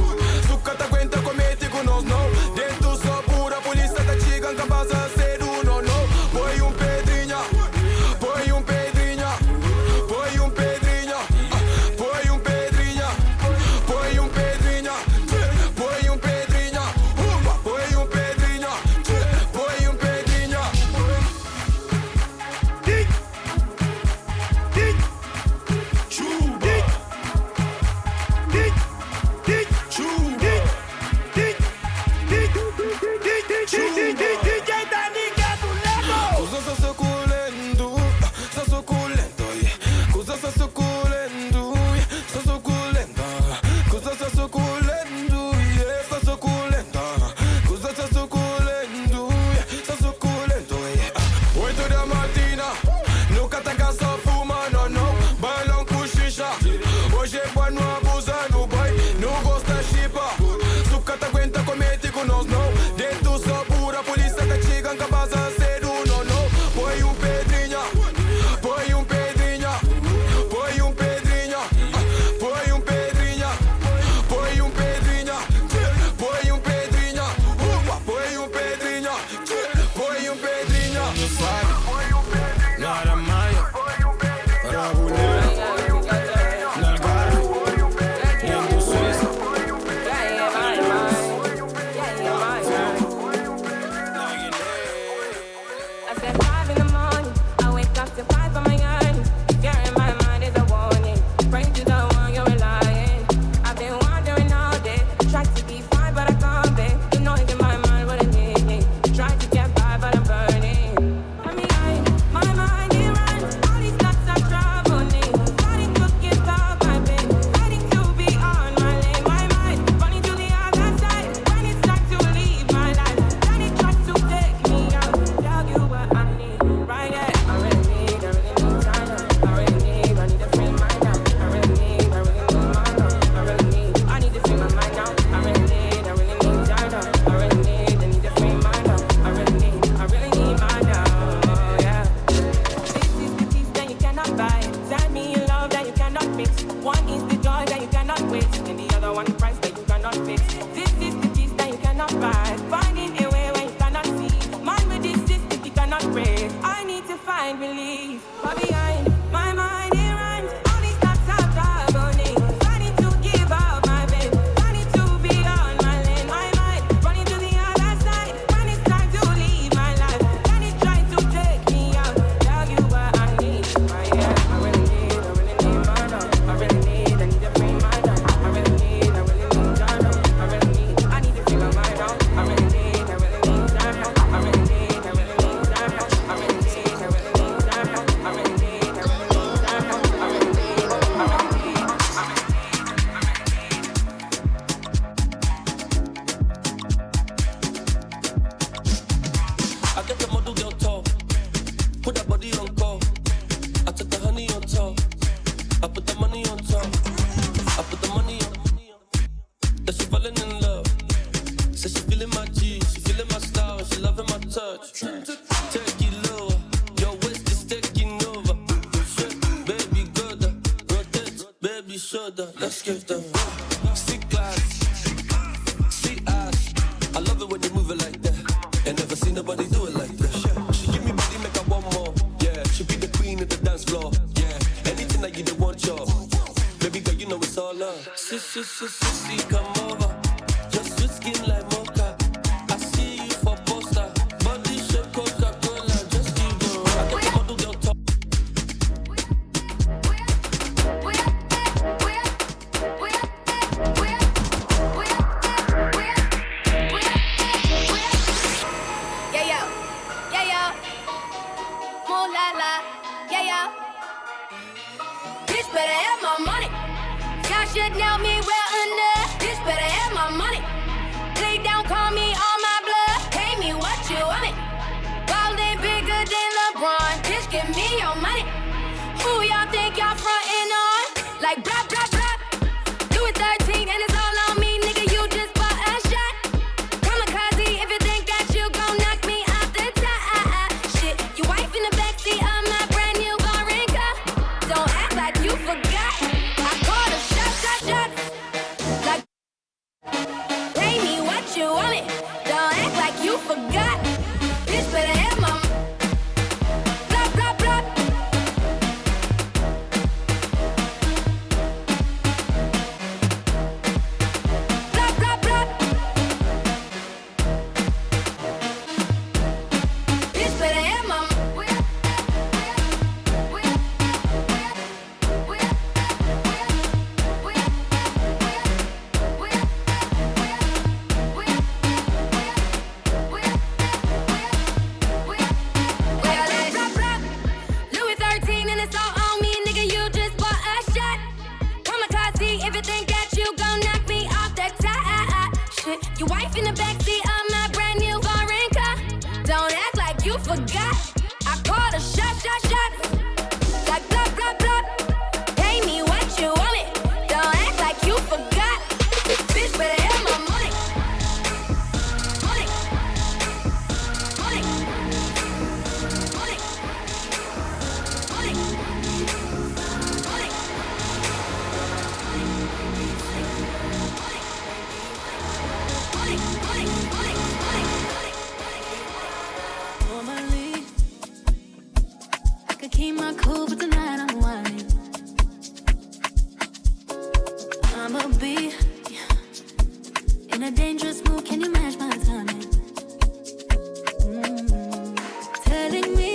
Suca tá aguenta comete com nós, não. Dentro só pura, polícia tá chegando, capaz de ser não. Põe pedrinha, põe pedrinha, põe pedrinha, põe pedrinha, põe pedrinha, põe pedrinha, põe pedrinha, põe pedrinha. Hoje é pra não abusar no boy, não gosta chipa. Suca tá aguenta comete com nós, não. Dentro só pura, polícia tá chegando, capaz de ser não. Põe pedrinha, põe pedrinha, põe pedrinha, põe pedrinha, põe pedrinha, põe pedrinha, põe pedrinha, põe pedrinha. Não sabe, nada mais, let's give them sick glass, see ass. I love it when you move it like that. Ain't never seen nobody do it like that. She give me body, make I want more. Yeah, she be the queen of the dance floor. Yeah, anything that you don't want, y'all. Baby girl, you know it's all love. Sissy, come over. Just sweet skin like mocha. I see you for poster. Body shape Coca-Cola. Just give them. I get the model girl top. should know me well enough. Bitch better have my money. Lay down, call me on my blood. Pay me what you want it. Ballin' bigger than LeBron. Bitch, give me your money. Who y'all think y'all frontin' on? Like blah, blah, blah. Louis 13 and it's all on me, nigga, you just bought a shot. Kamikaze if you think that you gon' knock me off the top. Shit, your wife in the backseat of my brand new foreign car. Don't act like you forgot. I called a shot. Like, pay me what you want it. Don't act like you forgot. Bitch better have my blah, blah, blah. Blah, blah, blah. Bitch better have my Louis 13 and it's all on me, nigga, you just bought a shot. Kamikaze if you think that you gon' knock me off that top. Shit, your wife in the backseat of my brand new foreign car. Don't act like you forgot. I called a shot. Like blah, blah, blah. Pay me what you want it. Don't act like you forgot. Bitch better have my money. Money. Money. Money. Money. Money. Normally, I could keep my cool, but tonight I'm whining. I'ma be in a dangerous mood. Can you match my timing? Telling me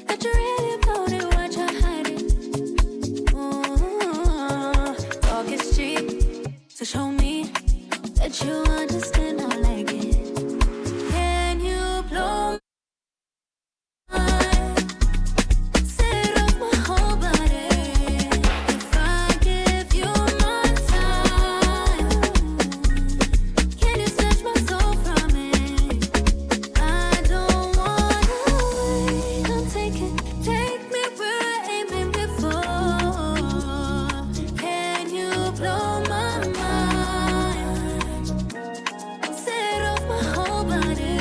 that you really about it, what you're hiding. Talk is cheap, so show me that you understand. I like it. Can you blow my mind? Set off my whole body. If I give you my time, can you snatch my soul from it? I don't wanna wait. Come take me where I ain't been before. Can you blow my mind? Set off my whole body,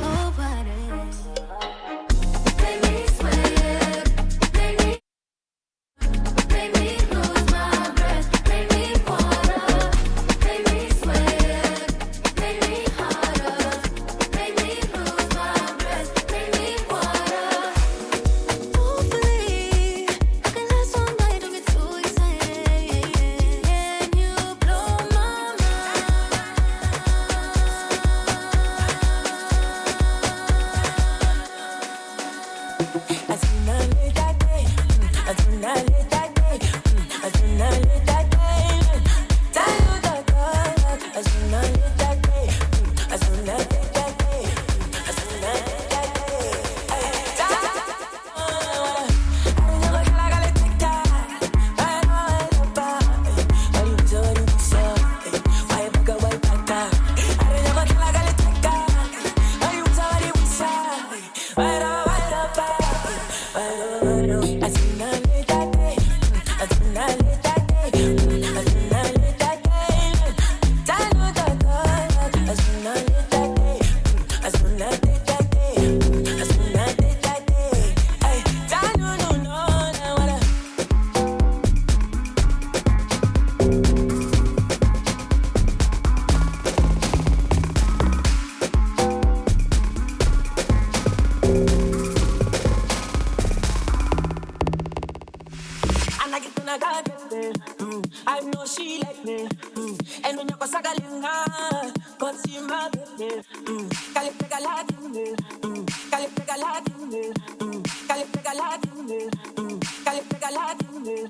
whole body. Make me sweat, make me lose my breath, make me water, make me sweat, make me harder, make me lose my breath, make me water. Hopefully, I can last all night, don't get too excited. Can you blow my I know she like me. And when you go sagalinga, come see my baby. Cali pega latine, cali pega latine, cali pega latine, cali pega latine,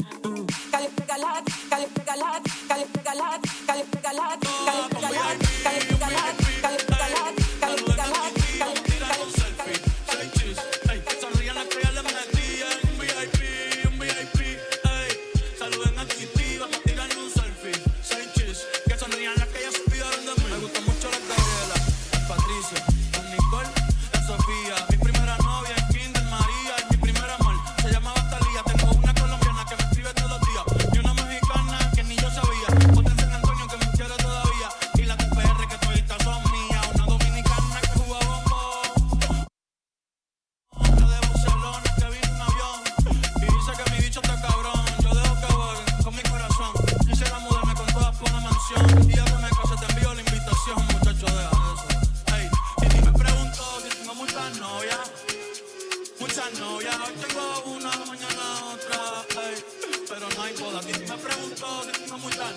cali pega lat, cali pega lat, cali pega lat, cali pega lat, cali pega lat, cali pega lat, cali pega lat, cali pega lat, cali pega lat. Sonrían a que ella me tía, un VIP, ay. Saludos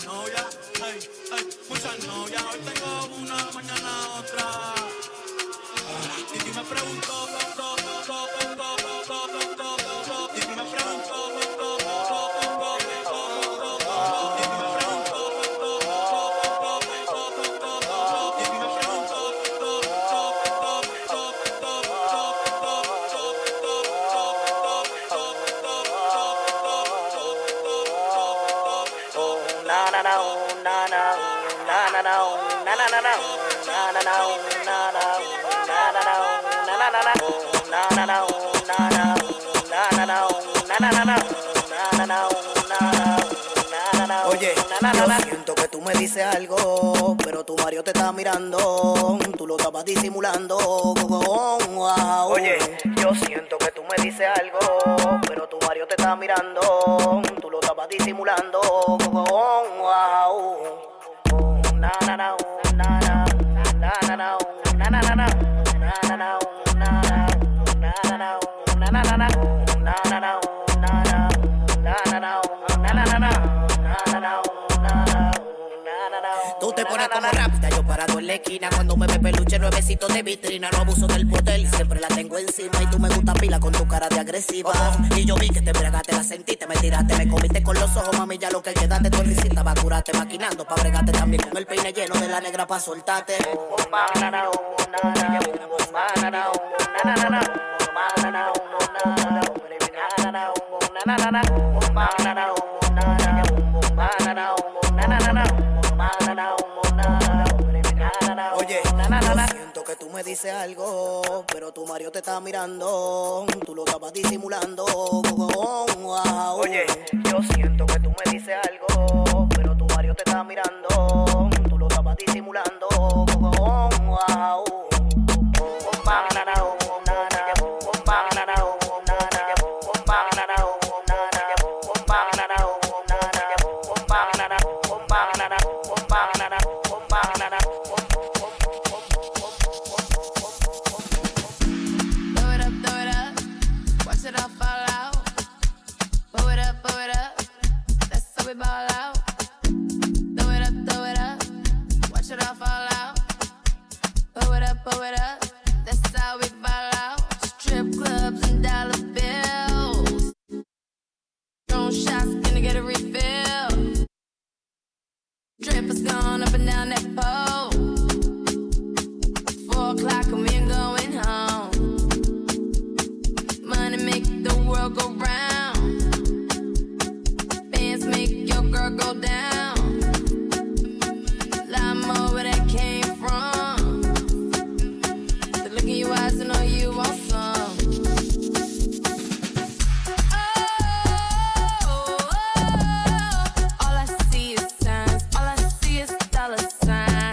novias, muchas novias. Hoy tengo una, mañana otra. Y me pregunto, Oye, yo siento que tú me dices algo, pero tu Mario te está mirando, tú lo estabas disimulando. Oye, yo siento que tú me dices algo, pero tu Mario te está mirando, tú lo estabas disimulando. Tú te pones como rápida, yo parado en la esquina. Cuando me ve peluche, nuevecitos de vitrina. No abuso del poder, siempre la tengo encima. Y tú me gusta pila con tu cara de agresiva. Y yo vi que te bregaste, la sentiste, me tiraste, me comiste con los ojos, mami. Ya lo que queda de tu risita va a curarte, maquinando pa' bregarte también con el peine lleno de la negra pa' soltarte. Oye, yo siento que tú me dices algo, pero tu Mario te está mirando, tú lo estabas disimulando. Oye, yo siento que tú me dices algo, pero tu Mario te está mirando, tú lo estabas disimulando. Throw it up, watch it all fall out. Blow it up, that's how we ball out. Throw it up, watch it all fall out. Blow it up, that's how we ball out. Strip clubs and dollar bills. Throwing shots, gonna get a refill. Drippers going up and down that pole. 4 o'clock and we ain't going home. Money make the world go round. Bands make your girl go down. Lot more where that came from. The look in your eyes, I know you want some. All I see is signs. All I see is dollar signs.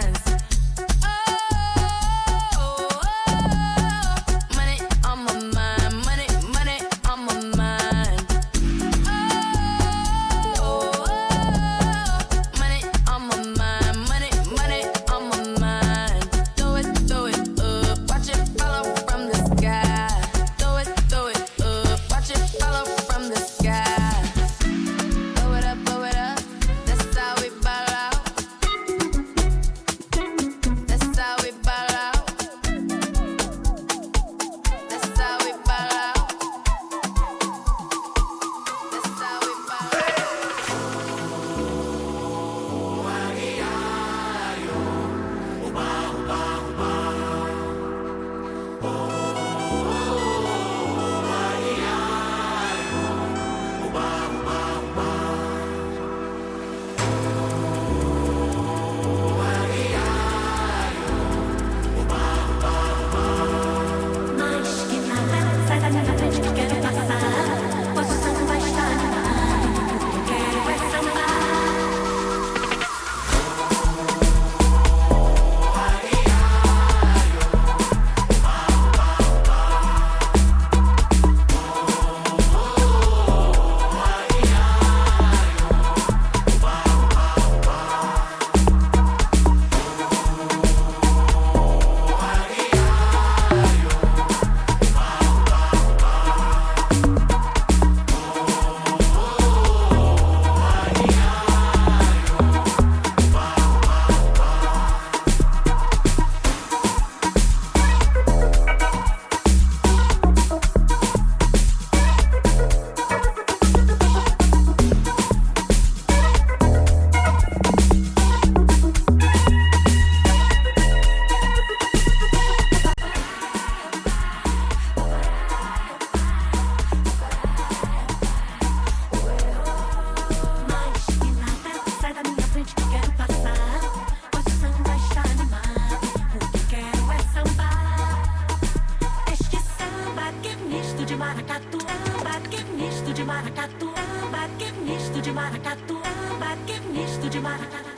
misto de maracatuba, que misto de maracatuba.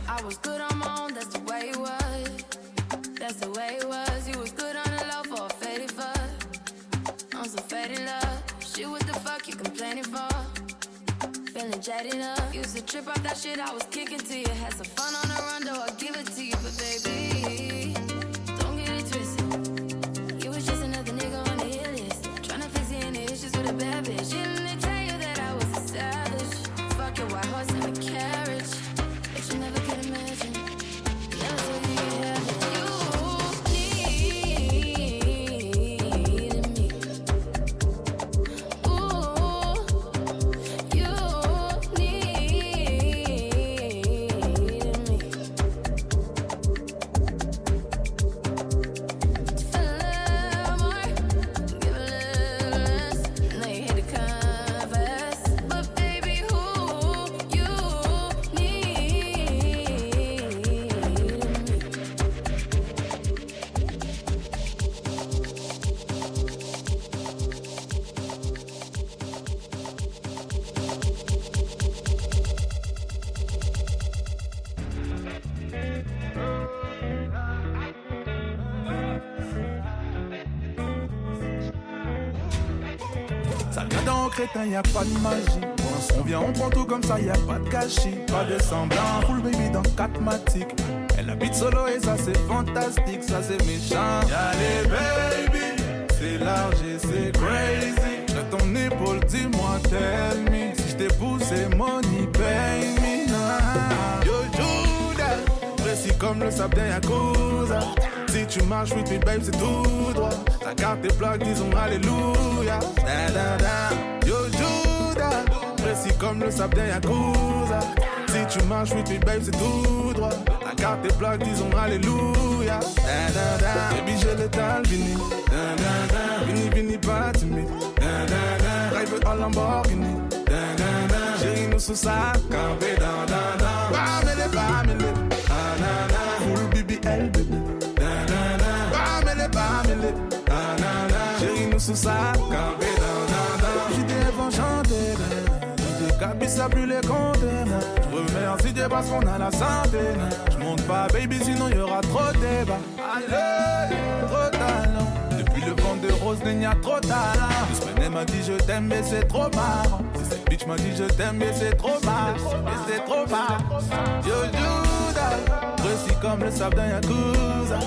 I was good on my own, that's the way it was. That's the way it was. You was good on the low for a faded fuck. On some faded love. Shit, what the fuck you complaining for? Feeling jaded up. Used to trip off that shit I was kicking to you. Had some fun on the run, though I give it to you. But baby, don't get it twisted. You was just another nigga on the hit list. Tryna fix any issues with a bad bitch. Didn't they tell you that I was a savage? Fuck your white horse and a carriage. But you never could imagine. Never told you you had it. Crétin, y a pas de magie. On vient, on prend tout comme ça, y a pas de gâchis. Pas de semblant, full baby dans 4 matiques. Elle habite solo et ça c'est fantastique, ça c'est méchant. Y'a les baby, c'est large et c'est crazy. De ton épaule, dis-moi, tell me. Si j't'ai poussé, money, pay me. Nah. Yo, Judas, précis comme le sable d'un Yakuza. Si tu marches with me, babe, c'est tout droit. Ta carte est plaque, disons alléluia. Da, da, da. Yo, Judas, précis comme le sable d'un Yakuza. Si tu marches with me, babe, c'est tout droit. Ta carte est plaque, disons alléluia. Da, da, da. Baby, j'ai l'étal, vini. Da, da, da. Vini, vini, pas timide. Da, da, da. Drive en Lamborghini. Da, da, da. Chérie, nous sous sa campé, da, da, da. Bamele, bamele. Ah, da, da. Full BBL, baby. Bamele, chérie, nous sous sa campé, j'étais enchanté, de cabissa plus les comptes. J'remercie Dieu parce qu'on a la santé. J'monte pas, baby, sinon y'aura trop de débat. Allez, trop talent. Depuis le vent de rose, il y a trop talent. This man m'a dit je t'aime, mais c'est trop marrant. Cette bitch m'a dit je t'aime, mais c'est trop marrant. Et c'est trop marrant. Yo, Judas, précis comme le sable d'un Yakuza.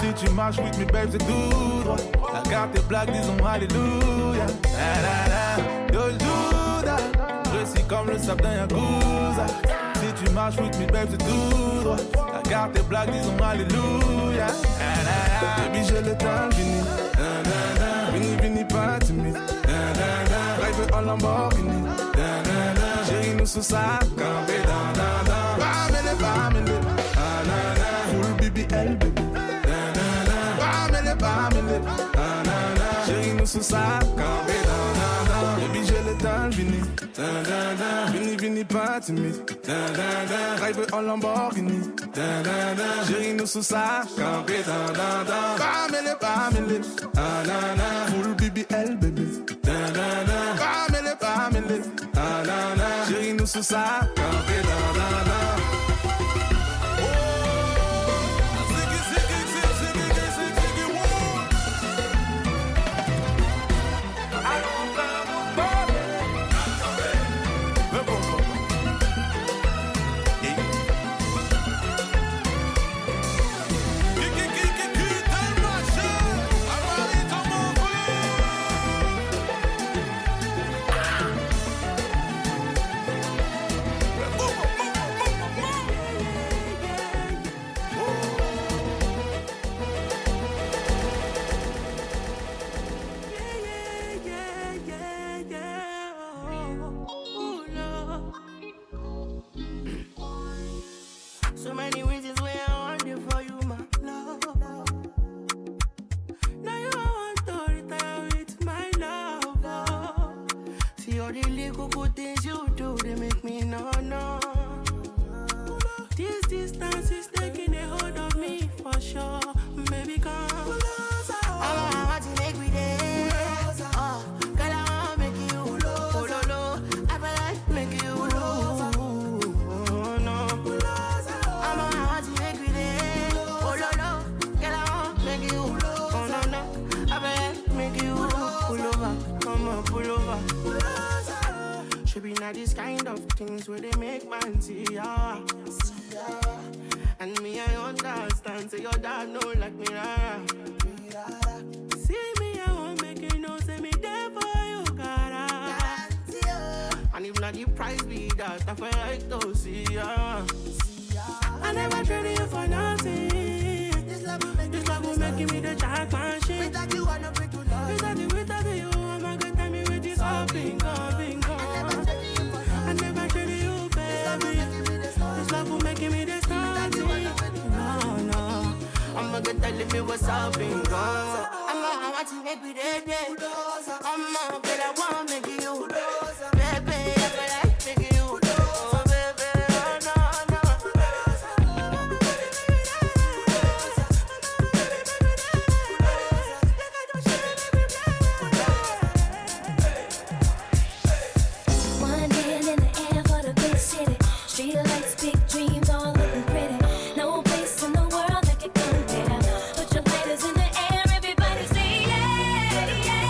Si tu marches with me, babe, c'est tout droit. La carte est black, disons alléluia. Da, da, da. Yo, Judas, précis comme le sable d'un Yakuza. Si tu marches with me, babe, c'est tout droit. La carte est black, disons alléluia. Da, da, da. Baby, j'ai le temps, vini. Da, da, da. Vini, vini, pas timide. Da, da, da. Drive en Lamborghini. Da, da, da. Chérie, nous sous sa campé. Da, da, da. Bamele, bamele. Ah, da, da. Full BBL, baby. Bamele, chérie, nous sous sa campé, baby, j'ai le temps, vini. Vini, vini, pas timide. Drive en Lamborghini. Chérie, nous sous sa campé, bamele, bamele. Full BBL, baby. Bamele, bamele. Chérie, nous sous sa campé, You're the little good things you do, they make me no. This distance is taking a hold of me for sure. Baby, come. I want to make me there. Girl, I want to make you low. I feel like make you low. No. I want to make me there. Girl, I want to make you low. No. I feel like make you pull over. Come on, pull over. Should be not this kind of things where they make man see ya. And me, I understand. Say your dad know like me, rara. See me, I won't make you know. Say me there for you, gotta. And if not the price be that, I feel like to see ya. I never traded you for nothing. This love will make me the jackpot shit. Without you, I don't break to love. Without you, I'm a good time with this all bingo. I never traded you, baby. This love will make me the star. No. I'm a good telling me what's up, bingo. I'm a want to make me dead. I'm a good, I want to make you. Baby, I feel like making you. Oh, baby, no. One hand in the air for the big city. Street lights, big dreams, all looking pretty. No place in the world that can compare. Put your lighters in the air, everybody say yeah, yeah.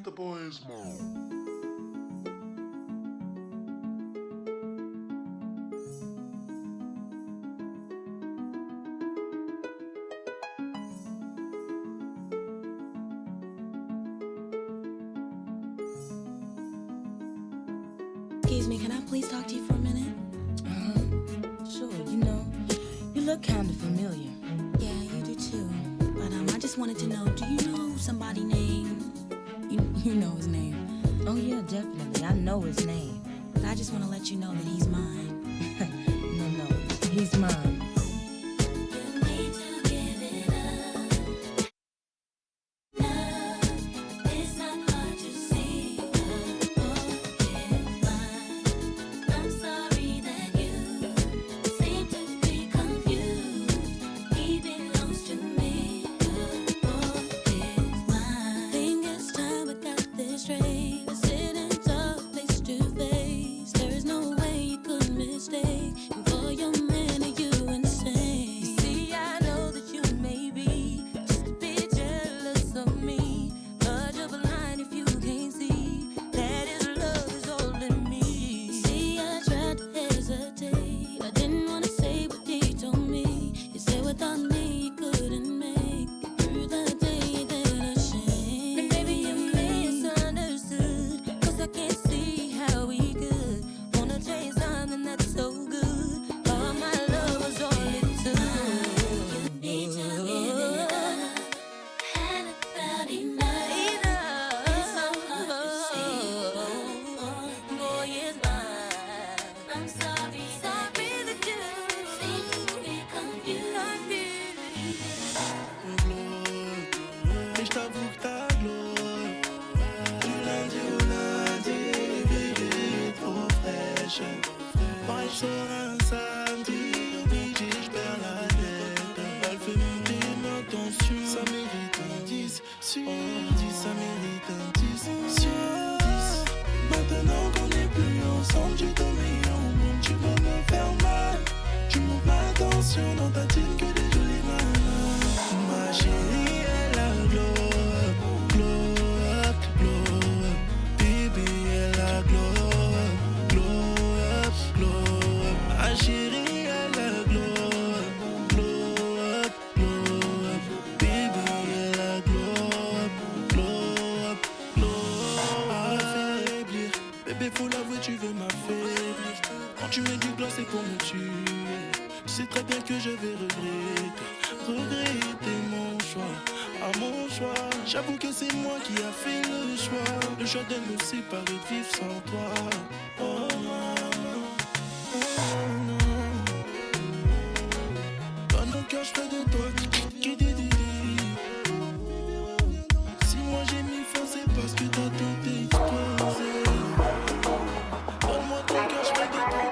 The boy is mine. Excuse me, can I please talk to you for a minute? Sure, you look kind of familiar. Yeah, you do too. But I just wanted to know, do you know somebody named... You know his name. Oh yeah, definitely. I know his name. But I just want to let you know that he's mine. No, he's mine. bien que je vais regretter mon choix, à mon choix. J'avoue que c'est moi qui a fait le choix de nous séparer, de vivre sans toi. Oh non, oh non. Dans mon cœur, je fais de toi qui dit. Si moi j'ai mis fin, c'est parce que t'as tout explosé. Donne-moi ton cœur, je fais de toi.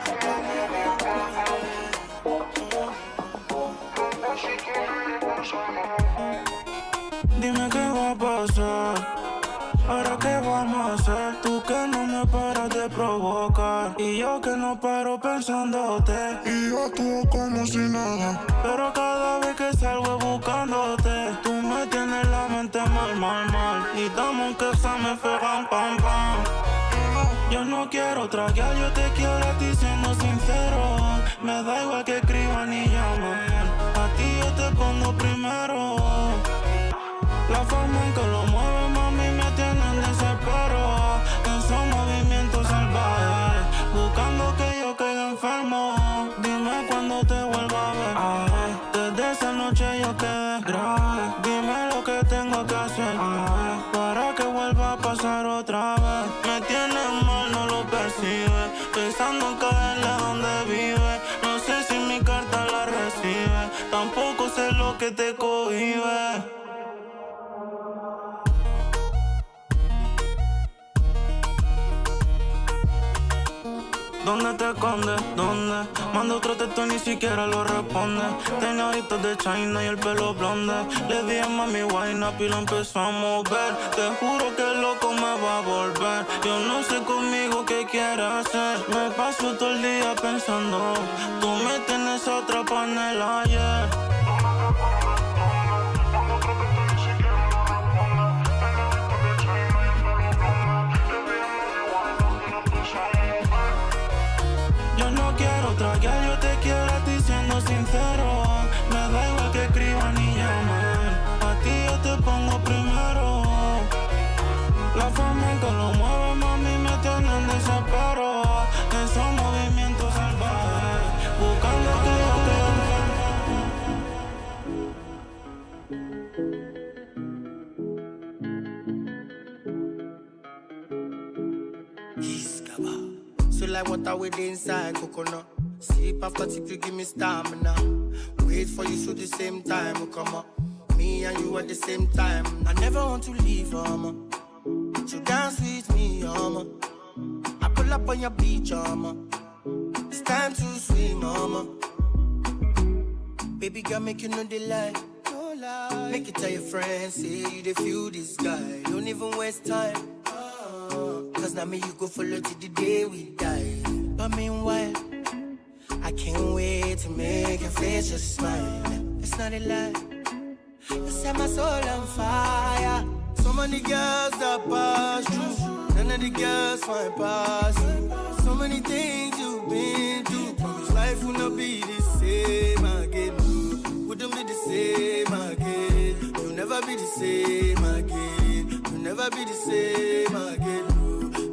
Dime qué va a pasar, ahora qué vamos a hacer. Tú que no me paras de provocar y yo que no paro pensándote. Y yo actúo como si nada, pero cada vez que salgo buscándote, tú me tienes la mente mal. Y dame que ça me fait ram pam pam. Yo no quiero tragar, yo te quiero a ti siendo sincero. Me da igual que escriban ni llamen, a ti yo te pongo primero. La forma en que lo mueves, mami, me tiene en desespero. En esos movimientos salvajes, buscando que yo quede enfermo. Dime cuándo te vuelva a ver. Ay, desde esa noche yo quedé grave. Dime lo que tengo que hacer, ay, para que vuelva a pasar otra vez. Me tienes mal, no lo percibes, pensando en caerle donde vive. No sé si mi carta la recibe, tampoco sé lo que te cohibe. ¿Dónde te escondes? ¿Dónde? Mando otro texto y ni siquiera lo responde. Tenía ojitos de China y el pelo blonde. Le di a mami wine up y lo empezó a mover. Te juro que el loco me va a volver. Yo no sé conmigo qué quiere hacer. Me paso todo el día pensando, tú me tienes atrapada en el ayer. Yo no quiero tragar, yo te quiero a ti siendo sincero. Me da igual que escriban ni llamen, a ti yo te pongo primero. La forma en que lo mueves, mami, me tiene en desespero. Esos movimientos salvajes, buscando que yo quede So like water with inside coconut. Sip after sip, you give me stamina. Wait for you so the same time will come up. Me and you at the same time. I never want to leave, so dance with me, I pull up on your beach, It's time to swim, Baby girl, make you know the lie. Make it tell your friends, say you dey feel this guy. Don't even waste time. Cause now me you go follow till the day we die. But meanwhile, I can't wait to make your face just smile. It's not a lie, you set my soul on fire. So many girls that pass through, none of the girls find past you. So many things you've been through, promise life will not be the same again. Wouldn't be the same again. You'll never be the same again. You'll never be the same again.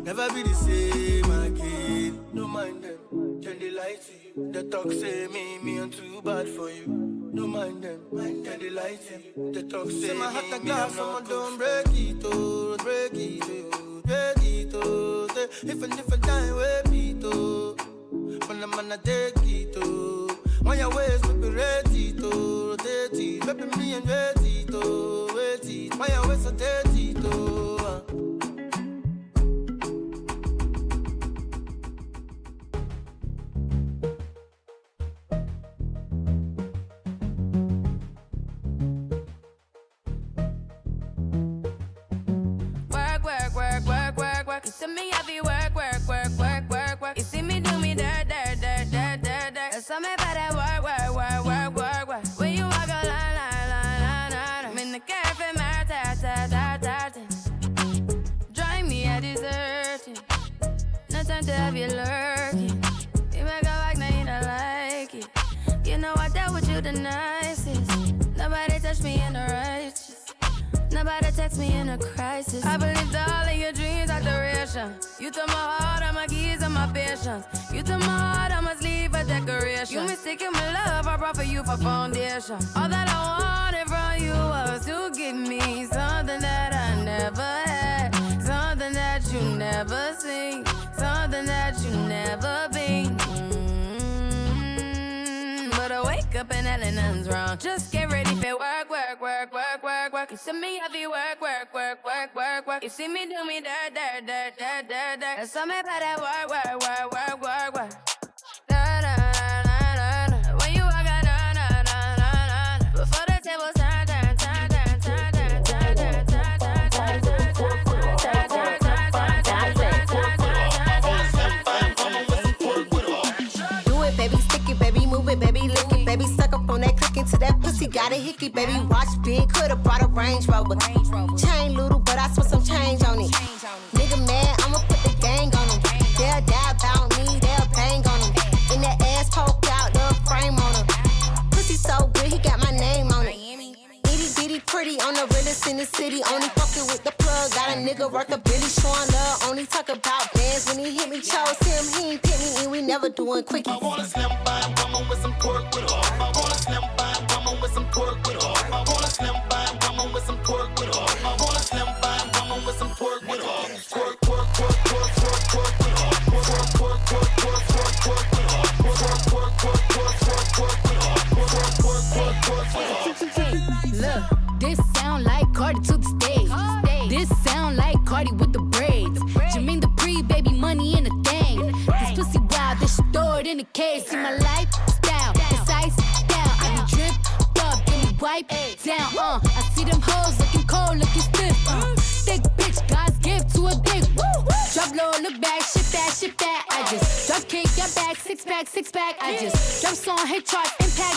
Never be the same again. No mind them, turn the light to you. The talk say me I'm too bad for you. No mind them, turn the light to you. The talk say my heart a glass, so don't break it, oh, break it, oh, break it, oh. If I die, wait it, oh. When I'm gonna take it, oh. On your ways, baby, ready to rotate it. Baby, me and ready to wait it. On your ways, so take it, oh. You see me heavy work. You see me do me dirt. So me better work. When you walk a line. I'm in the cafe, drive me a dessert. No time to have you lurking. You make a back, now you don't like it. You know I dealt with you the nicest. Nobody touched me in the righteous. Nobody text me in a crisis. I believed all of your dreams are duration. You took my heart, all my keys, and my patience. You took my heart, I must leave a decoration. You mistaken my love, I brought for you for foundation. All that I wanted from you was to give me something that I never had, something that you never seen, something that you never been. But I wake up and hell nothing's wrong. Just get ready for work, work, work, work, work, work. You see me heavy work, work, work, work, work, work. You see me do me dirt, dirt, dirt, dirt, dirt, dirt. And some me about that work, work, work, work, work, work. Da, da, da, da, da. When you walk out, da, da, da, da, da. Before the tables turn, turn, turn, turn, turn, turn, turn, turn, turn, turn, turn, turn, turn, baby, move it, baby, lick it, baby, suck up on that click into that pussy, got a hickey, baby, watch big, could've brought a Range Rover, chain little, but I spent some change on it, nigga mad, I'ma put the gang on him, they'll die about me, they'll bang on him, in that ass poke out, the frame on him, pussy so good, he got my name on it, itty bitty pretty, on the realest in the city, only fucking with the plug, got a nigga worth a Billy, showing love, only talk about bands, when he hit me, chose him, he ain't pick me, and we never doing quickies. I want a slim by woman with some pork with her. I want a slim by woman with some pork with her. I want a slim by woman with some pork with her. I want a slim by woman with some pork with her. Pork, pork, pork, pork, pork, pork with her. Pork, pork, pork, pork, pork, pork with her. Pork, pork, pork, pork, pork, pork with her. Pork, pork, pork, pork, pork with her. Look, this sound like Cardi to the stage. This sound like Cardi with the braids. Jermaine Dupri, baby, money in a thing. This pussy wild, this shit throw it in the case. See my lifestyle, it's ice down. I be dripped up, get me wipe down. I see them hoes looking cold, looking stiff. Thick bitch, God's gift to a dick. Drop low, look back, shit that, shit that. I just drop kick, got back, six pack. I just drop song, hit charts,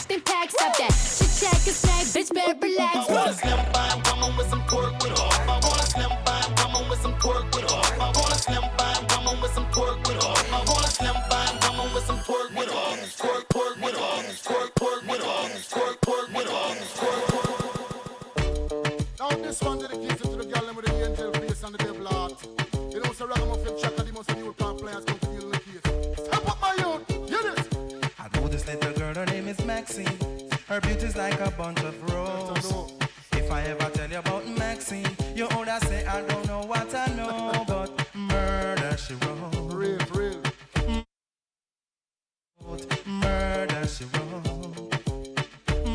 impact. Stop that. Shit check, it's snack, bitch, better relax. I want a slim by woman with some pork with her. I want a slim by woman with some pork with her. I want a slim by woman with some pork with her. I want a slim by woman with some pork with her. Pork, pork with her. Pork, pork with her. Pork, pork with her. Now this one dedicated to the girl with the angel face and the devil heart. You know, so ragamuffin chaka, the most new plant players come to feel the case. Step up my youth, hear this. I know this little girl, her name is Maxine. Her beauty's like a bunch of roses. If I ever tell you about Maxine, you older say I don't know what I know, but murder she wrote. Real. Murder she wrote.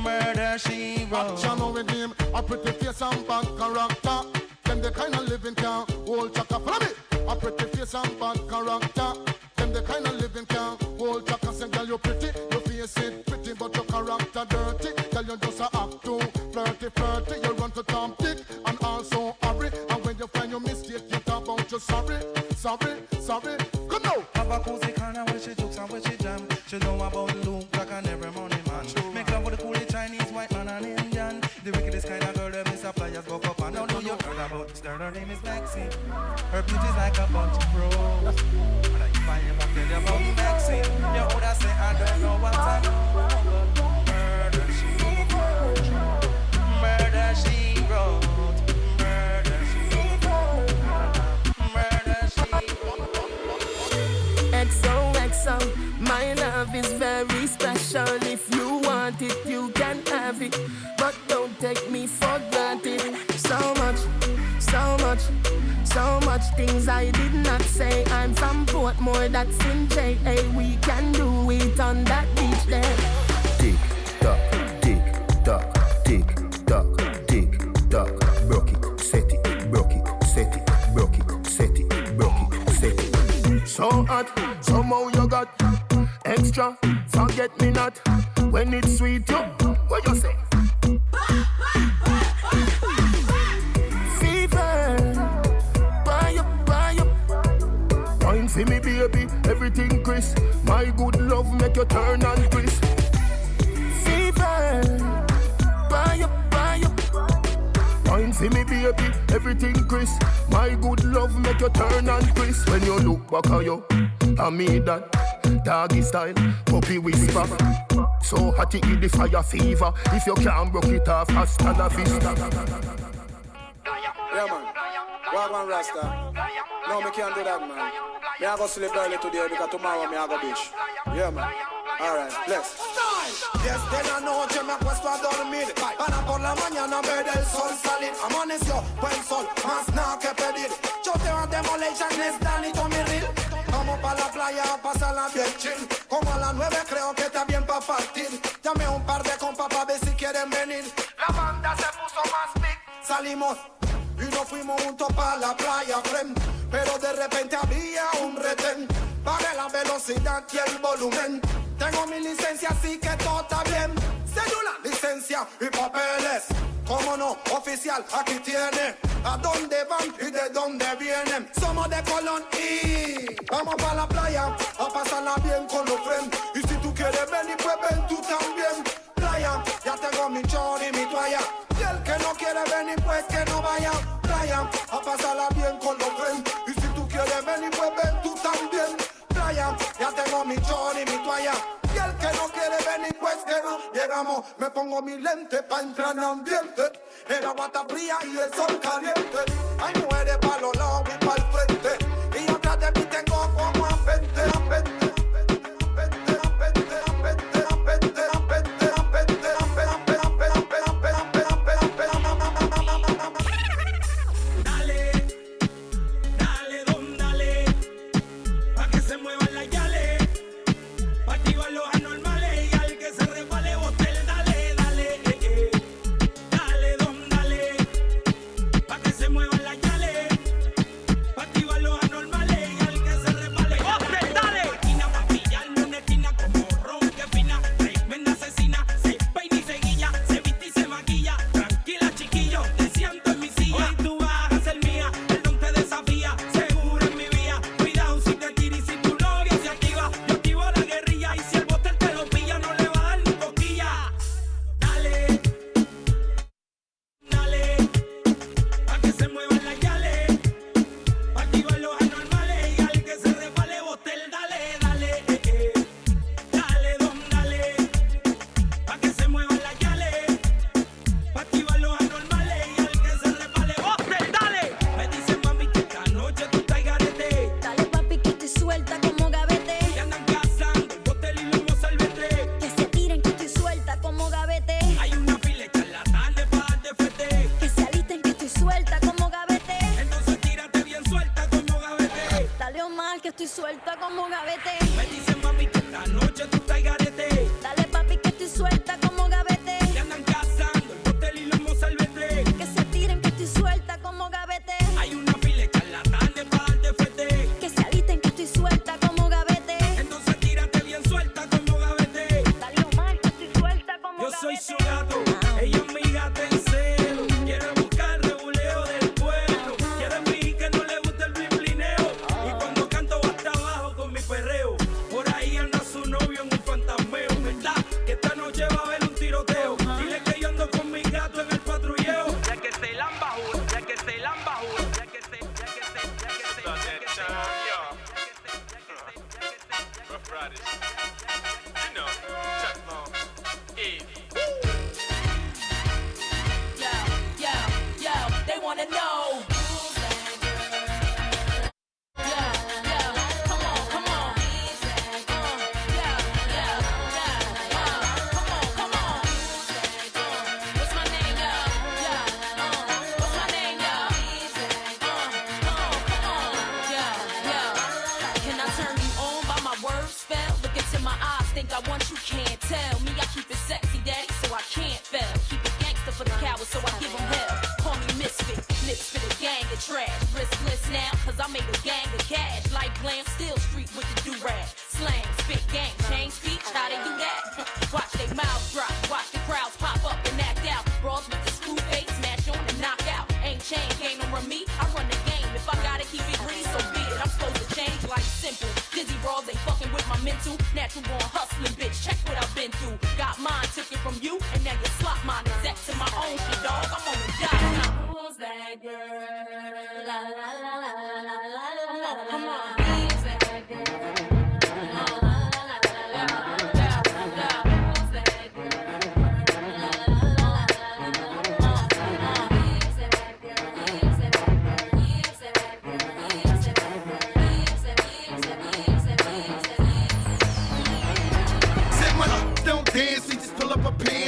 Murder she wrote. Action with him, a pretty face and bad character. Them the kind of living can hold chaka. Follow me. A pretty face and bad character. Them the kind of living can hold chaka. Say girl you pretty, your face it pretty, but your character dirty. Girl you just a act too flirty. You run to Tom Dick and also hurry. And when you find your mistake, you talk about you sorry. Come now. Have a cozy corner where she jokes and where she jam. She know about Luke like an every morning man. Make love with the coolest Chinese, white man and Indian. The wickedest kind of girl that Mr. Flyers go up and now know you heard about this girl. Her name is Maxine. Her beauty's like a bunch of roses. And if I ever tell you about Maxine, you would say I don't know what I know. Murder she wrote. Murder she wrote. Murder she wrote. Murder she wrote. XOXO, my love is very special. If you want it, you can have it. But don't take me for granted. So much things I did not say. I'm from Portmore, that's in JA. We can do it on that beach there. Tick tock, broke it, set it, broke it, set it, broke it, set it, broke it, set it. So hot, somehow you got extra, forget me not. When it's sweet, you, what you say? Fever, buy up. Wine for me baby, everything crisp. My good love make you turn and crisp. Fever, buy up. Wine for me baby, everything crisp. My good love make you turn and crisp. When you look back at you, I mean that doggy style, puppy whisper. So hot it in the fire fever. If you can't broke it off, hasta la vista. Yeah, man. Wagwan Rasta. No, me can't do that, man. Me I go sleep early today because tomorrow me I go beach. Yeah, man. Alright, bless. Yes, then I know que me acuesto a dormir. Para por la mañana ver el sol salir. Amaneció buen sol, más nada que pedir. Yo te voy a demoler, Janes, Dani, Tommy Ril. Vamos pa' la playa a pasarla bien chill. Como a las 9 creo que está bien pa' partir. Llamé a un par de compas pa' ver si quieren venir. La banda se puso más big. Salimos y nos fuimos juntos pa' la playa, friend. Pero de repente había un retén. Pagué la velocidad y el volumen. Tengo mi licencia, así que todo está bien. Cédula, licencia y papeles. Cómo no, oficial, aquí tiene. ¿A dónde van y de dónde vienen? Somos de Colón y vamos pa' la playa a pasarla bien con los friends. Y si tú quieres venir, pues ven tú también. Playa, ya tengo mi chor y mi toalla. Y el que no quiere venir, pues que no vaya. Playa, a pasarla bien con los friends. Y si tú quieres venir, pues ven tú también. Playa, ya tengo mi chor y mi toalla. Y el que no quiere venir, pues que no. Llegamos, me pongo mi lente pa' entrar en ambiente. El agua está fría y el sol caliente. Hay mujeres pa' los lados y pa' el frente. Y atrás de mí tengo como a 20, a 20.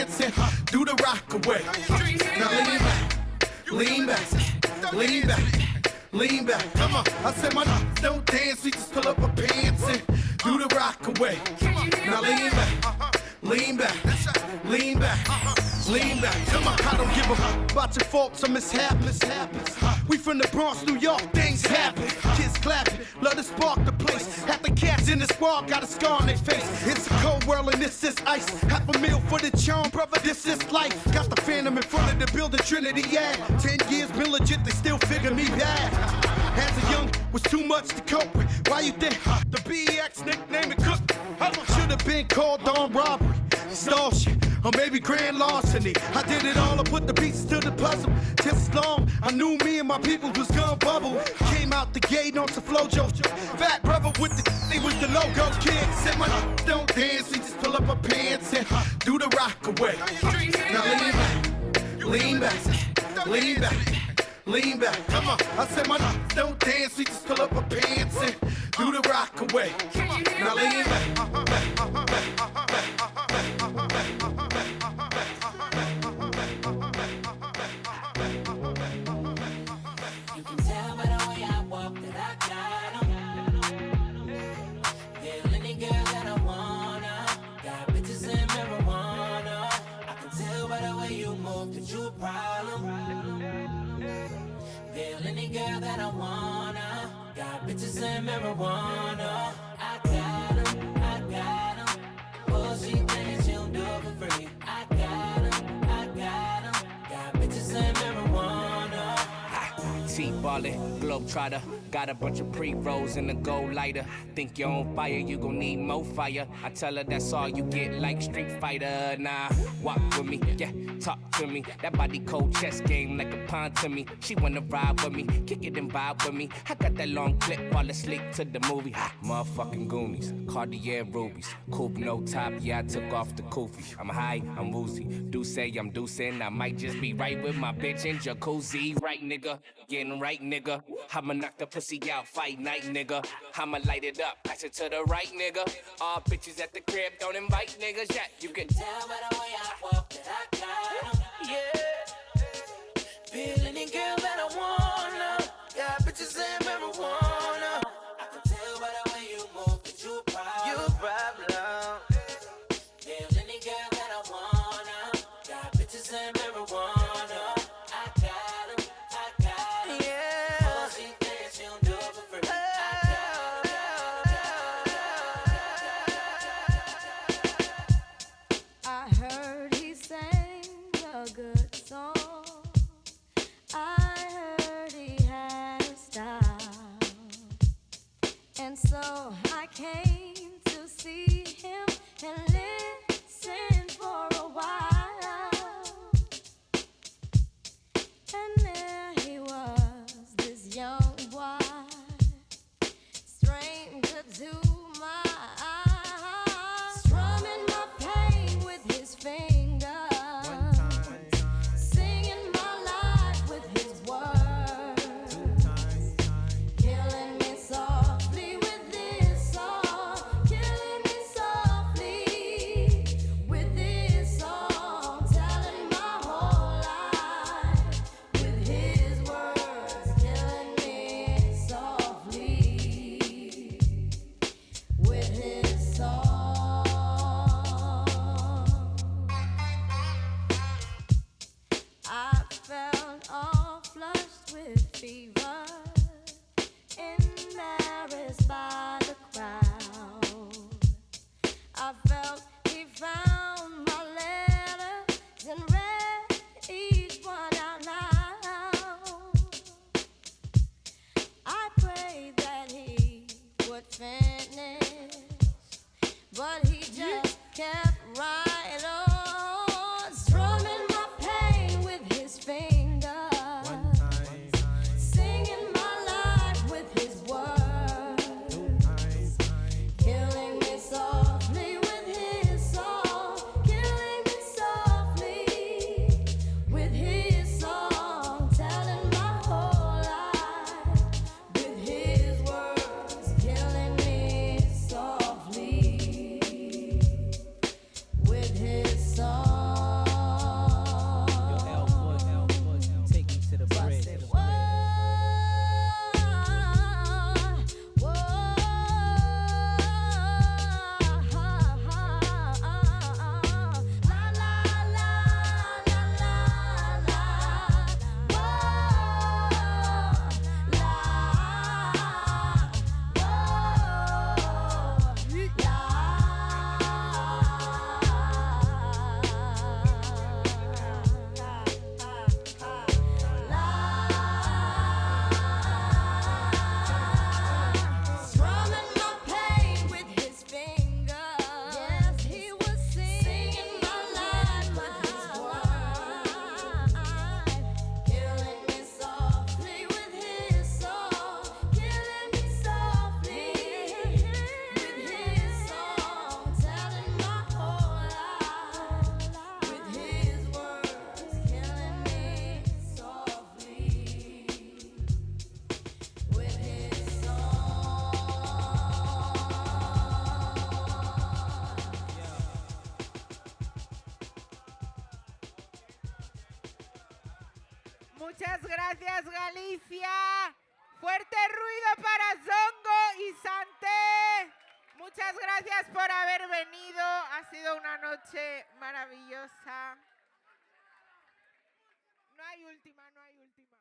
pants and do the rock away. Now lean back, lean back, lean back. Come on, I said my don't dance, we just pull up our pants and do the rock away. Now lean back, lean back, lean back. Lean back, come on, I don't give a fuck about your faults or mishaps. We from the Bronx, New York, things happen. Kids clapping, love to spark the place. Half the cats in the squad got a scar on their face. It's a cold world and this is ice. $500,000 for the charm, brother, this is life. Got the Phantom in front of the building, Trinity, yeah. 10 years been legit, they still figure me bad. As a young, was too much to cope with. Why you think the BX nickname it Cook? Should have been called on robbery, extortion, or maybe grand larceny. I did it all, I put the pieces to the puzzle. Just as long, I knew me and my people was gonna bubble. Came out the gate on some flojo. Fat brother with the he was the logo kid. Said my don't dance, we just pull up our pants and do the rock away. Now lean back, lean back, lean back. Come on, I said my don't dance, we just pull up our pants and do the rock away. Now lean back. You can tell by the way I walk that I got 'em. Feel any girl that I wanna. Got bitches and marijuana. I can tell by the way you move that you a problem. Feel any girl that I wanna. Got bitches and marijuana. I got 'em. Oh, she thinks she'll do it for free. I got 'em. Got bitches and marijuana. T-ballin', globetrotter. Got a bunch of pre-rolls in the gold lighter. Think you're on fire, you gon' need more fire. I tell her that's all you get, like Street Fighter. Nah, walk with me, yeah, talk to me. That body cold chess game like a pawn to me. She wanna ride with me, kick it and vibe with me. I got that long clip, fall asleep to the movie. Motherfucking Goonies, Cartier rubies. Coupe no top, yeah, I took off the kufi. I'm high, I'm woozy. Do say I'm deucing, I might just be right with my bitch in jacuzzi. Right, nigga, getting right, nigga. I'ma knock the pussy out, fight night, nigga. I'ma light it up, pass it to the right, nigga. All bitches at the crib, don't invite niggas yet. You can tell by the way I walk that I got 'em. Yeah. Feel any girl that I wanna. Got bitches and marijuana. I can tell by the way you move that you a problem. You a problem. Feel any girl that I wanna. Got bitches and marijuana. I got 'em. Yeah. Oh, she thinks she'll do it for free. I heard he sang a good song. I heard he had a style. And so I came to see him and listen for a while. And there he was, this young boy, stranger to my eyes, strumming my pain with his fingers, singing my life with his words, killing me softly with this song, killing me softly. Muchas gracias, Galicia. Fuerte ruido para Zongo y Santé. Muchas gracias por haber venido. Ha sido una noche maravillosa. No hay última, no hay última.